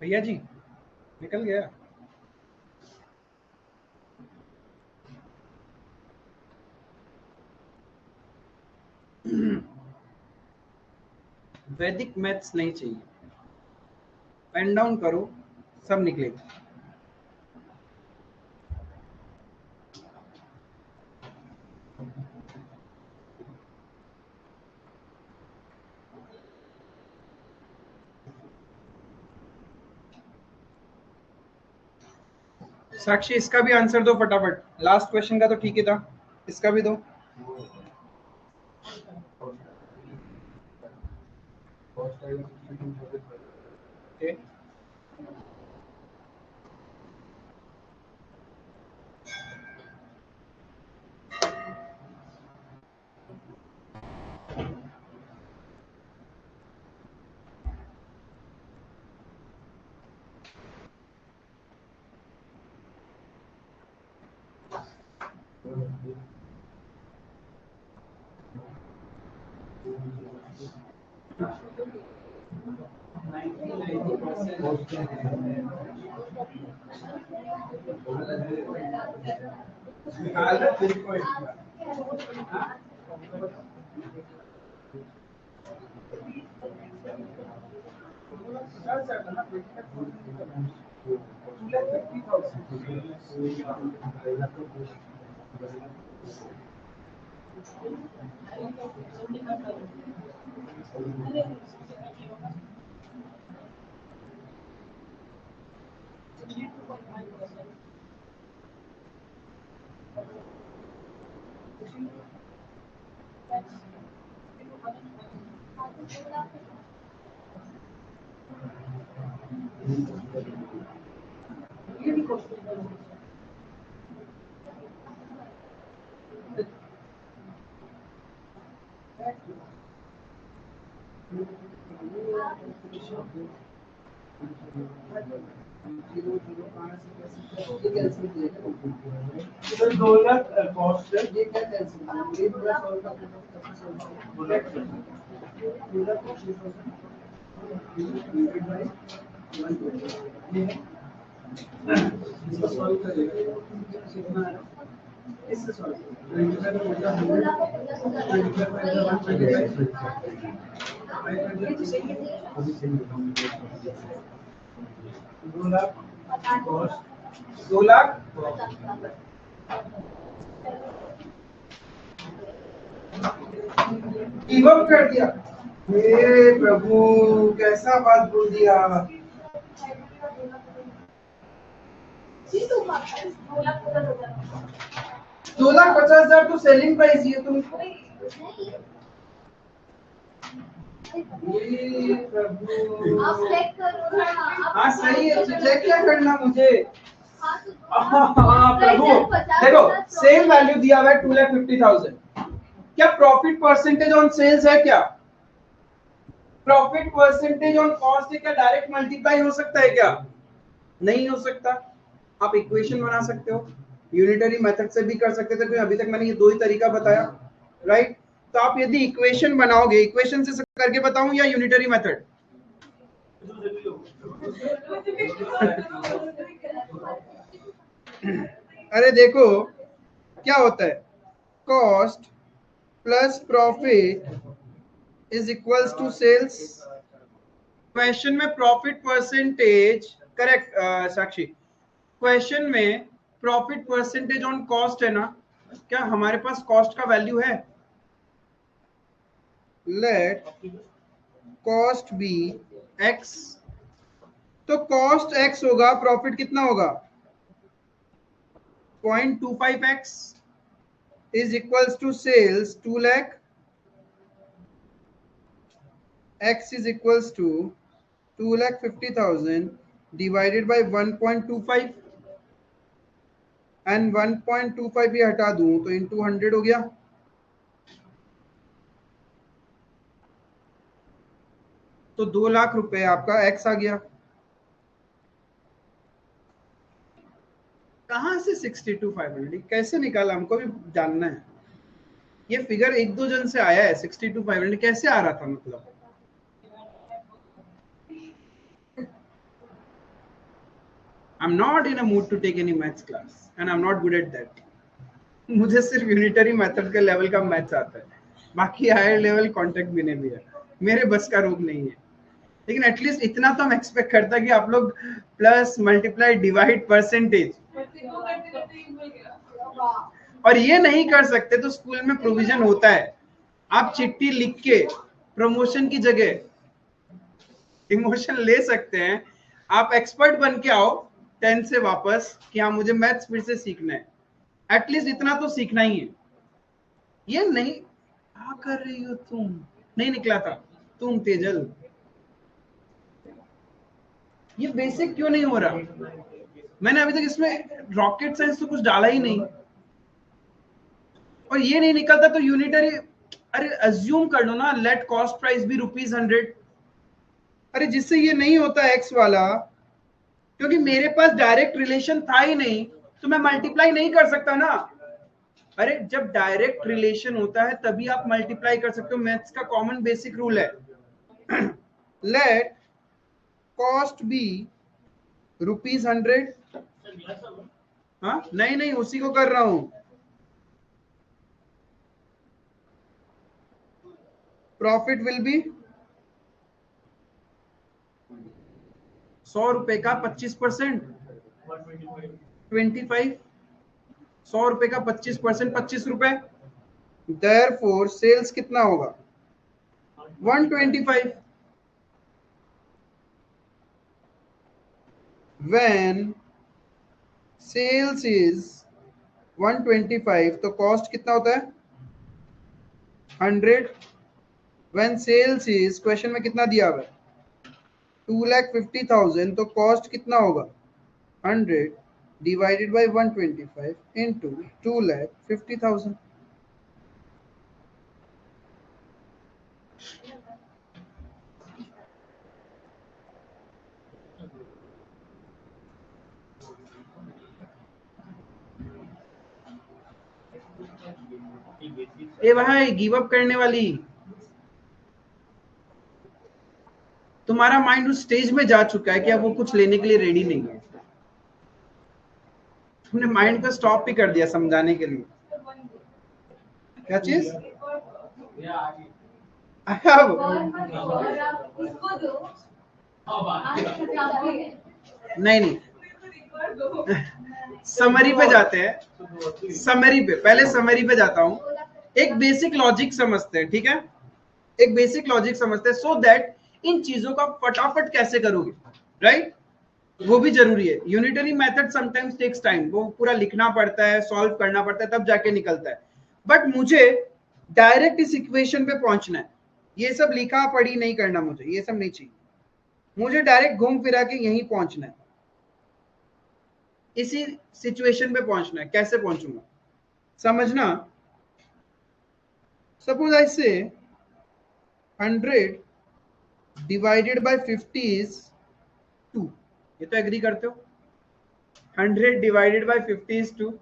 भैया जी निकल गया। वैदिक मैथ्स नहीं चाहिए, पेन डाउन करो, सब निकलेगा। साक्षी इसका भी आंसर दो फटाफट। लास्ट क्वेश्चन का तो ठीक ही था, इसका भी दो। okay. सर 2 लाख कॉस्ट है, ये क्या कैंसिल है? ये पूरा सॉल्व करके इसको सॉल्व करेगा कितना है, इससे सॉल्व दो lakh cost, 2 lakh give up कर दिया। हे प्रभु कैसा बात बोल दिया। वापस 2,50,000 2,50,000 तो सेलिंग प्राइस ही है तुम। ये प्रभु, आप चेक करो ना। हाँ सही है, चेक क्या करना मुझे। हाँ, तो हाँ प्रभु, देखो सेल वैल्यू दिया हुआ है 2,50,000। क्या प्रॉफिट परसेंटेज ऑन सेल्स है क्या? प्रॉफिट परसेंटेज ऑन कॉस्ट है क्या? डायरेक्ट मल्टीप्लाई हो सकता है क्या? नहीं हो सकता। आप इक्वेशन बना सकते हो, यूनिटरी मेथड से भी कर सकते थे, क्योंकि अभी तक मैंने ये दो ही तरीका बताया, राइट? तो आप यदि इक्वेशन बनाओगे, इक्वेशन से करके बताऊं या यूनिटरी मेथड? अरे देखो क्या होता है, cost plus profit is equals to sales. Question में profit percentage, correct Sakshi, question में प्रॉफिट परसेंटेज ऑन कॉस्ट है ना? क्या हमारे पास कॉस्ट का वैल्यू है? लेट कॉस्ट बी एक्स, तो कॉस्ट एक्स होगा, प्रॉफिट कितना होगा? 0.25x is equals to sales 2 lakh, x is equals to 2,50,000 divided by 1.25 and 1.25 ये हटा दूं तो इंटू 100 हो गया। तो 2 लाख रुपए आपका x आ गया। कहां से 62,500 कैसे निकाला, हमको भी जानना है। ये फिगर एक दो जन से आया है, 62,500 कैसे आ रहा था? मतलब I'm not in a mood to take any maths class and I'm not good at that. मुझे सिर्फ यूनिटरी मेथड के लेवल का मैथ्स आता है, बाकी हायर लेवल कॉन्टेक्ट भी नहीं है, मेरे बस का रोग नहीं है। लेकिन एटलीस्ट इतना तो हम एक्सपेक्ट करते हैं कि आप लोग प्लस मल्टीप्लाई डिवाइड परसेंटेज, और ये नहीं कर सकते तो स्कूल में प्रोविजन होता है, आप चिट्ठी लिख के प्रमोशन की जगह इमोशन ले सकते हैं। आप एक्सपर्ट बन के आओ 10 से वापस कि हाँ मुझे मैथ्स फिर से सीखना है, एटलीस्ट इतना तो सीखना ही है। ये नहीं, क्या कर रही हो तुम? नहीं निकला था तुम तेजल, ये बेसिक क्यों नहीं हो रहा? मैंने अभी तक इसमें रॉकेट साइंस तो कुछ डाला ही नहीं, और ये नहीं निकलता तो यूनिटरी, अरे अज्यूम कर लो ना, लेट कॉस्ट प्राइस भी ₹100। अरे जिससे ये नहीं होता एक्स वाला, क्योंकि मेरे पास डायरेक्ट रिलेशन था ही नहीं, तो मैं मल्टीप्लाई नहीं कर सकता ना। अरे जब डायरेक्ट रिलेशन होता है तभी आप मल्टीप्लाई कर सकते हो, मैथ्स का कॉमन बेसिक रूल है। Let cost be ₹100। हाँ नहीं उसी को कर रहा हूं। प्रॉफिट विल बी 100 रुपए का 25%, 25, 100 रुपए का 25%, 25 रुपए। देयरफॉर सेल्स कितना होगा? 125। When sales is 125 तो कॉस्ट कितना होता है? 100। When sales is, क्वेश्चन में कितना दिया हुआ है? 2,50,000, तो कॉस्ट कितना होगा? 100 डिवाइडेड बाय 125 इंटू 2,50,000। ए भाई गिव अप करने वाली, तुम्हारा माइंड उस स्टेज में जा चुका है कि अब वो कुछ लेने के लिए रेडी नहीं है। तुमने माइंड को स्टॉप भी कर दिया समझाने के लिए। क्या चीज? नहीं समरी पे जाते हैं, समरी पे, पहले समरी पे जाता हूं। एक बेसिक लॉजिक समझते हैं, ठीक है? एक बेसिक लॉजिक समझते हैं, सो दैट इन चीजों का फटाफट कैसे करोगे, राइट? वो भी जरूरी है। Unitary method sometimes takes time, वो पूरा लिखना पड़ता है, सॉल्व करना पड़ता है, तब जाके निकलता है। बट मुझे डायरेक्ट इस इक्वेशन पे पहुंचना है, ये सब लिखा पढ़ी नहीं करना, मुझे ये सब नहीं चाहिए, मुझे डायरेक्ट घूम फिरा के यहीं पहुंचना है, इसी सिचुएशन पे पहुंचना है। कैसे पहुंचूंगा समझना। सपोज आई से 100 डिवाइडेड बाय 50 इज 2, ये तो एग्री करते हो। 100 divided by 50 is 2.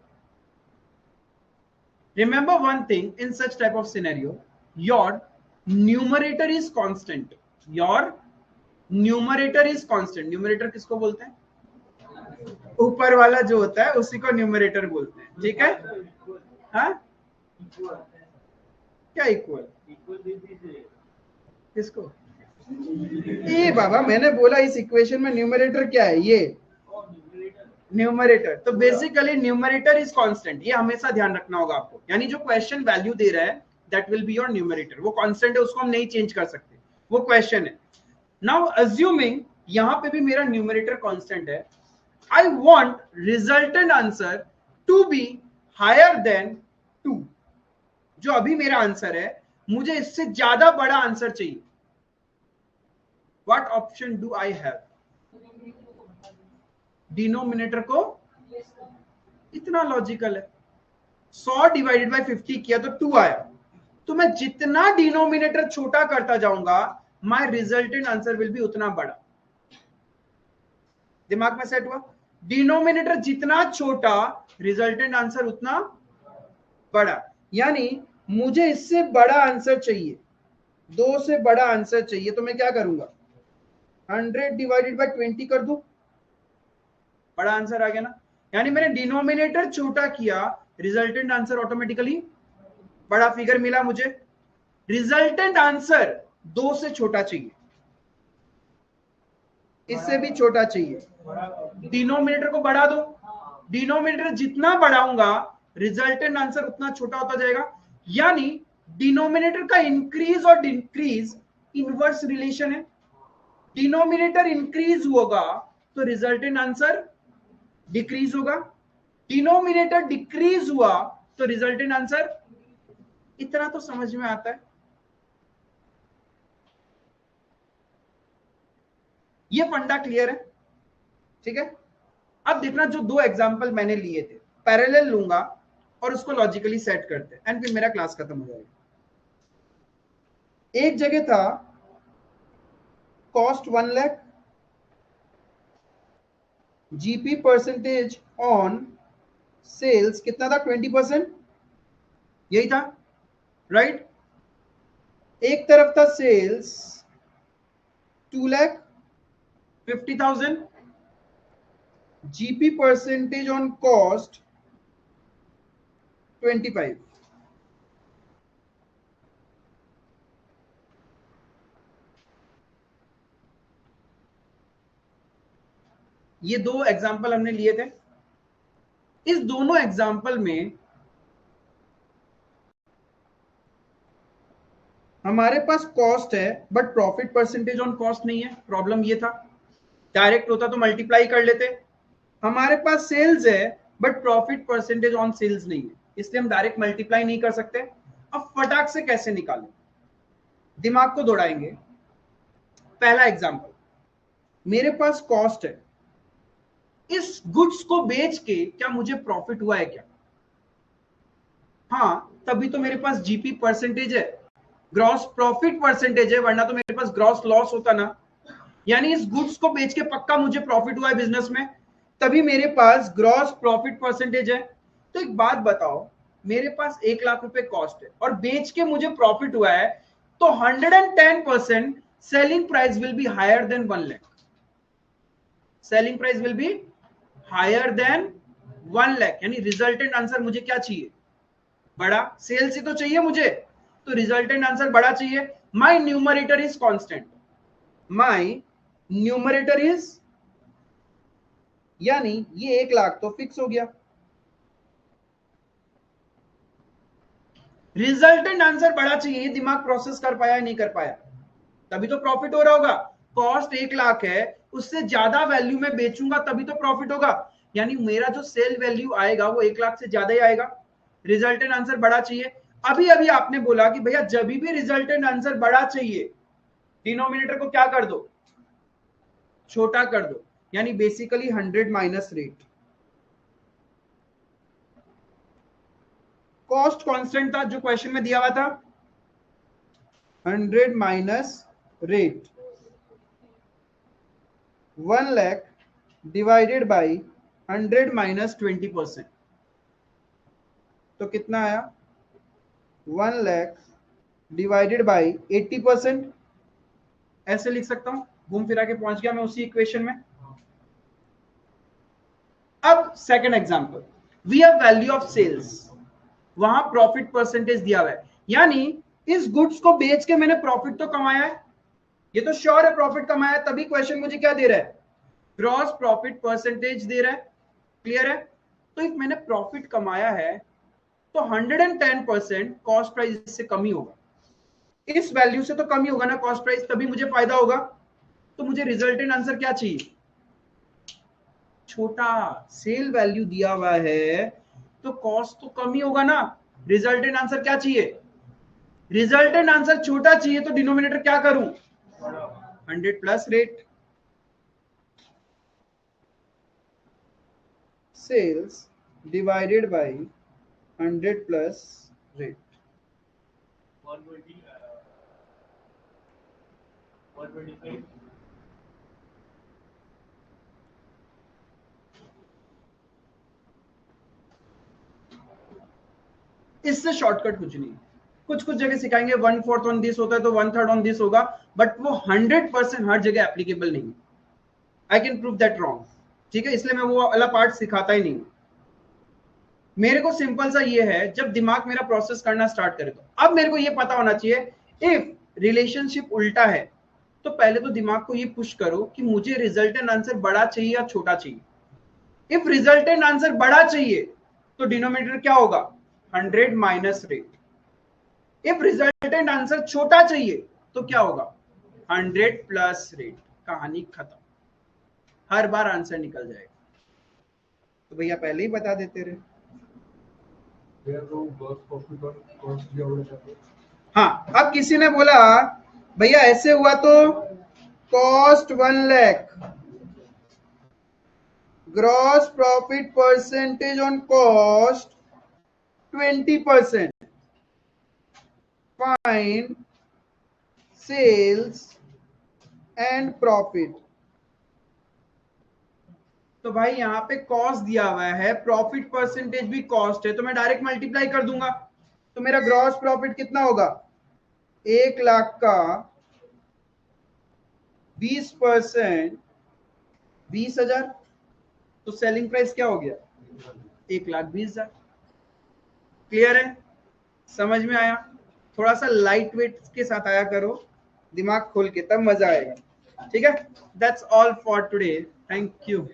Remember one thing, in such type of scenario, your numerator is constant. Your numerator is constant. Numerator किसको बोलते हैं? ऊपर वाला जो होता है उसी को न्यूमरेटर बोलते हैं, ठीक है? हाँ, क्या इक्वल? किसको? ए बाबा, मैंने बोला इस इक्वेशन में न्यूमरेटर क्या है? ये न्यूमरेटर। तो बेसिकली न्यूमरेटर इज कांस्टेंट, ये हमेशा ध्यान रखना होगा आपको। यानी जो क्वेश्चन वैल्यू दे रहा है that will be your numerator, वो कांस्टेंट है, उसको हम नहीं चेंज कर सकते, वो क्वेश्चन है। नाउ अज्यूमिंग यहां पे भी मेरा न्यूमरेटर कांस्टेंट है, I want resultant answer to be higher than 2। जो अभी मेरा आंसर है, मुझे इससे ज्यादा बड़ा आंसर चाहिए। What option do I have? Denominator को, इतना लॉजिकल है। 100 डिवाइडेड बाय 50 किया तो 2 आया, तो मैं जितना डिनोमिनेटर छोटा करता जाऊंगा my resultant answer will be उतना बड़ा। दिमाग में सेट हुआ? डिनोमिनेटर जितना छोटा, रिजल्टेंट आंसर उतना बड़ा। यानी मुझे इससे बड़ा आंसर चाहिए, 2 से बड़ा आंसर चाहिए, तो मैं क्या करूंगा? 100 डिवाइडेड बाय 20 कर दूं, बड़ा आंसर आ गया ना। यानी मैंने डिनोमिनेटर छोटा किया, रिजल्टेंट आंसर ऑटोमेटिकली बड़ा फिगर मिला मुझे। रिजल्टेंट आंसर 2 से छोटा चाहिए, इससे भी छोटा चाहिए। डिनोमिनेटर को बढ़ा दो, डिनोमिनेटर जितना बढ़ाऊंगा रिजल्टेंट आंसर उतना छोटा होता जाएगा। यानी डिनोमिनेटर का इंक्रीज और डिक्रीज इनवर्स रिलेशन है। डिनोमिनेटर इंक्रीज होगा तो रिजल्टेंट आंसर डिक्रीज होगा, डिनोमिनेटर डिक्रीज हुआ तो रिजल्टेंट आंसर। इतना तो समझ में आता है। ये फंडा क्लियर है? ठीक है। अब देखना, जो 2 एग्जांपल मैंने लिए थे, पैरेलल लूंगा और उसको लॉजिकली सेट करते हैं एंड फिर मेरा क्लास खत्म हो जाएगा। एक जगह था cost 1 lakh, GP percentage on sales कितना था? 20%, यही था, राइट? एक तरफ था sales 2,50,000, GP percentage on cost 25। ये 2 एग्जाम्पल हमने लिए थे। इस दोनों एग्जाम्पल में हमारे पास कॉस्ट है but profit percentage on cost नहीं है। प्रॉब्लम ये था, डायरेक्ट होता तो मल्टीप्लाई कर लेते। हमारे पास सेल्स है but profit percentage on sales नहीं है, इसलिए हम डायरेक्ट मल्टीप्लाई नहीं कर सकते। अब फटाक से कैसे निकालें? दिमाग को दौड़ाएंगे। पहला एग्जाम्पल, मेरे पास कॉस्ट है, इस गुड्स को बेच के क्या मुझे प्रॉफिट हुआ है क्या? हाँ, तभी तो मेरे पास जीपी परसेंटेज है, ग्रॉस प्रॉफिट परसेंटेज है, वरना तो मेरे पास ग्रॉस लॉस होता ना। यानी इस गुड्स को बेच के पक्का मुझे प्रॉफिट हुआ है बिजनेस में, तभी मेरे पास ग्रॉस प्रॉफिट परसेंटेज है। तो एक बात बताओ, मेरे पास 1 लाख रुपए कॉस्ट है और बेच के मुझे प्रॉफिट हुआ है, तो 110% selling price will be higher than 1 lakh. Selling price will be higher than 1 lakh. यानी रिजल्टेंट आंसर मुझे क्या चाहिए? बड़ा। सेल्स ही तो चाहिए मुझे, तो रिजल्टेंट आंसर बड़ा चाहिए। My numerator is constant, my numerator is, यानी ये 1 लाख तो फिक्स हो गया। रिजल्टेंट आंसर बड़ा चाहिए, दिमाग प्रोसेस कर पाया नहीं कर पाया, तभी तो प्रॉफिट हो रहा होगा। कॉस्ट 1 लाख है, उससे ज्यादा वैल्यू में बेचूंगा तभी तो प्रॉफिट होगा, यानी मेरा जो सेल वैल्यू आएगा वो 1 लाख से ज्यादा ही आएगा। रिजल्टेंट आंसर बड़ा चाहिए। अभी अभी आपने बोला कि भैया जब भी रिजल्टेंट आंसर बड़ा चाहिए डिनोमिनेटर को क्या कर दो, छोटा कर दो, यानी basically 100 minus rate. Cost constant था जो क्वेश्चन में दिया हुआ था, 100 minus rate, 1 lakh divided by 100 minus 20%, तो कितना आया 1 लाख डिवाइडेड बाई 80%। ऐसे लिख सकता हूं, घूम फिरा के पहुंच गया मैं उसी इक्वेशन में। अब second example, we have value of sales, वहां प्रॉफिट परसेंटेज दिया हुआ है, यानी इस गुड्स को बेच के मैंने प्रॉफिट तो कमाया है, ये तो श्योर है प्रॉफिट कमाया है, तभी क्वेश्चन मुझे क्या दे रहा है, ग्रॉस प्रॉफिट परसेंटेज दे रहा है। क्लियर है? तो इफ मैंने प्रॉफिट कमाया है तो 110% कॉस्ट प्राइस से कम ही होगा, इस वैल्यू से तो कम ही होगा ना कॉस्ट प्राइस, तभी मुझे फायदा होगा। तो मुझे रिजल्टेंट आंसर क्या चाहिए, छोटा। सेल वैल्यू दिया हुआ है तो कॉस्ट तो कम ही होगा ना, रिजल्टेंट आंसर क्या चाहिए, रिजल्टेंट आंसर छोटा चाहिए, तो डिनोमिनेटर क्या करूं, 100 plus rate. Sales divided by 100 plus rate, 125। इससे शॉर्टकट कुछ नहीं, कुछ कुछ जगह सिखाएंगे 1/4 ऑन दिस होता है तो 1/3 ऑन दिस होगा, बट वो 100% हर जगह एप्लीकेबल नहीं। I can prove that wrong, ठीक है, इसलिए मैं वो वाला पार्ट सिखाता ही नहीं। मेरे को सिंपल सा ये है, जब दिमाग मेरा प्रोसेस करना स्टार्ट करे, तो अब मेरे को ये पता होना चाहिए इफ रिलेशनशिप उल्टा है तो पहले तो दिमाग को ये पुश करो कि मुझे रिजल्टेंट आंसर बड़ा चाहिए या छोटा चाहिए। इफ रिजल्टेंट आंसर बड़ा चाहिए तो डिनोमिनेटर क्या होगा, 100 minus rate. If resultant answer छोटा चाहिए तो क्या होगा, 100 प्लस रेट। कहानी खत्म, हर बार आंसर निकल जाएगा। तो भैया पहले ही बता देते रहे। हाँ, अब किसी ने बोला भैया ऐसे हुआ तो cost 1 lakh, gross profit percentage on cost 20%, find sales and profit. तो भाई यहाँ पे कॉस्ट दिया हुआ है, प्रॉफिट परसेंटेज भी कॉस्ट है, तो मैं डायरेक्ट मल्टीप्लाई कर दूंगा, तो मेरा ग्रॉस प्रॉफिट कितना होगा, 1 लाख का 20% 20,000, तो सेलिंग प्राइस क्या हो गया, 1,20,000। क्लियर है, समझ में आया? थोड़ा सा लाइट वेट के साथ आया करो, दिमाग खोल के, तब मजा आएगा। ठीक है, that's all for today, thank you.